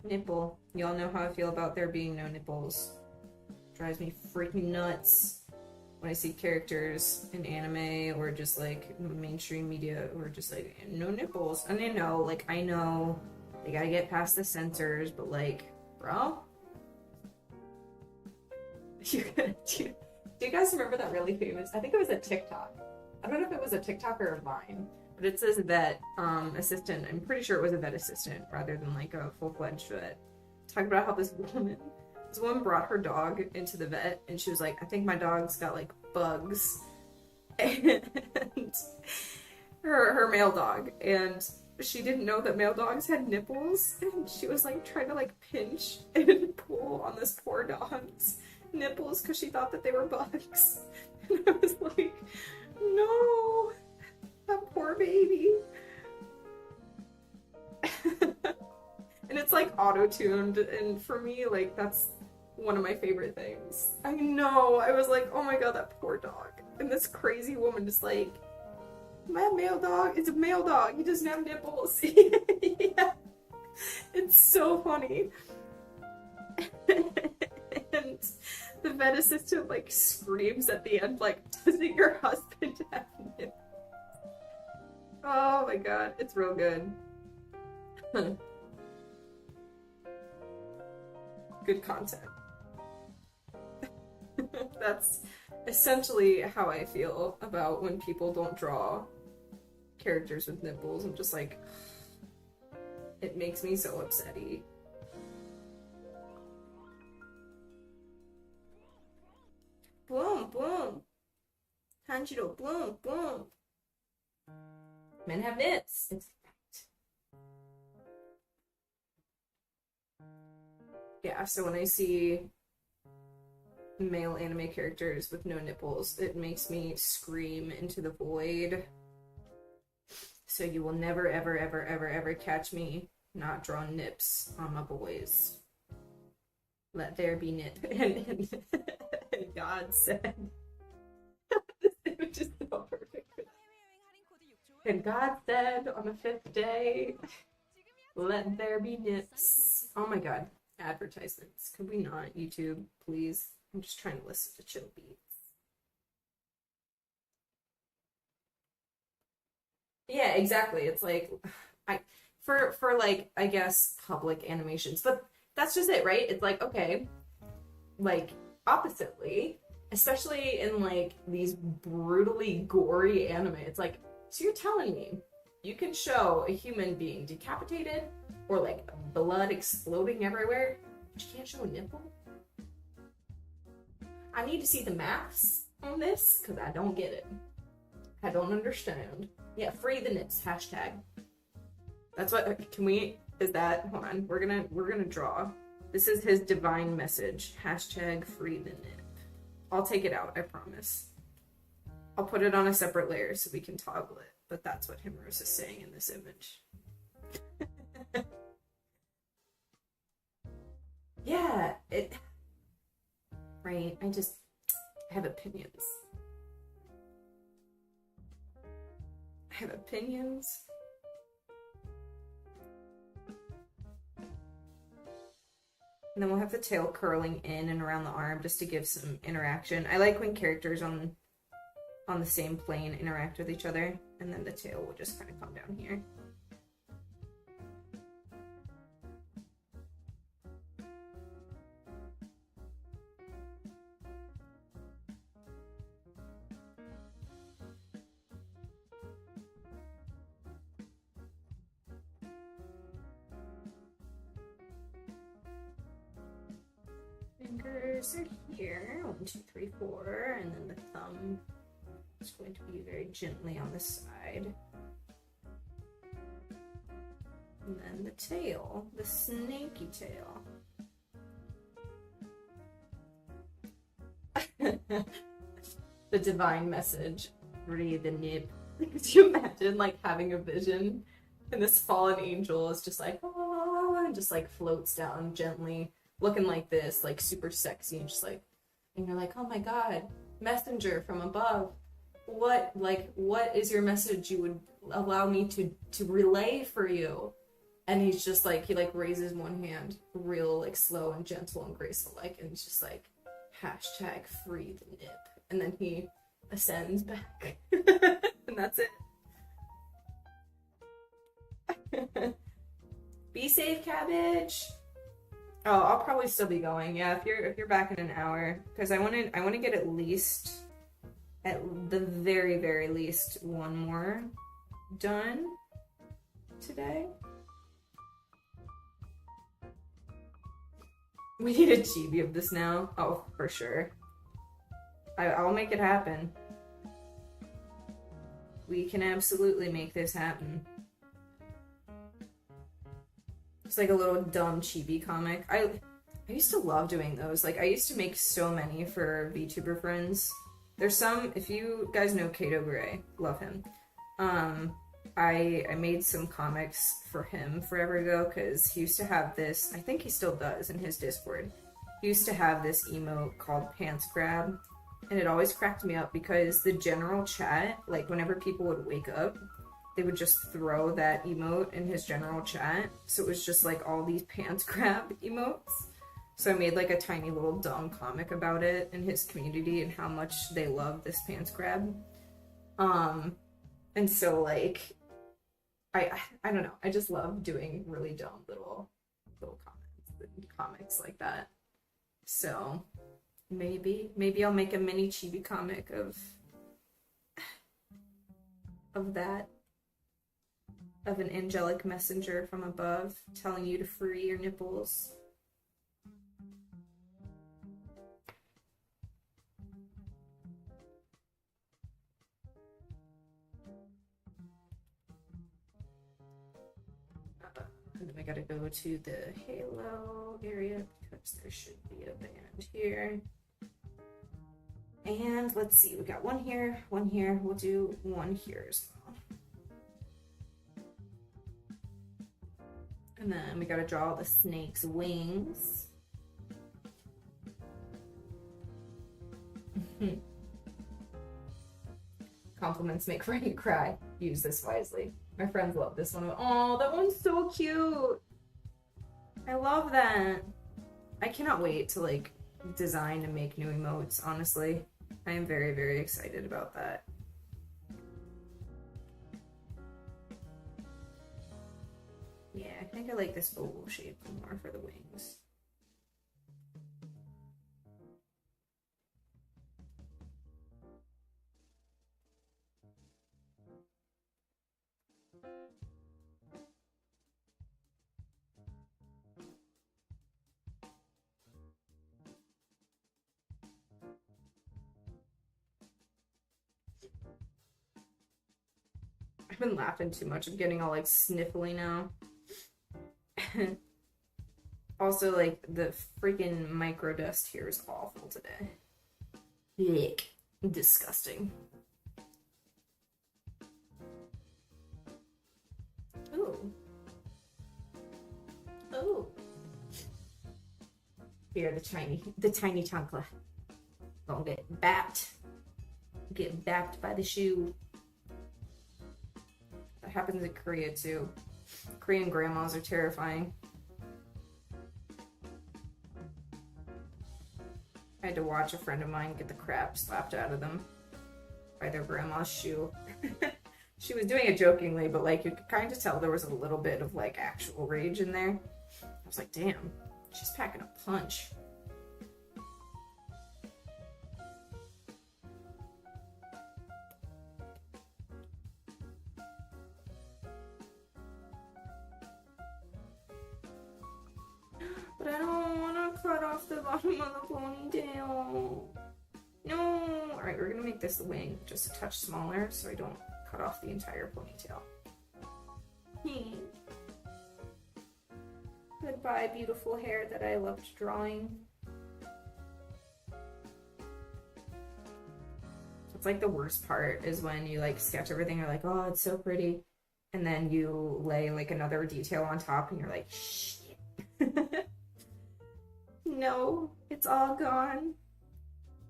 Nipple. Y'all know how I feel about there being no nipples. Drives me freaking nuts when I see characters in anime or just like mainstream media who are just like, no nipples. And I know they gotta get past the censors, but like, bro? Do you guys remember that really famous, I think it was a TikTok. I don't know if it was a TikTok or a Vine, but it says vet assistant. I'm pretty sure it was a vet assistant rather than like a full-fledged vet. Talking about how this woman brought her dog into the vet, and she was like, I think my dog's got like bugs. And her male dog, and she didn't know that male dogs had nipples, and she was like trying to like pinch and pull on this poor dog's nipples because she thought that they were bugs. And I was like, no, that poor baby. And it's like auto-tuned, and for me, like, that's one of my favorite things. I know, I was like, oh my god, that poor dog. And this crazy woman is like, my male dog is a male dog, he doesn't have nipples. Yeah. It's so funny. And the vet assistant like screams at the end like, doesn't your husband have nipples? Oh my god, it's real good. Good content. That's essentially how I feel about when people don't draw characters with nipples. I'm just like, it makes me so upsetty. Boom, boom. Tanjiro, boom, boom. Men have nips. It's yeah, so when I see male anime characters with no nipples, it makes me scream into the void. So you will never, ever, ever, ever, ever catch me not drawing nips on my boys. Let there be nip. And God said, this image is so perfect for that. And God said on the 5th day, let there be nips. Oh my god. Advertisements. Could we not? YouTube, please. I'm just trying to listen to chill beats. Yeah, exactly. It's like, for like, I guess, public animations. But that's just it, right? It's like, okay, like, oppositely, especially in like these brutally gory anime, it's like, so you're telling me You can show a human being decapitated or like blood exploding everywhere, but you can't show a nipple. I need to see the maths on this because I don't get it. I don't understand. Yeah, free the nips, hashtag. That's what, can we, is that, hold on, we're gonna draw. This is his divine message, hashtag free the nip. I'll take it out, I promise. I'll put it on a separate layer so we can toggle it, but that's what Himrose is saying in this image. Yeah, right, I have opinions. I have opinions. And then we'll have the tail curling in and around the arm just to give some interaction. I like when characters on the same plane interact with each other, and then the tail will just kind of come down here. Fingers are here, 1, 2, 3, 4, and then the thumb is going to be very gently on the side. And then the tail, the snaky tail. The divine message, free the nip. Could you imagine like having a vision and this fallen angel is just like, oh, and just like floats down gently, looking like this, like super sexy, and just like, and you're like, oh my god, messenger from above, what is your message you would allow me to relay for you? And he's just like, he like raises one hand real like slow and gentle and graceful like, and it's just like, hashtag free the nip, and then he ascends back. And that's it. Be safe, cabbage. Oh, I'll probably still be going. Yeah, if you're back in an hour, because I want to get at the very, very least one more done today. We need a chibi of this now. Oh, for sure. I'll make it happen. We can absolutely make this happen. It's like a little dumb chibi comic. I used to love doing those. Like, I used to make so many for VTuber friends. There's some, if you guys know Kato Gray, love him. I made some comics for him forever ago because he used to have this, I think he still does in his Discord. He used to have this emote called Pants Grab, and it always cracked me up because the general chat, like whenever people would wake up, they would just throw that emote in his general chat. So it was just like all these pants grab emotes. So I made like a tiny little dumb comic about it in his community and how much they love this pants grab. And so like, I don't know, I just love doing really dumb little comics like that. So maybe I'll make a mini chibi comic of that. Of an angelic messenger from above telling you to free your nipples. And then we gotta go to the halo area because there should be a band here. And let's see, we got one here, we'll do one here as well. And then we gotta draw the snake's wings. Compliments make Frank cry. Use this wisely. My friends love this one. Oh, that one's so cute. I love that. I cannot wait to like design and make new emotes, honestly. I am very, very excited about that. Yeah, I think I like this oval shape more for the wings. I've been laughing too much. I'm getting all like sniffly now. Also, like, the freaking micro dust here is awful today. Yuck. Disgusting. Ooh. Ooh. Here, the tiny chancla. Gonna get bapped. Get bapped by the shoe. That happens in Korea too. Korean grandmas are terrifying. I had to watch a friend of mine get the crap slapped out of them by their grandma's shoe. She was doing it jokingly, but like you could kind of tell there was a little bit of like actual rage in there. I was like, damn, she's packing a punch. But I don't want to cut off the bottom of the ponytail. No! Alright, we're gonna make this the wing just a touch smaller so I don't cut off the entire ponytail. Goodbye, beautiful hair that I loved drawing. It's like the worst part is when you like sketch everything, you're like, oh, it's so pretty. And then you lay like another detail on top and you're like, shit. No, it's all gone.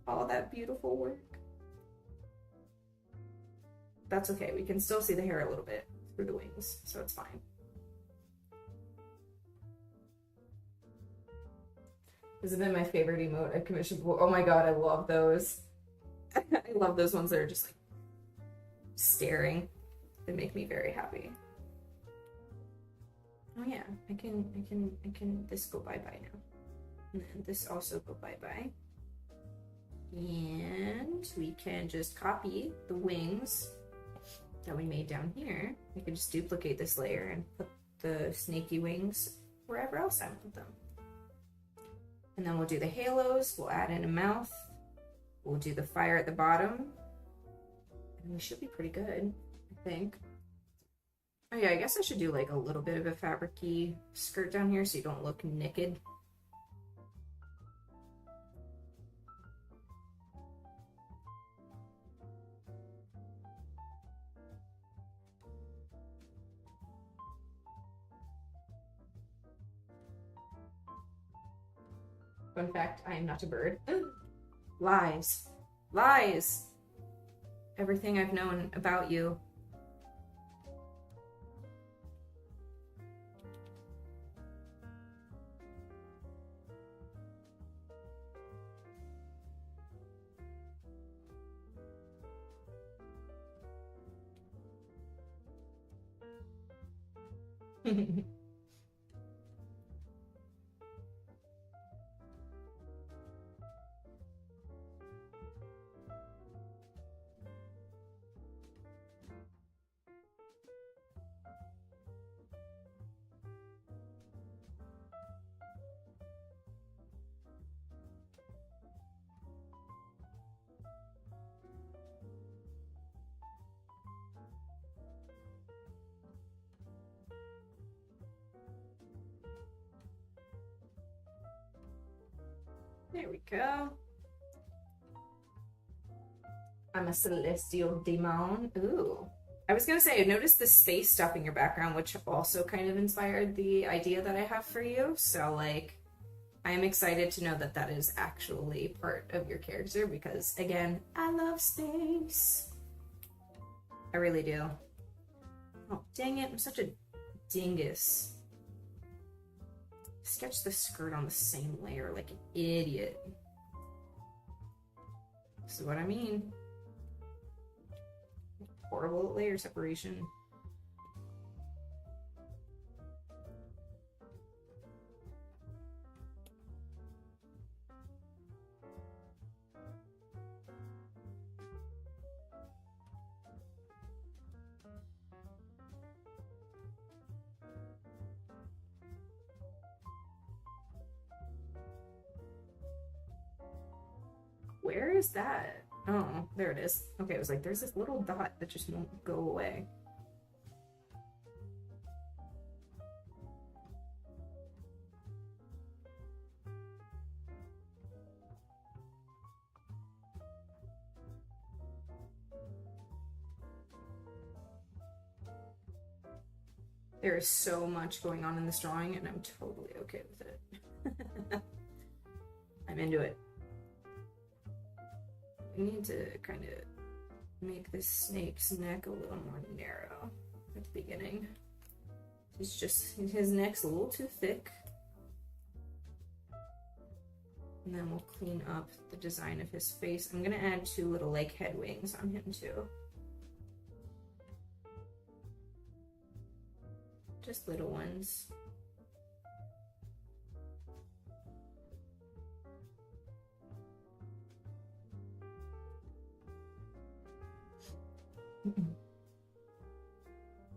All that beautiful work. That's okay. We can still see the hair a little bit through the wings, so it's fine. This has been my favorite emote I've commissioned. Oh my god, I love those. I love those ones that are just like staring. They make me very happy. Oh yeah, I can this go bye-bye now. And then this also go bye-bye. And we can just copy the wings that we made down here. We can just duplicate this layer and put the snaky wings wherever else I want them. And then we'll do the halos, we'll add in a mouth, we'll do the fire at the bottom, and we should be pretty good, I think. Oh yeah, I guess I should do like a little bit of a fabric-y skirt down here so you don't look naked. Fun fact, I am not a bird. Lies. Lies! Everything I've known about you. There we go. I'm a celestial demon. Ooh. I was gonna say, I noticed the space stuff in your background, which also kind of inspired the idea that I have for you. So, like, I'm excited to know that that is actually part of your character because, again, I love space. I really do. Oh, dang it. I'm such a dingus. Sketch the skirt on the same layer like an idiot. This is what I mean. Horrible layer separation. Where is that? Oh, there it is. Okay, it was like, there's this little dot that just won't go away. There is so much going on in this drawing, and I'm totally okay with it. I'm into it. We need to kind of make this snake's neck a little more narrow at the beginning. His neck's a little too thick. And then we'll clean up the design of his face. I'm gonna add 2 little like head wings on him too. Just little ones.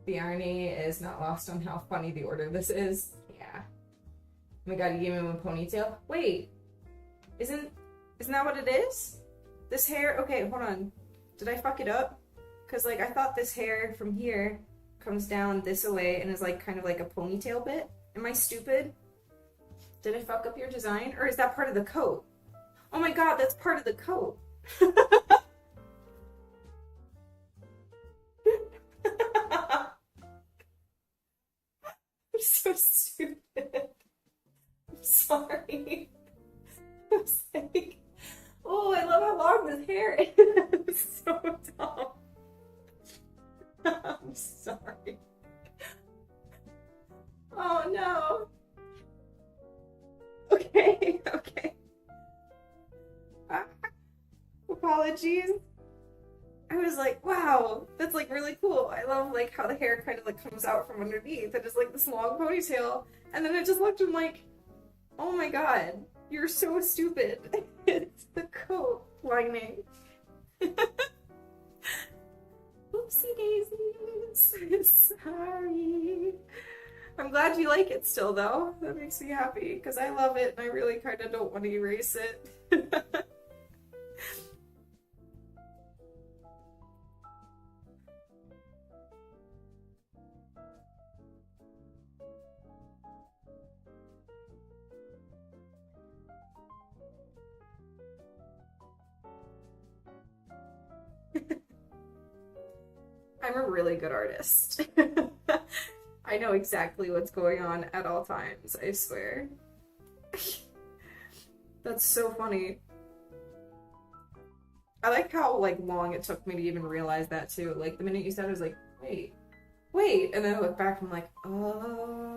The irony is not lost on how funny the order this is. Yeah. Oh my god, you gave him a ponytail? Wait. Isn't that what it is? This hair? Okay, hold on. Did I fuck it up? Because, like, I thought this hair from here comes down this way and is, like, kind of like a ponytail bit. Am I stupid? Did I fuck up your design? Or is that part of the coat? Oh my god, that's part of the coat. I'm so stupid. I'm sorry. I was like, oh, I love how long this hair is. It's so dumb. I'm sorry. Oh no. Okay, okay. Apologies. I was like, wow, that's like really cool. I love like how the hair kind of like comes out from underneath and it's like this long ponytail. And then I just looked and like, oh my god, you're so stupid. It's the coat lining. Oopsie daisies. Sorry. I'm glad you like it still though. That makes me happy because I love it and I really kind of don't want to erase it. I'm a really good artist. I know exactly what's going on at all times, I swear. That's so funny. I like how like long it took me to even realize that too. Like the minute you said it, I was like, wait, and then I look back and I'm like, oh.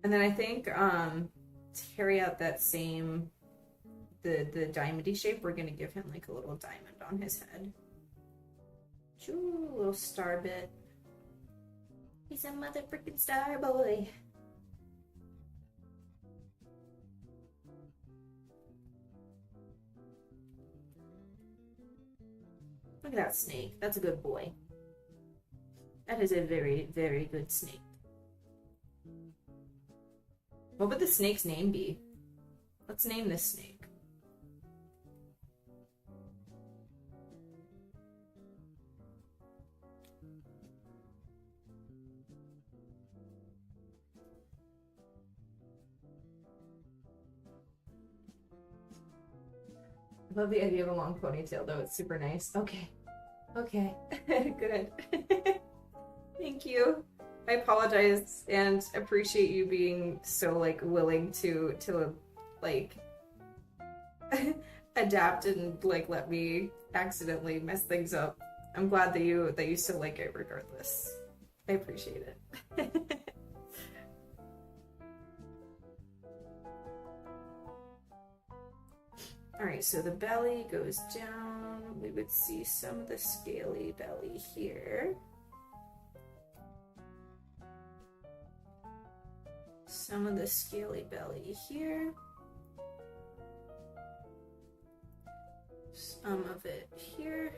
And then I think to carry out that same the diamondy shape, we're gonna give him like a little diamond on his head. Choo, little star bit. He's a mother freaking star boy. Look at that snake. That's a good boy. That is a very, very good snake. What would the snake's name be? Let's name this snake. I love the idea of a long ponytail though, it's super nice. Okay. Okay. Good. Thank you. I apologize and appreciate you being so like willing to like adapt and like let me accidentally mess things up. I'm glad that you still like it regardless. I appreciate it. Alright, so the belly goes down. We would see some of the scaly belly here. Some of the scaly belly here. Some of it here.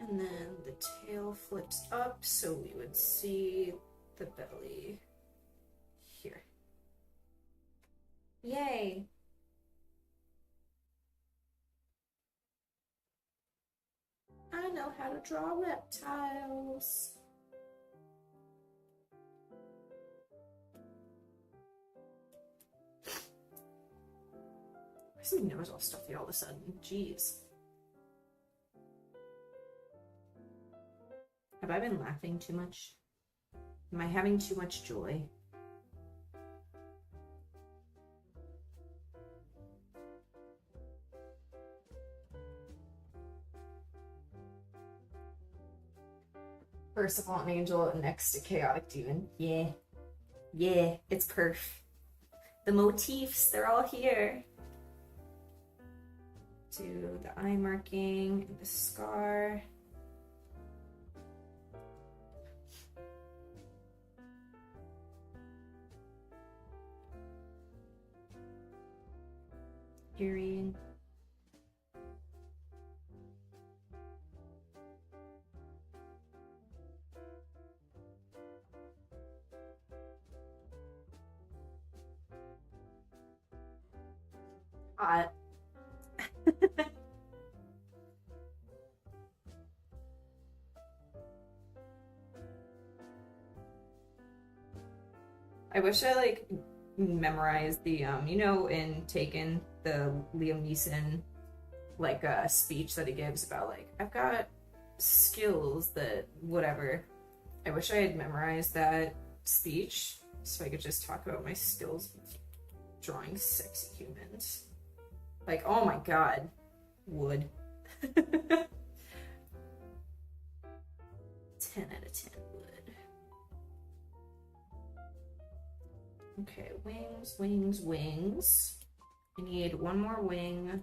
And then the tail flips up, so we would see the belly here. Yay! I know how to draw reptiles. Why is my nose all stuffy all of a sudden? Jeez. Have I been laughing too much? Am I having too much joy? First of all, an angel next to chaotic demon. Yeah. Yeah, it's perf. The motifs, they're all here. Do the eye marking and the scar. Earring. Hot. I wish I like memorized the you know, in Taken, the Liam Neeson like speech that he gives about like, I've got skills that whatever. I wish I had memorized that speech so I could just talk about my skills drawing sexy humans. Like, oh my god, would. 10 out of 10 would. Okay, wings, wings, wings. I need one more wing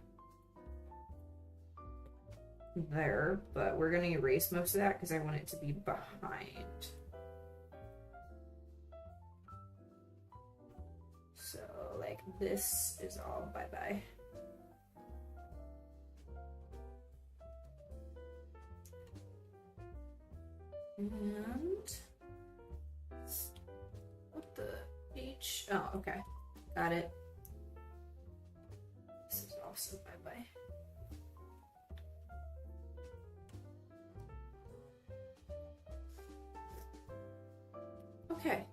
there, but we're gonna erase most of that because I want it to be behind. So, like, this is all bye-bye. And what the H? Oh, okay. Got it. This is also bye-bye. Okay.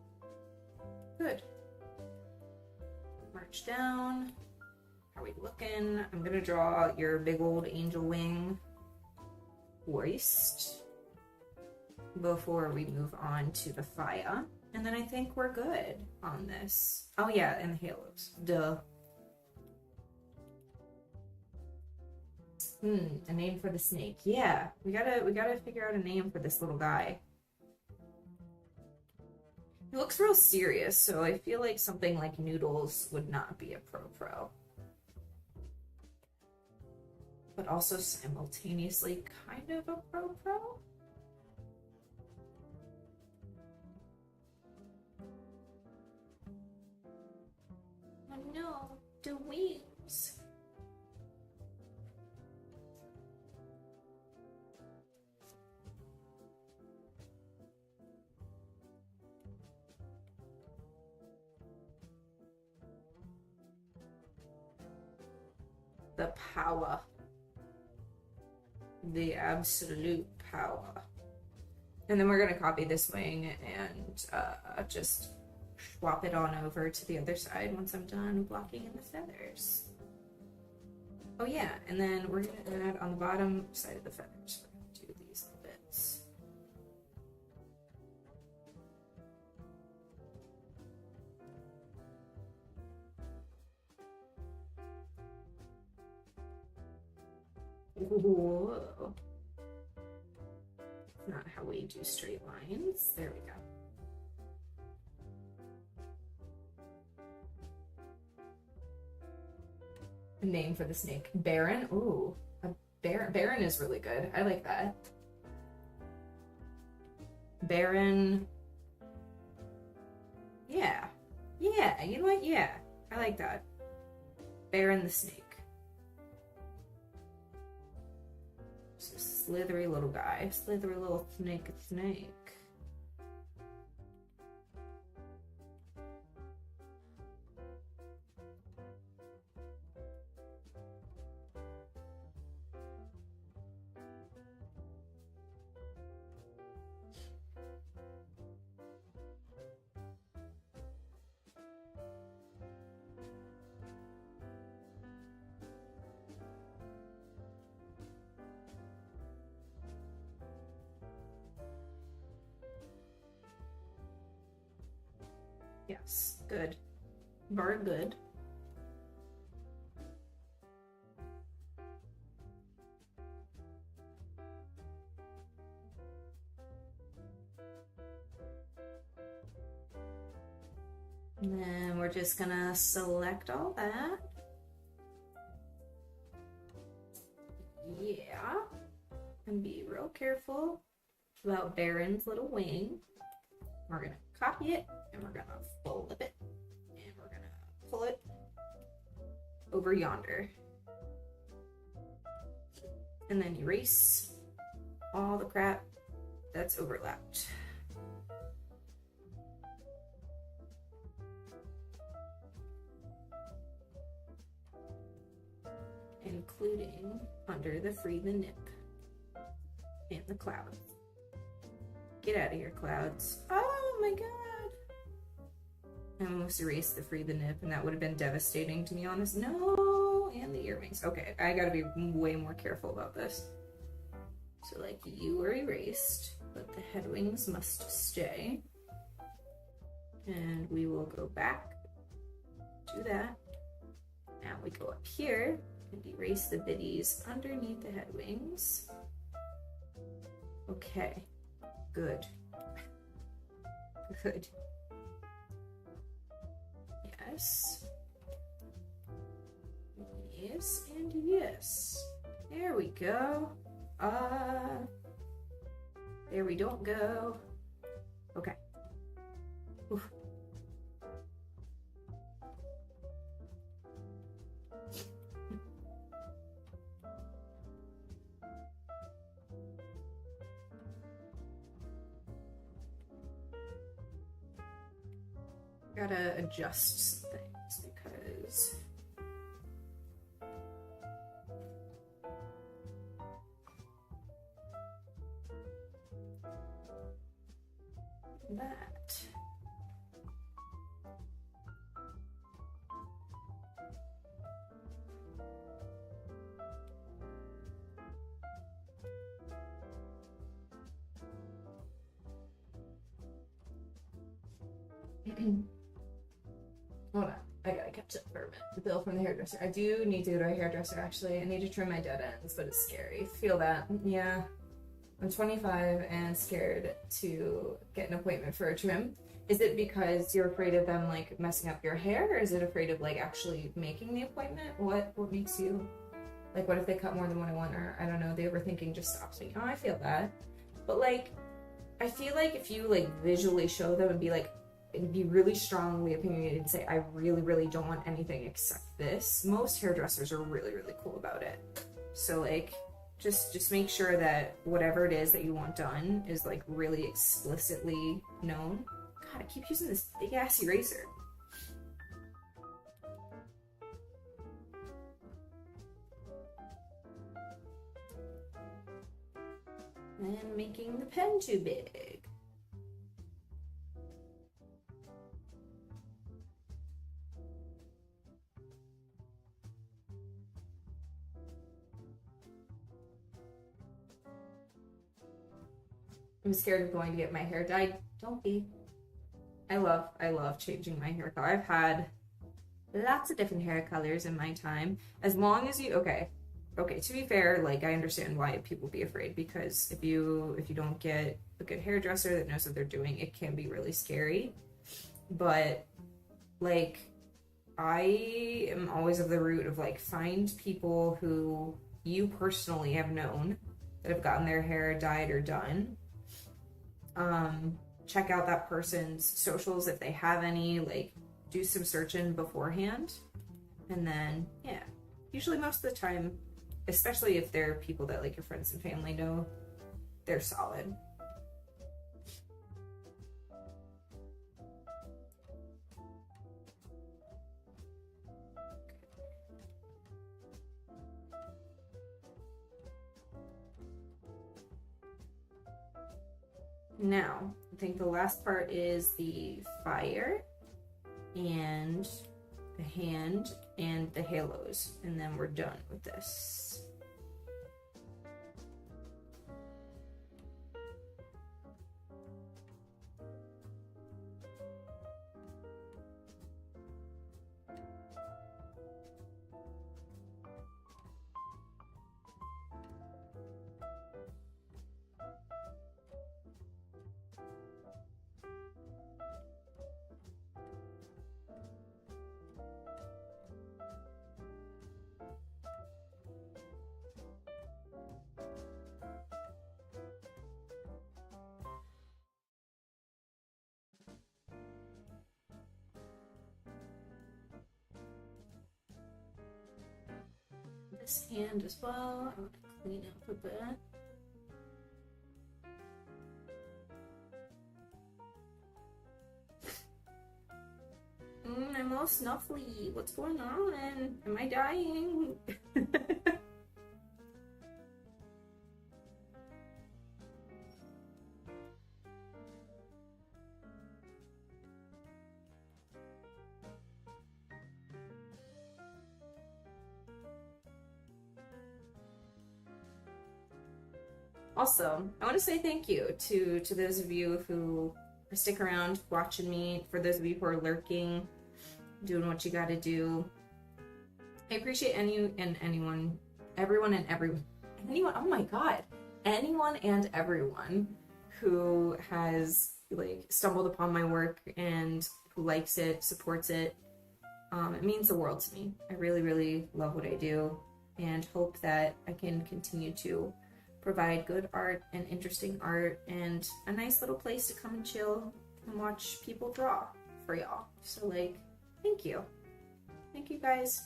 Good. March down. How are we looking? I'm gonna draw your big old angel wing waist before we move on to the fire. And then I think we're good on this. Oh yeah, and the halos. Duh. A name for the snake. Yeah, we gotta figure out a name for this little guy. He looks real serious, so I feel like something like Noodles would not be a pro. But also simultaneously kind of a pro. Oh no, the wings. The power. The absolute power. And then we're going to copy this wing and just swap it on over to the other side once I'm done blocking in the feathers. Oh yeah, and then we're going to add on the bottom side of the feathers. We're going to do these little bits. Whoa. Not how we do straight lines. There we go. A name for the snake. Baron. Ooh, a Baron. Baron is really good. I like that. Baron. Yeah. Yeah, you know what? Yeah, I like that. Baron the snake. Just a slithery little guy. Slithery little snake. Yes, good. Very good. And then we're just gonna select all that. Yeah. And be real careful about Baron's little wing. We're gonna copy it and we're gonna flip it and we're gonna pull it over yonder. And then erase all the crap that's overlapped. Including under the free the nip and the clouds. Get out of here, clouds. Oh my god. I almost erased the free the nip and that would have been devastating, to be honest. No, and the earrings. Okay, I gotta be way more careful about this. So like you were erased, but the head wings must stay. And we will go back to that. Now we go up here and erase the biddies underneath the head wings. Okay, good. Good. Yes. Yes, and yes. There we go. There we don't go. Okay. Oof. Gotta adjust some things because that. Hold on, I gotta catch up for a minute. The bill from the hairdresser. I do need to go to a hairdresser actually. I need to trim my dead ends, but it's scary. Feel that? Yeah. I'm 25 and scared to get an appointment for a trim. Is it because you're afraid of them like messing up your hair, or is it afraid of like actually making the appointment? What makes you like, what if they cut more than what I want, or I don't know, the overthinking just stops me. Oh, I feel that. But like, I feel like if you like visually show them and be like, and be really strongly opinionated and say, I really, really don't want anything except this. Most hairdressers are really, really cool about it. So like, just make sure that whatever it is that you want done is like really explicitly known. God, I keep using this big ass eraser. And making the pen too big. I'm scared of going to get my hair dyed. Don't be. I love changing my hair color. I've had lots of different hair colors in my time. As long as you, okay, to be fair, like I understand why people be afraid, because if you don't get a good hairdresser that knows what they're doing, it can be really scary. But like, I am always of the route of like, find people who you personally have known that have gotten their hair dyed or done. Check out that person's socials if they have any, like do some searching beforehand. And then, yeah, usually most of the time, especially if they're people that like your friends and family know, they're solid. Now, I think the last part is the fire and the hand and the halos, and then we're done with this. this hand as well. I'm gonna clean up a bit. I'm all snuffly. What's going on? Am I dying? Also, I want to say thank you to those of you who stick around watching me, for those of you who are lurking, doing what you gotta do. I appreciate anyone and everyone, oh my god, anyone and everyone who has like stumbled upon my work and who likes it, supports it. It means the world to me. I really, really love what I do and hope that I can continue to provide good art and interesting art and a nice little place to come and chill and watch people draw for y'all. So like, thank you. Thank you guys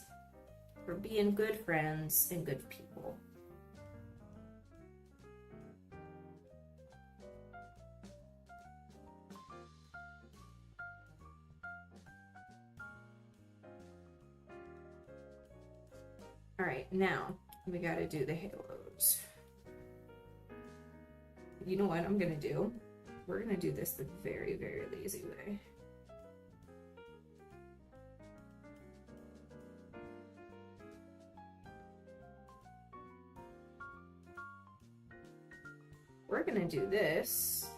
for being good friends and good people. All right, now we gotta do the halos. You know what I'm gonna do? We're gonna do this the very, very lazy way. We're gonna do this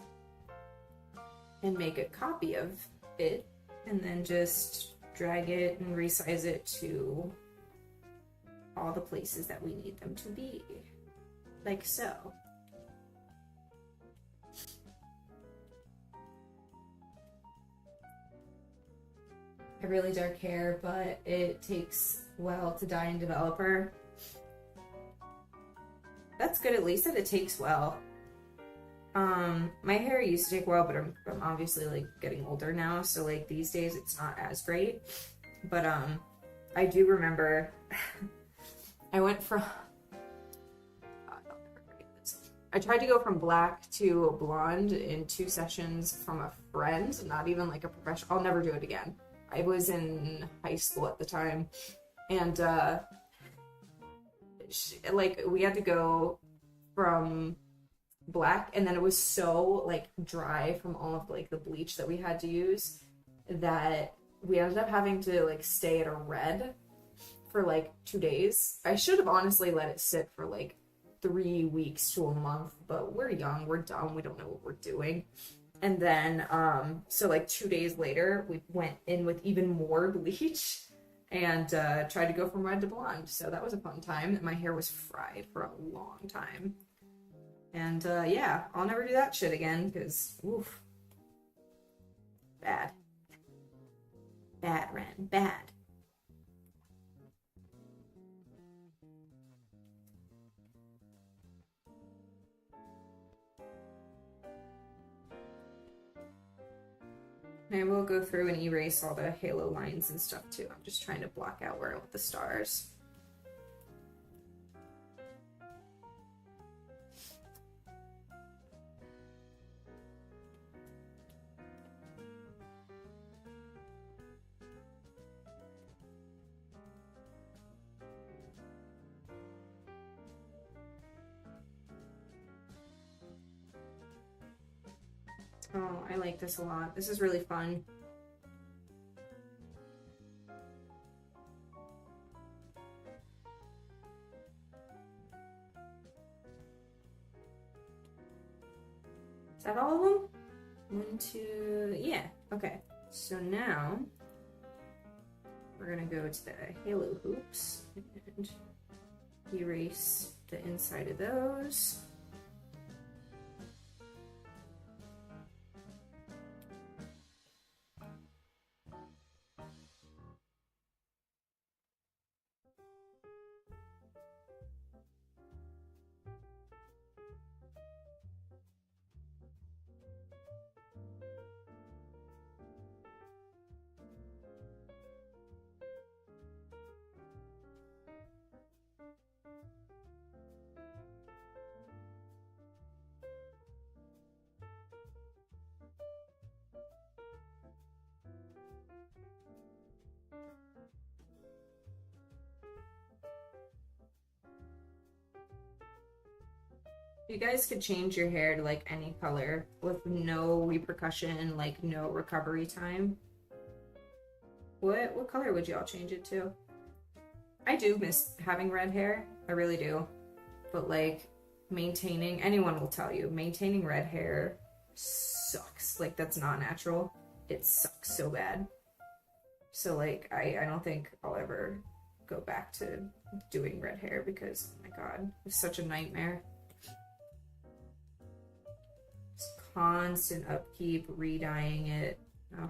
and make a copy of it and then just drag it and resize it to all the places that we need them to be, like so. I have really dark hair, but it takes a while to dye in developer. That's good, at least that it takes well. My hair used to take a while, but I'm obviously like getting older now, so like these days it's not as great. But I do remember I went from I tried to go from black to blonde in 2 sessions from a friend, not even like a professional. I'll never do it again. I was in high school at the time, and like we had to go from black, and then it was so like dry from all of like the bleach that we had to use that we ended up having to like stay at a red for like 2 days. I should have honestly let it sit for like 3 weeks to a month, but we're young, we're dumb, we don't know what we're doing. And then so like 2 days later we went in with even more bleach and tried to go from red to blonde. So that was a fun time. My hair was fried for a long time. And yeah, I'll never do that shit again because oof. Bad. Bad, Ren. Bad. And I will go through and erase all the halo lines and stuff too. I'm just trying to block out where I want the stars. Oh, I like this a lot. This is really fun. Is that all of them? 1, 2, yeah, okay. So now we're gonna go to the halo hoops and erase the inside of those. you guys could change your hair to like any color with no repercussion, like no recovery time, what color would y'all change it to? I do miss having red hair. I really do. But like maintaining, anyone will tell you, maintaining red hair sucks. Like that's not natural. It sucks so bad. So like I don't think I'll ever go back to doing red hair because oh my god, it's such a nightmare. Just constant upkeep, re-dyeing it. Oh.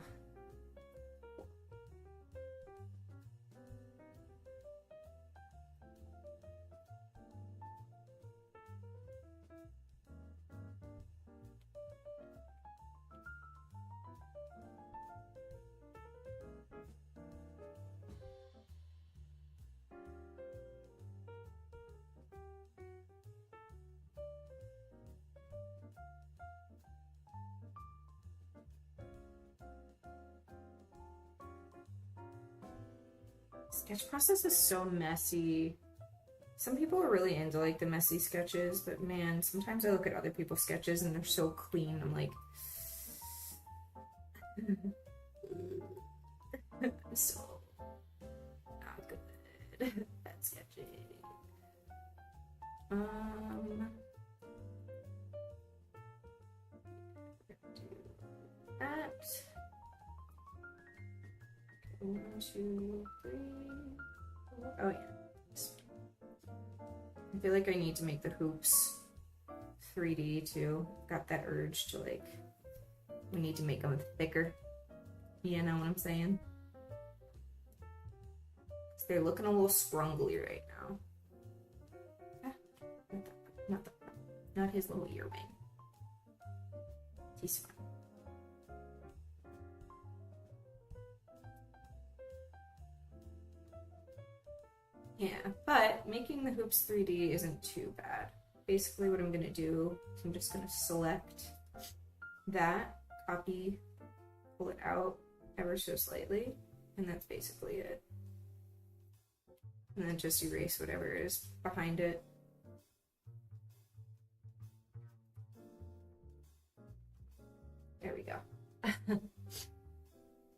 Sketch process is so messy. Some people are really into like the messy sketches, but man, sometimes I look at other people's sketches and they're so clean. I'm like, I'm so not good at sketching. Do that. 1, 2, 3, 4. Oh yeah. I feel like I need to make the hoops 3D too. Got that urge to like, we need to make them thicker. You know what I'm saying? So they're looking a little scrungly right now. Ah, not his little earring. He's fine. Yeah, but making the hoops 3D isn't too bad. Basically what I'm going to do is I'm just going to select that, copy, pull it out ever so slightly, and that's basically it. And then just erase whatever is behind it. There we go.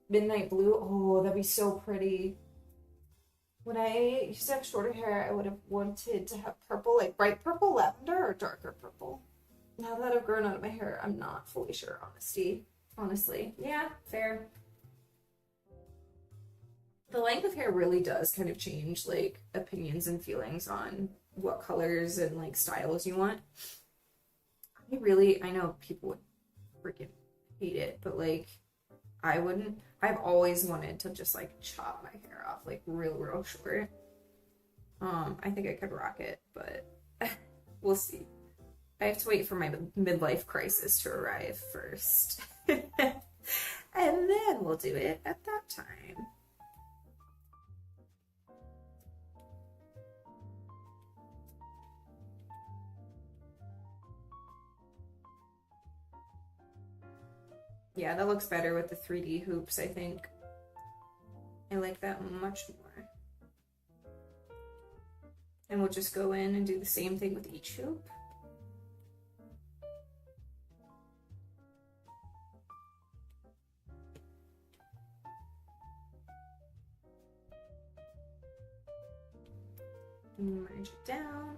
Midnight blue, oh, that'd be so pretty. When I used to have shorter hair, I would have wanted to have purple, like bright purple lavender or darker purple. Now that I've grown out of my hair, I'm not fully sure, honestly. Yeah, fair. The length of hair really does kind of change, like, opinions and feelings on what colors and, like, styles you want. I know people would freaking hate it, but, like, I wouldn't. I've always wanted to just like chop my hair off like real short. I think I could rock it, but we'll see. I have to wait for my midlife crisis to arrive first. And then we'll do it at that time. Yeah, that looks better with the 3D hoops, I think. I like that much more. And we'll just go in and do the same thing with each hoop. Merge it down.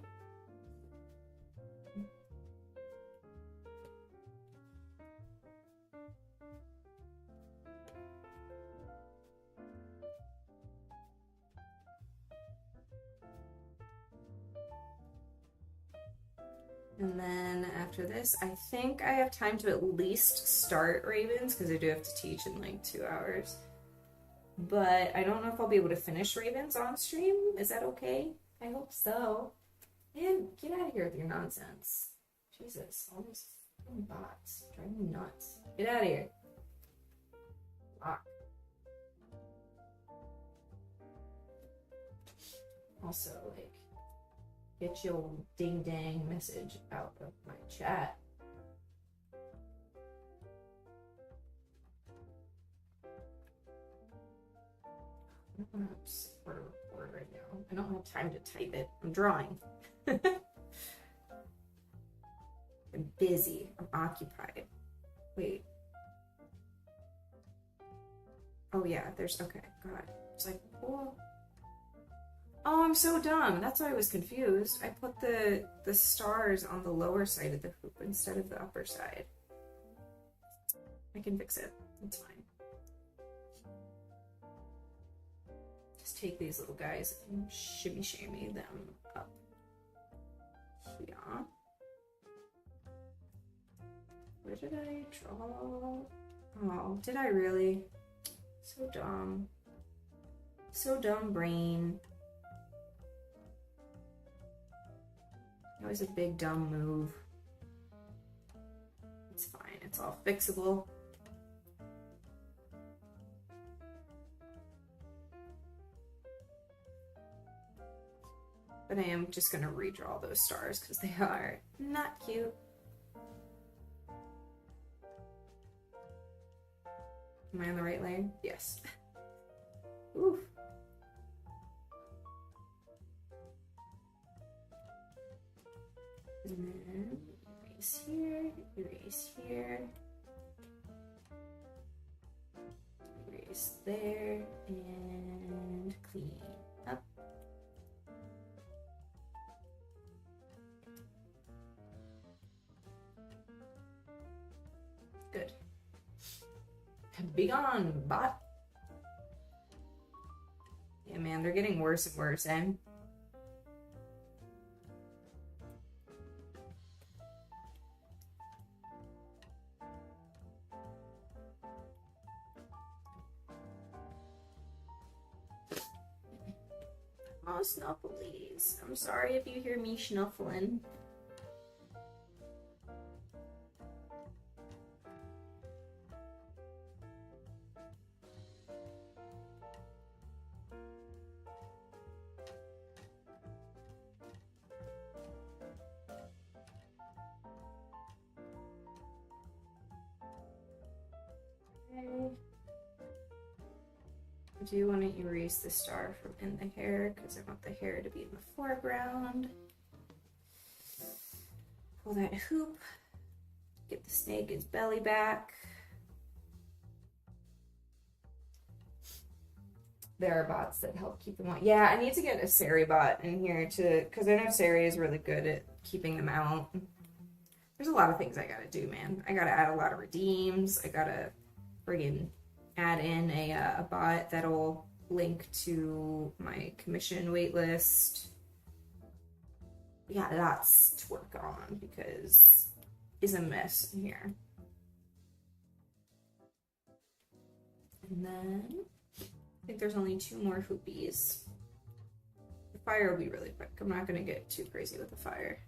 And then after this, I think I have time to at least start Ravens because I do have to teach in like 2 hours. But I don't know if I'll be able to finish Ravens on stream. Is that okay? I hope so. Man, get out of here with your nonsense. Jesus, all these fucking bots drive me nuts. Get out of here. Lock. Also, like, get your ding dang message out of my chat. I don't have to support a report right now. I don't have time to type it. I'm drawing. I'm busy. I'm occupied. Wait. Oh yeah, there's, okay, God. It's like, oh. Oh, I'm so dumb. That's why I was confused. I put the stars on the lower side of the hoop instead of the upper side. I can fix it. It's fine. Just take these little guys and shimmy them up. Yeah. Where did I draw? Oh, did I really? So dumb. So dumb brain. That was a big dumb move. It's fine. It's all fixable. But I am just going to redraw those stars because they are not cute. Am I on the right lane? Yes. Oof. And then erase here, erase here, erase there, and clean up. Good. Be gone, bot. Yeah, man, they're getting worse and worse, eh? Oh, Snuffles. I'm sorry if you hear me snuffling. I do want to erase the star from in the hair because I want the hair to be in the foreground. Pull that hoop. Get the snake its belly back. There are bots that help keep them on. Yeah, I need to get a Sari bot in here to, because I know Sari is really good at keeping them out. There's a lot of things I gotta do, man. I gotta add a lot of redeems. I gotta friggin' add in a bot that'll link to my commission waitlist. We got lots to work on because it's a mess in here. And then I think there's only 2 more hoopies. The fire will be really quick. I'm not gonna get too crazy with the fire.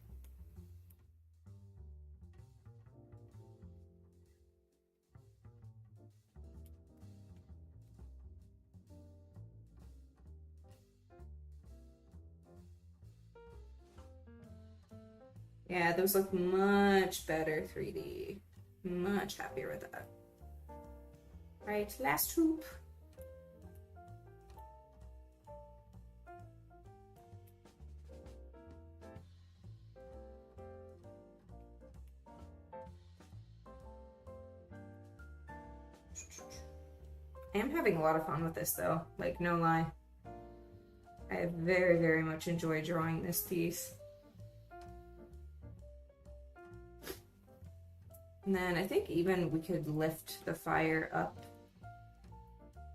Yeah, those look much better 3D. Much happier with that. Right, last hoop. I am having a lot of fun with this though, like no lie. I have very, very much enjoyed drawing this piece. And then I think even we could lift the fire up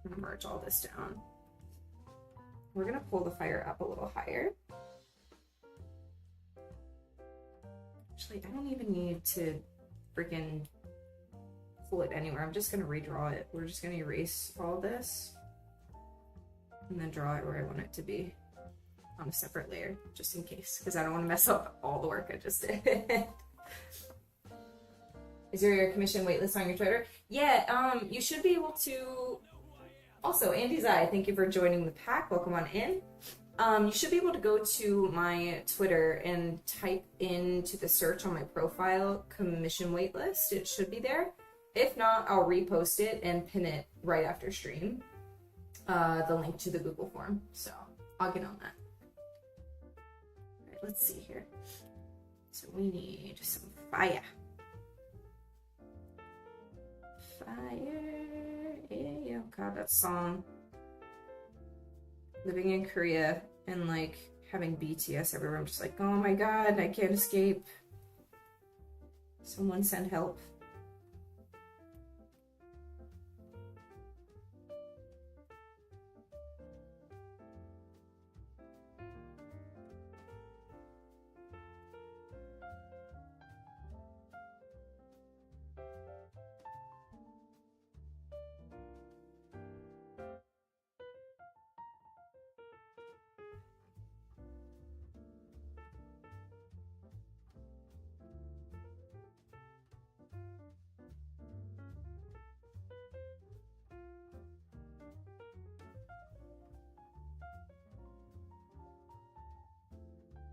and merge all this down. We're gonna pull the fire up a little higher. Actually, I don't even need to freaking pull it anywhere. I'm just gonna redraw it. We're just gonna erase all this and then draw it where I want it to be on a separate layer, just in case, because I don't want to mess up all the work I just did. Is your commission waitlist on your Twitter? Yeah, you should be able to. Also, Andy's Eye, thank you for joining the pack. Welcome on in. You should be able to go to my Twitter and type into the search on my profile commission waitlist. It should be there. If not, I'll repost it and pin it right after stream. The link to the Google form. So I'll get on that. All right, let's see here. So we need some Fire. Fire. Yeah, God, that song. Living in Korea and like having BTS everywhere. I'm just like, oh my God, I can't escape. Someone send help.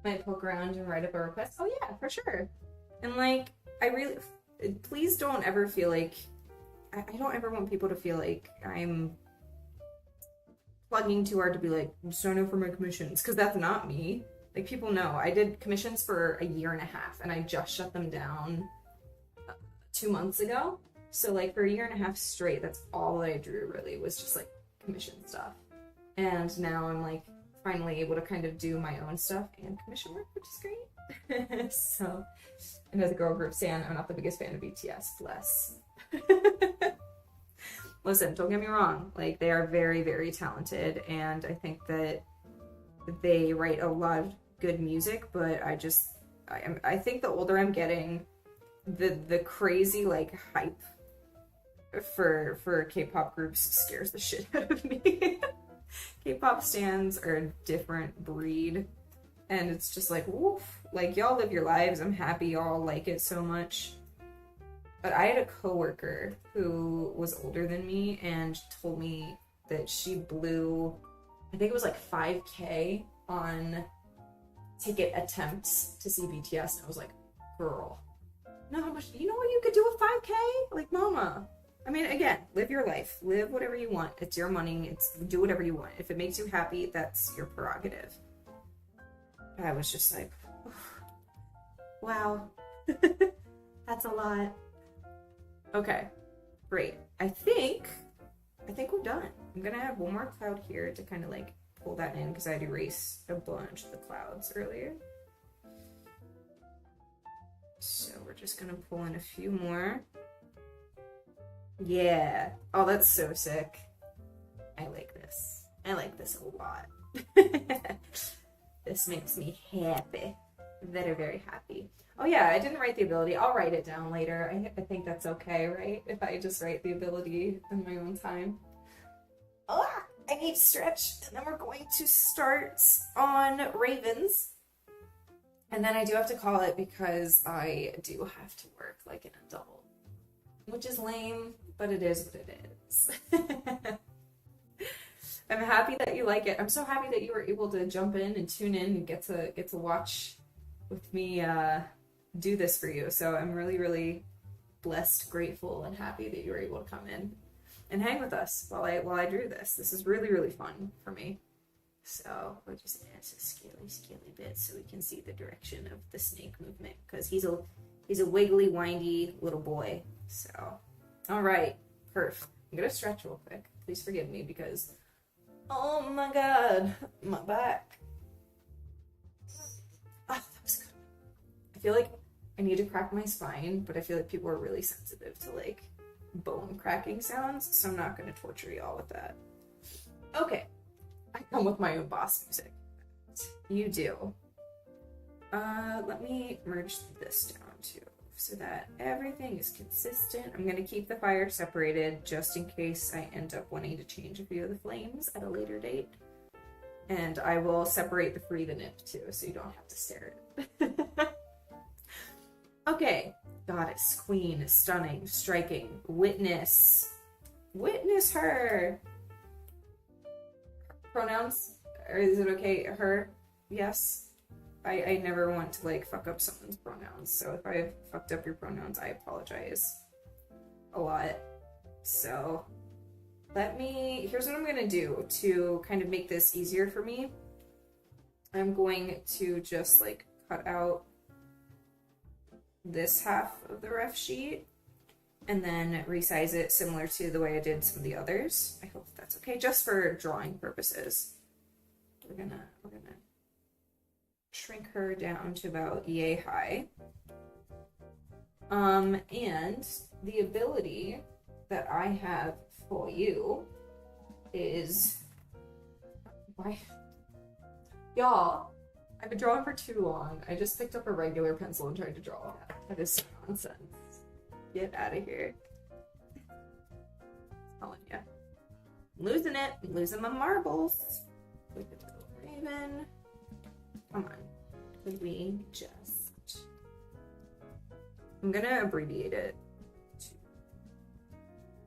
Might poke around and write up a request. Oh yeah, for sure. And like, I really, please don't ever feel like, I don't ever want people to feel like I'm plugging too hard to be like, sign up for my commissions, because that's not me. Like, people know. I did commissions for a year and a half, and I just shut them down 2 months ago. So like, for a year and a half straight, that's all that I drew really, was just like commission stuff. And now I'm like, finally able to kind of do my own stuff and commission work, which is great. So, and as a girl group stan, I'm not the biggest fan of BTS, bless. Listen, don't get me wrong, like, they are very, very talented, and I think that they write a lot of good music, but I think the older I'm getting, the crazy like hype for K-pop groups scares the shit out of me. K-pop stans are a different breed, and it's just like, woof, like, y'all live your lives, I'm happy y'all like it so much. But I had a coworker who was older than me and told me that she blew, I think it was like 5K on ticket attempts to see BTS, and I was like, girl, no, how much, you know what you could do with 5K? Like, mama. I mean, again, live your life. Live whatever you want. It's your money. Do whatever you want. If it makes you happy, that's your prerogative. I was just like, wow. That's a lot. Okay, great. I think we're done. I'm gonna add one more cloud here to kind of like pull that in, because I had erased a bunch of the clouds earlier. So we're just gonna pull in a few more. Yeah. Oh, that's so sick. I like this. I like this a lot. This makes me happy. Very, very happy. Oh yeah, I didn't write the ability. I'll write it down later. I think that's okay, right? If I just write the ability in my own time. Oh, I need to stretch. And then we're going to start on Ravens. And then I do have to call it because I do have to work like an adult. Which is lame, but it is what it is. I'm happy that you like it. I'm so happy that you were able to jump in and tune in and get to watch with me do this for you. So I'm really, really blessed, grateful, and happy that you were able to come in and hang with us while I drew this. This is really, really fun for me. So we'll just add some scaly bits so we can see the direction of the snake movement, because he's a wiggly, windy little boy. So, all right, perf. I'm gonna stretch real quick. Please forgive me because, oh my God, my back. Ah, that was good. I feel like I need to crack my spine, but I feel like people are really sensitive to like bone cracking sounds, so I'm not gonna torture y'all with that. Okay, I come with my own boss music. You do. Let me merge this down too, so that everything is consistent. I'm going to keep the fire separated just in case I end up wanting to change a few of the flames at a later date. And I will separate the free the nip too, so you don't have to stare at it. Okay, goddess, queen, stunning, striking, witness. Witness her. Pronouns? Or is it okay? Her? Yes. I never want to like fuck up someone's pronouns, so if I've fucked up your pronouns, I apologize a lot. So here's what I'm gonna do to kind of make this easier for me. I'm going to just like cut out this half of the ref sheet and then resize it similar to the way I did some of the others. I hope that's okay, just for drawing purposes. We're gonna shrink her down to about yay high. And the ability that I have for you is, why, y'all, I've been drawing for too long. I just picked up a regular pencil and tried to draw. That is nonsense. Get out of here. I'm telling ya. I'm losing it. I'm losing my marbles. Look at the little raven. Come on. Could we just... I'm gonna abbreviate it.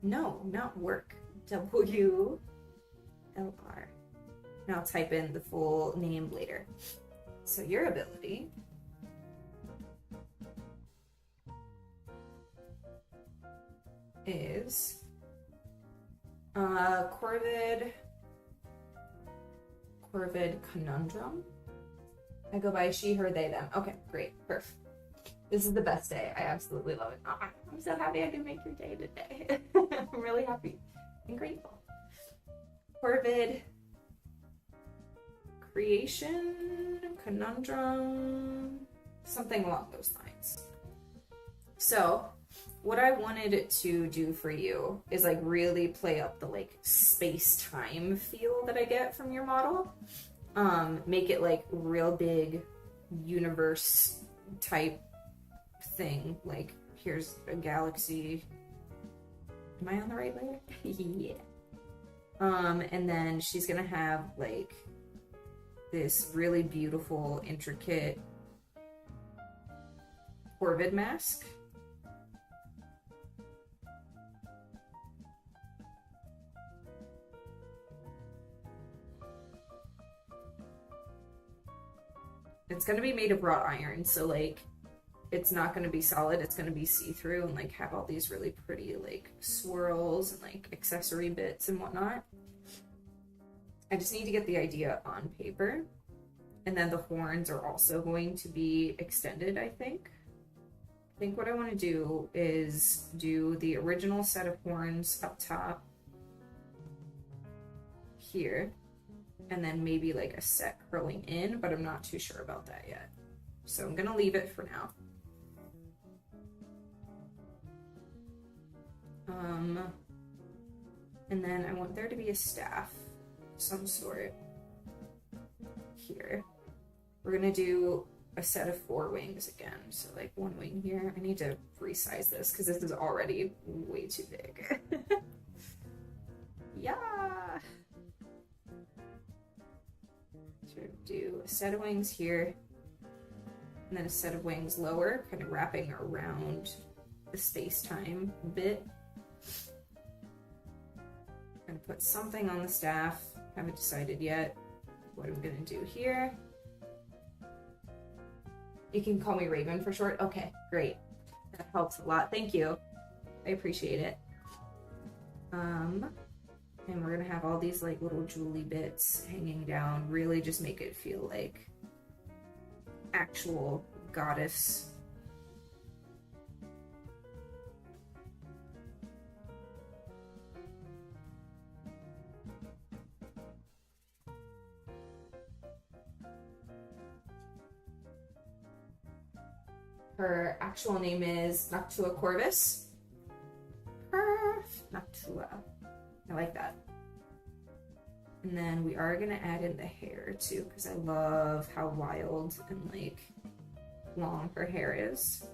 No, not work. W-L-R. And I'll type in the full name later. So your ability is Corvid Conundrum. I go by she, her, they, them. Okay, great, perfect. This is the best day. I absolutely love it. Oh, I'm so happy I can make your day today. I'm really happy and grateful. Corvid Creation, Conundrum, something along those lines. So what I wanted to do for you is like really play up the like space-time feel that I get from your model. Make it like real big universe type thing. Like here's a galaxy. Am I on the right layer? Yeah. And then she's gonna have like this really beautiful, intricate Corvid mask. It's going to be made of wrought iron, so like it's not going to be solid, it's going to be see-through and like have all these really pretty like swirls and like accessory bits and whatnot. I just need to get the idea on paper. And then the horns are also going to be extended, I think. I think what I want to do is do the original set of horns up top here. And then maybe like a set curling in, but I'm not too sure about that yet. So I'm gonna leave it for now. And then I want there to be a staff of some sort here. We're gonna do a set of 4 wings again. So like 1 wing here. I need to resize this because this is already way too big. Yeah. Do a set of wings here and then a set of wings lower, kind of wrapping around the space-time bit. I'm gonna put something on the staff. Haven't decided yet what I'm gonna do here. You can call me Raven for short. Okay, great. That helps a lot. Thank you. I appreciate it. And we're gonna have all these like little jewelry bits hanging down, really just make it feel like actual goddess. Her actual name is Noctua Corvus. Noctua. I like that. And then we are gonna add in the hair too, because I love how wild and like long her hair is.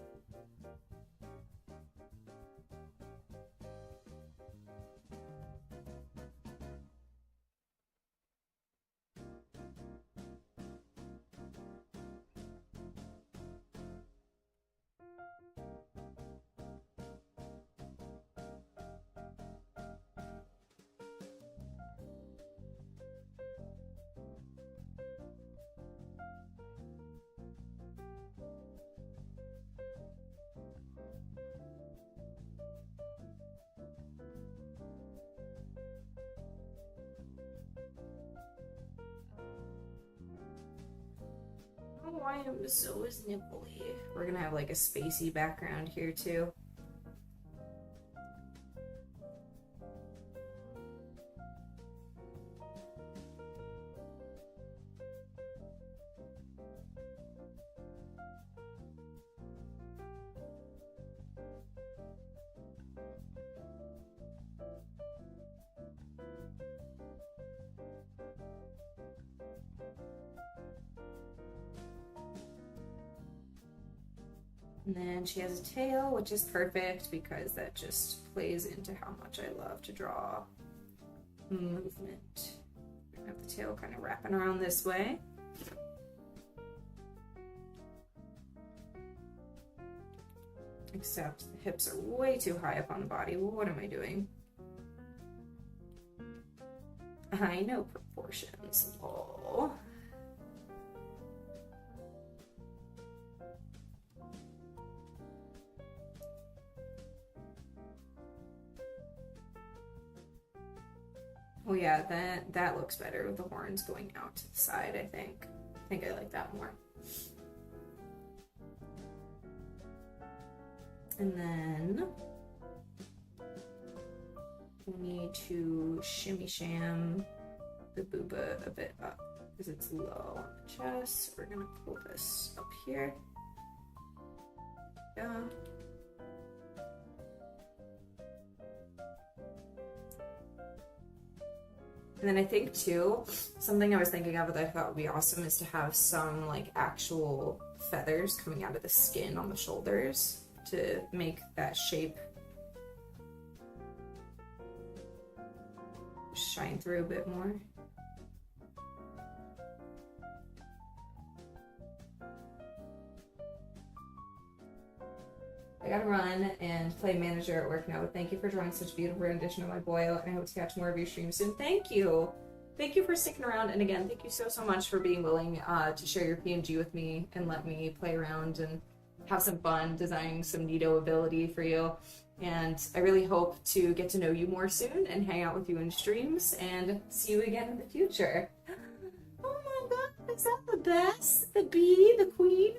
I am so snipply. We're gonna have like a spacey background here too. And then she has a tail, which is perfect because that just plays into how much I love to draw movement. We're gonna have the tail kind of wrapping around this way. Except the hips are way too high up on the body. What am I doing? I know proportions. Oh. Oh yeah, that looks better with the horns going out to the side, I think. I think I like that more. And then we need to shimmy sham the booba a bit up because it's low on the chest. We're gonna pull this up here. Yeah. And then I think too, something I was thinking of that I thought would be awesome is to have some like actual feathers coming out of the skin on the shoulders to make that shape shine through a bit more. I gotta run and play manager at work now, but thank you for drawing such a beautiful rendition of my boil, and I hope to catch more of your streams soon. Thank you! Thank you for sticking around, and again, thank you so much for being willing to share your PNG with me and let me play around and have some fun designing some neato ability for you. And I really hope to get to know you more soon and hang out with you in streams and see you again in the future. Oh my god, is that the best? The bee, the queen?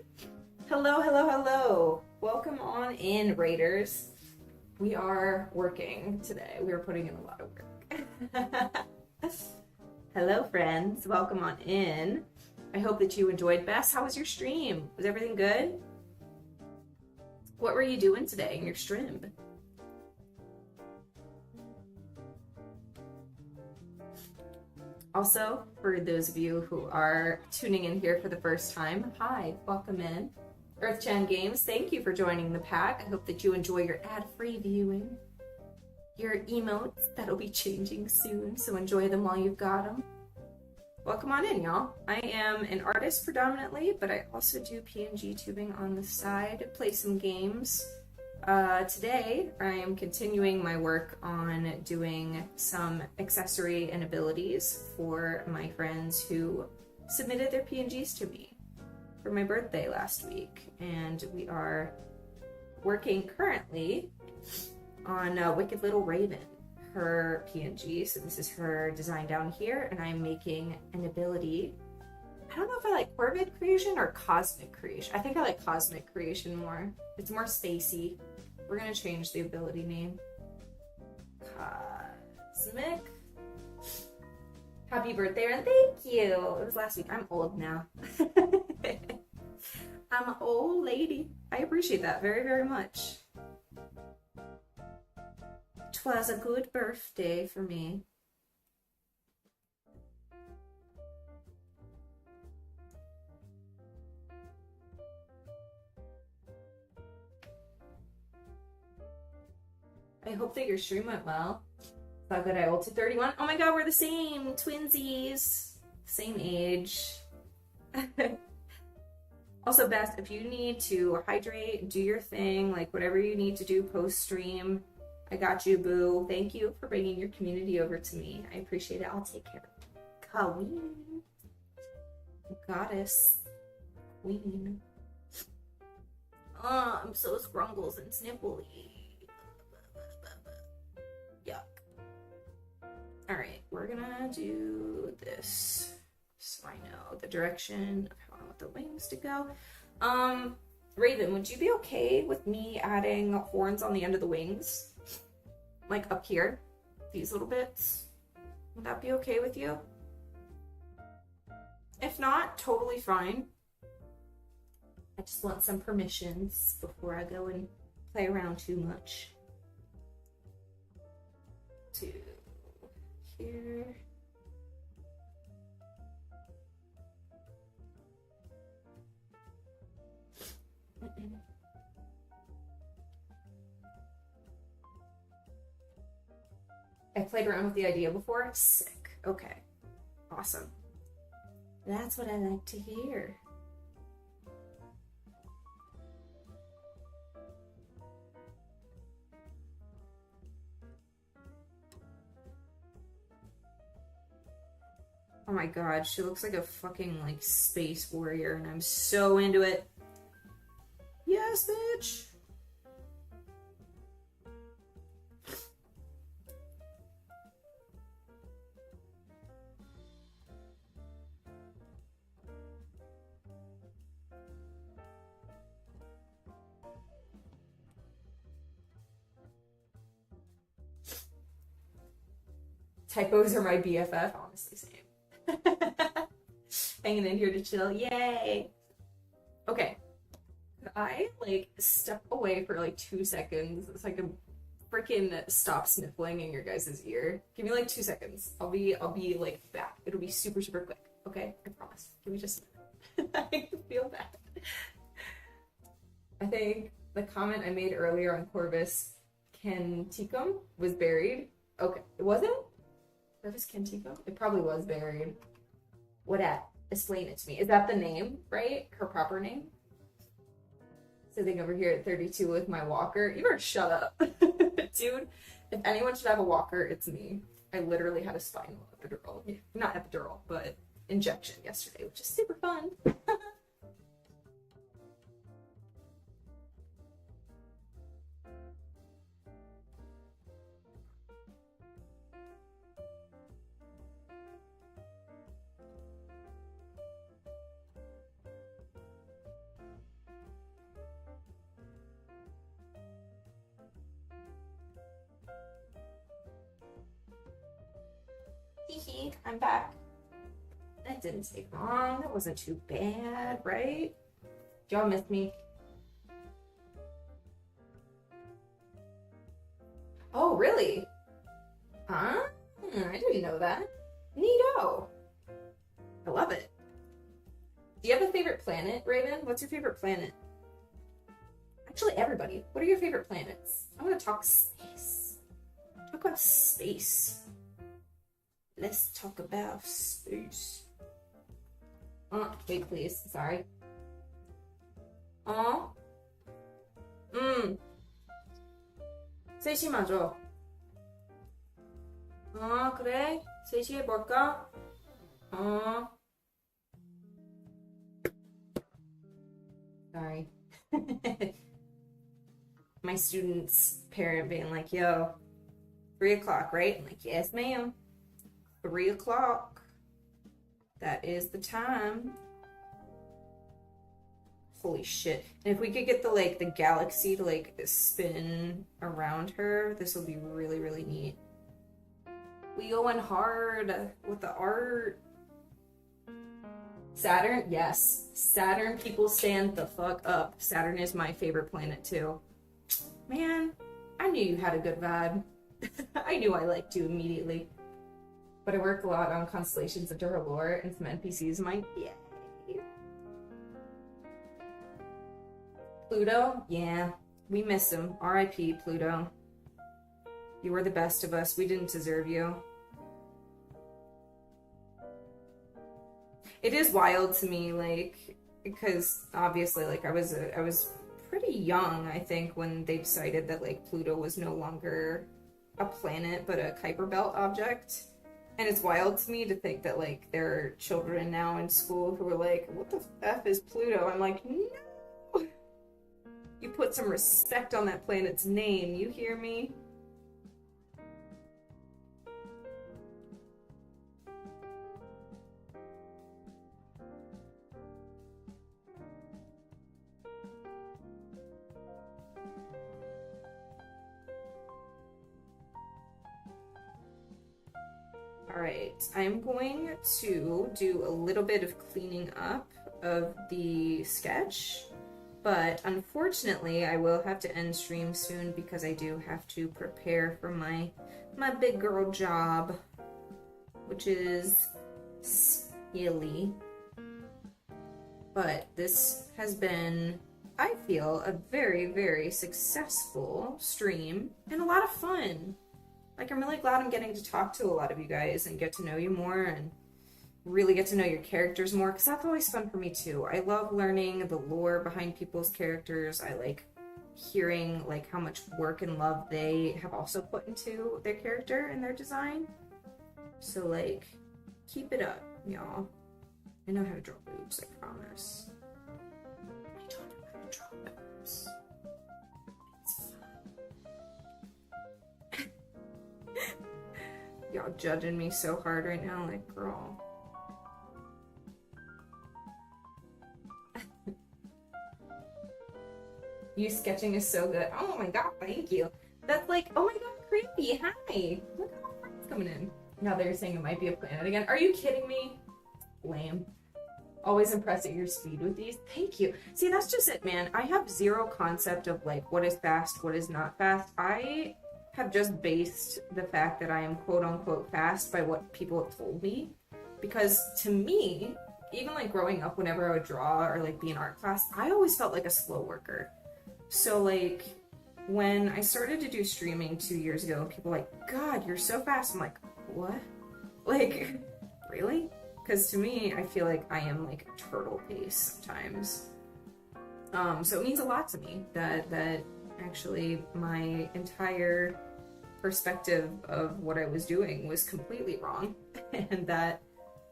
Hello, hello, hello. Welcome on in, Raiders. We are working today. We are putting in a lot of work. Hello, friends. Welcome on in. I hope that you enjoyed. Bess, how was your stream? Was everything good? What were you doing today in your stream? Also, for those of you who are tuning in here for the first time, hi, welcome in. Earthchan Games, thank you for joining the pack. I hope that you enjoy your ad-free viewing. Your emotes, that'll be changing soon, so enjoy them while you've got them. Welcome on in, y'all. I am an artist predominantly, but I also do PNG tubing on the side, play some games. Today, I am continuing my work on doing some accessory and abilities for my friends who submitted their PNGs to me for my birthday last week. And we are working currently on Wicked Little Raven, her PNG. So this is her design down here, and I'm making an ability. I don't know if I like Corvid Creation or Cosmic Creation. I think I like Cosmic Creation more. It's more spacey. We're gonna change the ability name. Cosmic. Happy birthday, and thank you. It was last week. I'm old now. I'm an old lady. I appreciate that very, very much. 'Twas a good birthday for me. I hope that your stream went well. Thought that I ulted 31. Oh my god, we're the same! Twinsies! Same age. Also, Beth, if you need to hydrate, do your thing, like whatever you need to do post-stream, I got you, boo. Thank you for bringing your community over to me. I appreciate it. I'll take care of it. Queen. Goddess. Queen. Oh, I'm so scrungles and snipply. Yuck. Alright, we're gonna do this. so I know the direction of how I want the wings to go. Raven, would you be okay with me adding horns on the end of the wings? Like up here, these little bits. Would that be okay with you? If not, totally fine. I just want some permissions before I go and play around too much. To here. I played around with the idea before. Sick. Okay. Awesome. That's what I like to hear. Oh my god, she looks like a fucking, like, space warrior, and I'm so into it. Yes, bitch! Typos are my BFF, honestly, same. Hanging in here to chill, yay! Okay. Could I, like, step away for, like, 2 seconds so I can freaking stop sniffling in your guys' ear? Give me, like, 2 seconds. I'll be, like, back. It'll be super, super quick, okay? I promise. Give me just a minute. I feel bad. I think the comment I made earlier on Corvus Canticum was buried. Okay, it wasn't? Corvus Canticum? It probably was buried. What at? Explain it to me. Is that the name, right? Her proper name? Sitting over here at 32 with my walker. You better shut up. Dude, if anyone should have a walker, it's me. I literally had a spinal epidural. Not epidural, but injection yesterday, which is super fun. I'm back. That didn't take long. That wasn't too bad, right? Y'all missed me. Oh, really? Huh? I didn't know that. Neato. I love it. Do you have a favorite planet, Raven? What's your favorite planet? Actually, everybody. What are your favorite planets? I want to talk space. Talk about space. Let's talk about space. Wait, please. Sorry. 셋이 맞아. 그래? 셋이 해볼까? Sorry. My student's parent being like, yo, 3 o'clock, right? I'm like, yes, ma'am. 3 o'clock. That is the time. Holy shit. And if we could get the galaxy to like spin around her, this will be really, really neat. We going hard with the art. Saturn? Yes. Saturn, people stand the fuck up. Saturn is my favorite planet too. Man, I knew you had a good vibe. I knew I liked you immediately. But I work a lot on constellations into her lore and some NPCs of mine. Yay. Pluto? Yeah. We miss him. R.I.P. Pluto. You were the best of us. We didn't deserve you. It is wild to me, like, because obviously, like, I was pretty young, I think, when they decided that, like, Pluto was no longer a planet, but a Kuiper Belt object. And it's wild to me to think that, like, there are children now in school who are like, what the F is Pluto? I'm like, no! You put some respect on that planet's name, you hear me? Alright, I'm going to do a little bit of cleaning up of the sketch, but unfortunately I will have to end stream soon because I do have to prepare for my big girl job, which is silly. But this has been, I feel, a very, very successful stream and a lot of fun. Like, I'm really glad I'm getting to talk to a lot of you guys and get to know you more and really get to know your characters more, because that's always fun for me too. I love learning the lore behind people's characters. I like hearing like how much work and love they have also put into their character and their design. So like, keep it up, y'all. I know how to draw boobs, I promise. I don't know how to draw boobs. Y'all judging me so hard right now, like, girl. You sketching is so good. Oh my god, thank you. That's like, oh my god, creepy. Hi. Look at all my friends coming in. Now they're saying it might be a planet again. Are you kidding me? Lame. Always impressed at your speed with these. Thank you. See, that's just it, man. I have zero concept of like what is fast, what is not fast. I have just based the fact that I am quote-unquote fast by what people have told me. Because to me, even like growing up, whenever I would draw or like be in art class, I always felt like a slow worker. So like, when I started to do streaming 2 years ago, people were like, God, you're so fast. I'm like, what? Like, really? Because to me, I feel like I am like a turtle pace sometimes. So it means a lot to me that actually my entire perspective of what I was doing was completely wrong, and that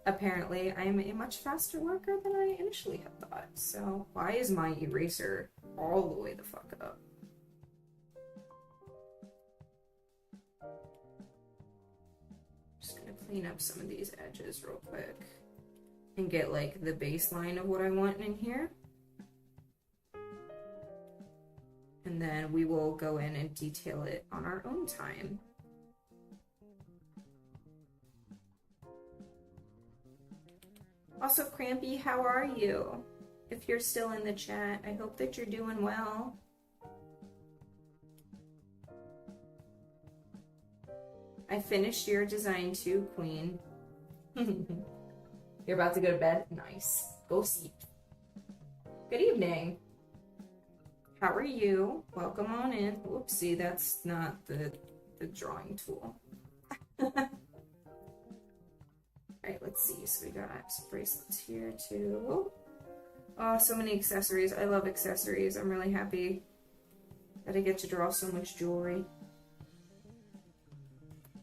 apparently I am a much faster worker than I initially had thought. So why is my eraser all the way the fuck up? Just gonna clean up some of these edges real quick and get like the baseline of what I want in here. And then we will go in and detail it on our own time. Also, Crampy, how are you? If you're still in the chat, I hope that you're doing well. I finished your design too, Queen. You're about to go to bed? Nice. Go sleep. Good evening. How are you? Welcome on in. Whoopsie, that's not the drawing tool. Alright, let's see. So we got bracelets here too. Oh, so many accessories. I love accessories. I'm really happy that I get to draw so much jewelry.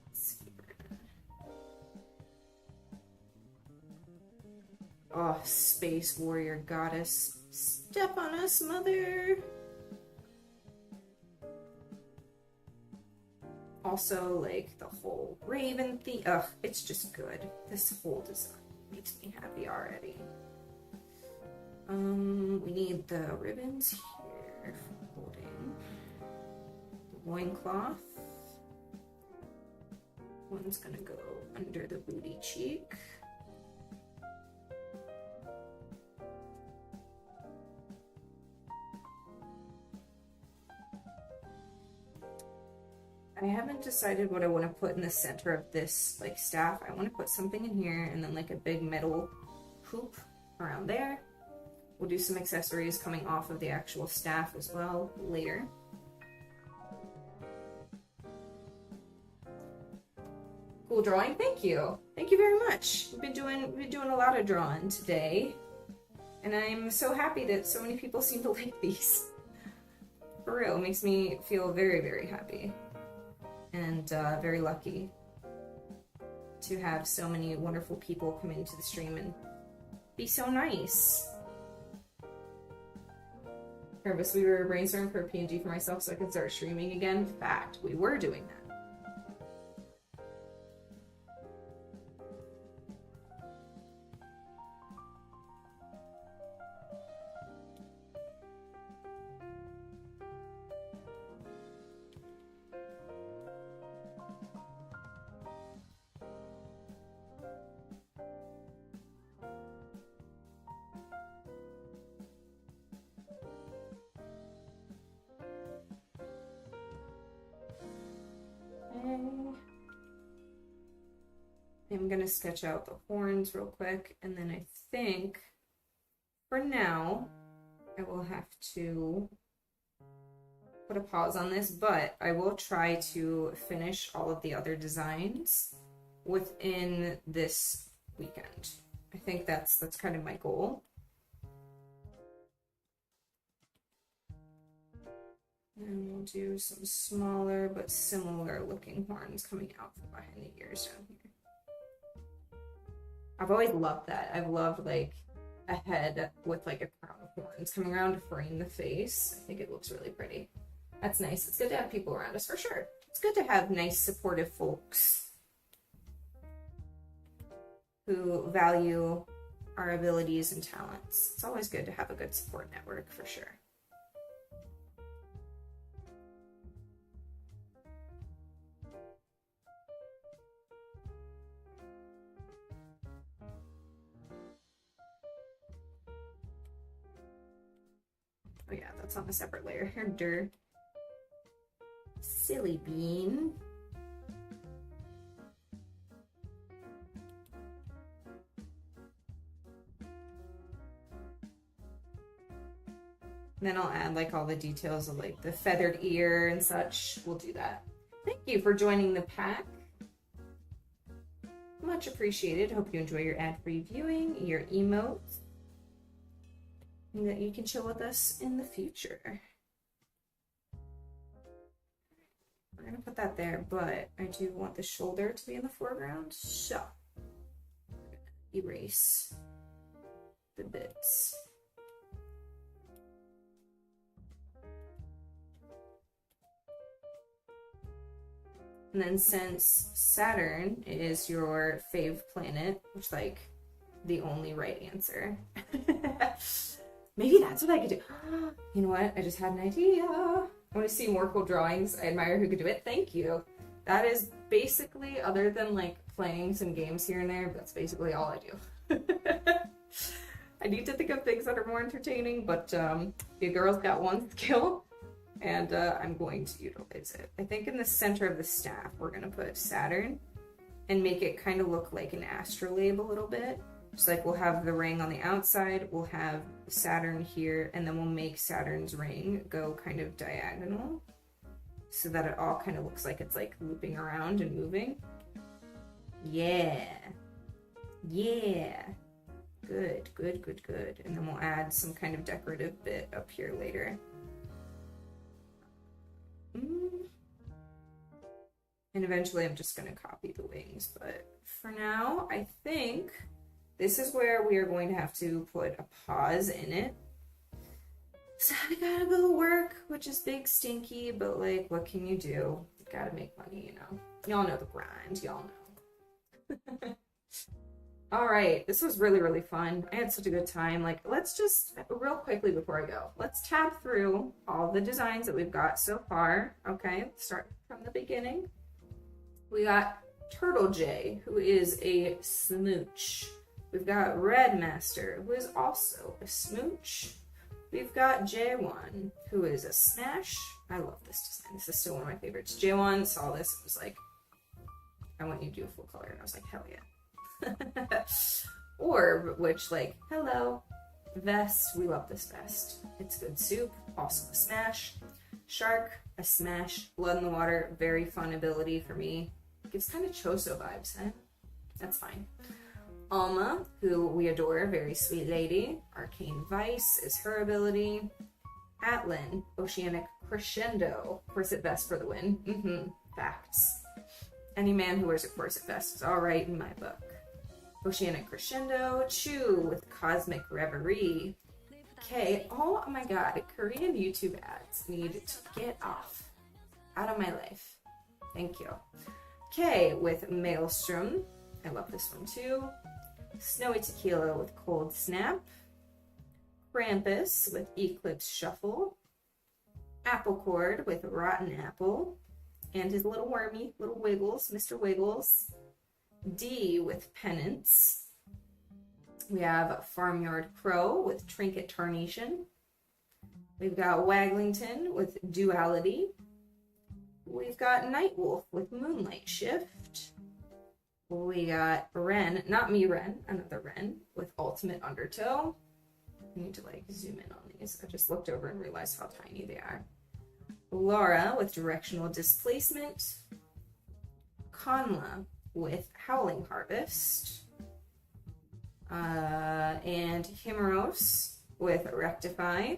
Let's see. Oh, Space Warrior Goddess. Step on us, mother! Also, like, the whole raven thing. Ugh, it's just good. This whole design makes me happy already. We need the ribbons here for holding the loincloth. One's gonna go under the booty cheek. I haven't decided what I want to put in the center of this like staff. I want to put something in here and then like a big metal hoop around there. We'll do some accessories coming off of the actual staff as well later. Cool drawing, thank you. Thank you very much. We've been doing a lot of drawing today. And I'm so happy that so many people seem to like these. For real, it makes me feel very, very happy. And very lucky to have so many wonderful people come into the stream and be so nice. Purpose, we were brainstorming for a PNG for myself so I could start streaming again. Fact, we were doing that. I'm going to sketch out the horns real quick, and then I think for now I will have to put a pause on this, but I will try to finish all of the other designs within this weekend. I think that's kind of my goal. And we'll do some smaller but similar looking horns coming out from behind the ears down here. I've always loved that. I've loved like a head with like a crown of horns coming around to frame the face. I think it looks really pretty. That's nice. It's good to have people around us for sure. It's good to have nice supportive folks who value our abilities and talents. It's always good to have a good support network for sure. Oh yeah, that's on a separate layer here. Dirt. Silly bean. Then I'll add like all the details of like the feathered ear and such. We'll do that. Thank you for joining the pack. Much appreciated. Hope you enjoy your ad-free viewing, your emotes, and that you can chill with us in the future. We're gonna put that there, but I do want the shoulder to be in the foreground, so I'm gonna erase the bits. And then since Saturn is your fave planet, which like the only right answer, maybe that's what I could do. You know what? I just had an idea. I want to see more cool drawings. I admire who could do it. Thank you. That is basically, other than like playing some games here and there, that's basically all I do. I need to think of things that are more entertaining, but you girls got one skill. And I'm going to utilize it. I think in the center of the staff, we're going to put Saturn and make it kind of look like an astrolabe a little bit. Just like we'll have the ring on the outside, we'll have Saturn here, and then we'll make Saturn's ring go kind of diagonal so that it all kind of looks like it's like looping around and moving. Yeah. Yeah. Good, good, good, good. And then we'll add some kind of decorative bit up here later. And eventually I'm just going to copy the wings, but for now I think this is where we are going to have to put a pause in it. So I gotta go work, which is big stinky, but like what can you do? You gotta make money, you know. Y'all know the grind, y'all know. Alright, this was really, really fun. I had such a good time. Like, let's just, real quickly before I go, let's tab through all the designs that we've got so far. Okay, let's start from the beginning. We got Turtle J, who is a smooch. We've got Red Master, who is also a smooch. We've got J1, who is a smash. I love this design. This is still one of my favorites. J1 saw this and was like, I want you to do a full color. And I was like, hell yeah. Orb, which like, hello. Vest, we love this vest. It's good soup, also a smash. Shark, a smash. Blood in the water, very fun ability for me. Gives kind of Choso vibes, huh? That's fine. Alma, who we adore, very sweet lady. Arcane Vice is her ability. Atlin, Oceanic Crescendo, corset vest for the win. Facts. Any man who wears a corset vest is alright in my book. Oceanic Crescendo, Chu with Cosmic Reverie. Okay, oh my god, Korean YouTube ads need to get out of my life. Thank you. K with Maelstrom. I love this one too. Snowy Tequila with Cold Snap. Krampus with Eclipse Shuffle. Apple Cord with Rotten Apple. And his little wormy, little Wiggles, Mr. Wiggles. D with Penance. We have Farmyard Crow with Trinket Tarnation. We've got Waglington with Duality. We've got Nightwolf with Moonlight Shift. We got Ren, not me Ren, another Ren with ultimate undertow. I need to like zoom in on these. I just looked over and realized how tiny they are. Laura with directional displacement. Conla with howling harvest. And Himeros with rectify.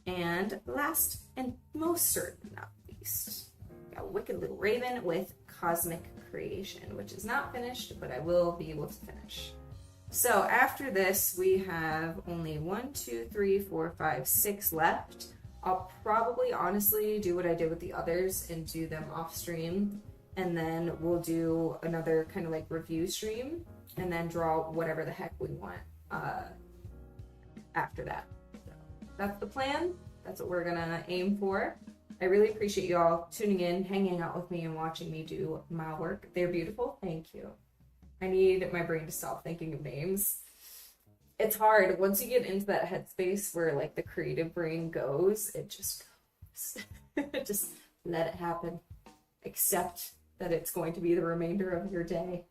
And last and most certain not least, got Wicked Little Raven with Cosmic Creation, which is not finished, but I will be able to finish. So after this, we have only 1, 2, 3, 4, 5, 6 left. I'll probably honestly do what I did with the others and do them off stream, and then we'll do another kind of like review stream, and then draw whatever the heck we want after that. So that's the plan. That's what we're gonna aim for. I really appreciate you all tuning in, hanging out with me, and watching me do my work. They're beautiful. Thank you. I need my brain to stop thinking of names. It's hard. Once you get into that headspace where like the creative brain goes, it just goes. Just let it happen. Accept that it's going to be the remainder of your day.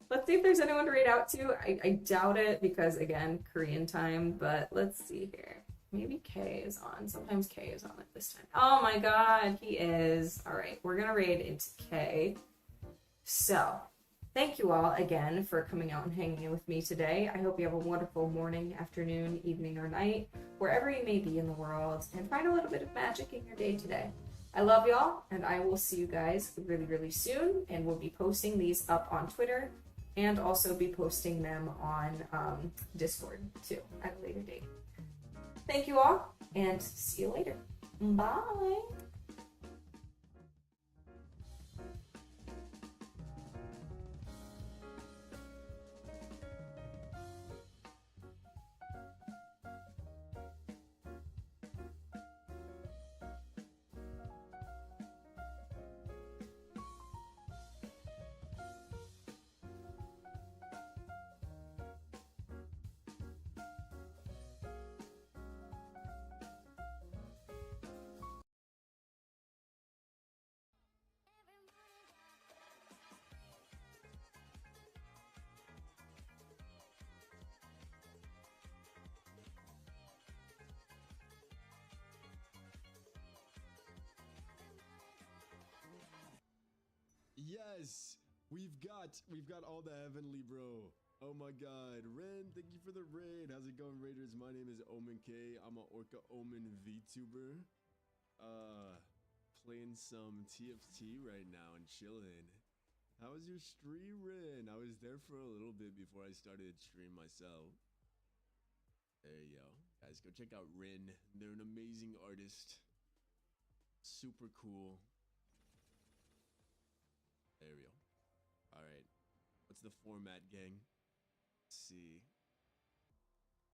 Let's see if there's anyone to read out to. I doubt it because, again, Korean time, but let's see here. Maybe Kay is on. Sometimes Kay is on at this time. Oh my god, he is. All right, we're going to raid into Kay. So, thank you all again for coming out and hanging with me today. I hope you have a wonderful morning, afternoon, evening, or night, wherever you may be in the world, and find a little bit of magic in your day today. I love y'all, and I will see you guys really, really soon, and we'll be posting these up on Twitter, and also be posting them on Discord, too, at a later date. Thank you all, and see you later. Bye! Yes, we've got all the heavenly, bro. Oh my god, Ren, thank you for the raid. How's it going, raiders? My name is Omen K. I'm a Orca Omen VTuber. Playing some TFT right now and chilling. How was your stream, Ren? I was there for a little bit before I started stream myself. There you go. Guys, go check out Ren. They're an amazing artist. Super cool. There we go. Alright. What's the format, gang? Let's see.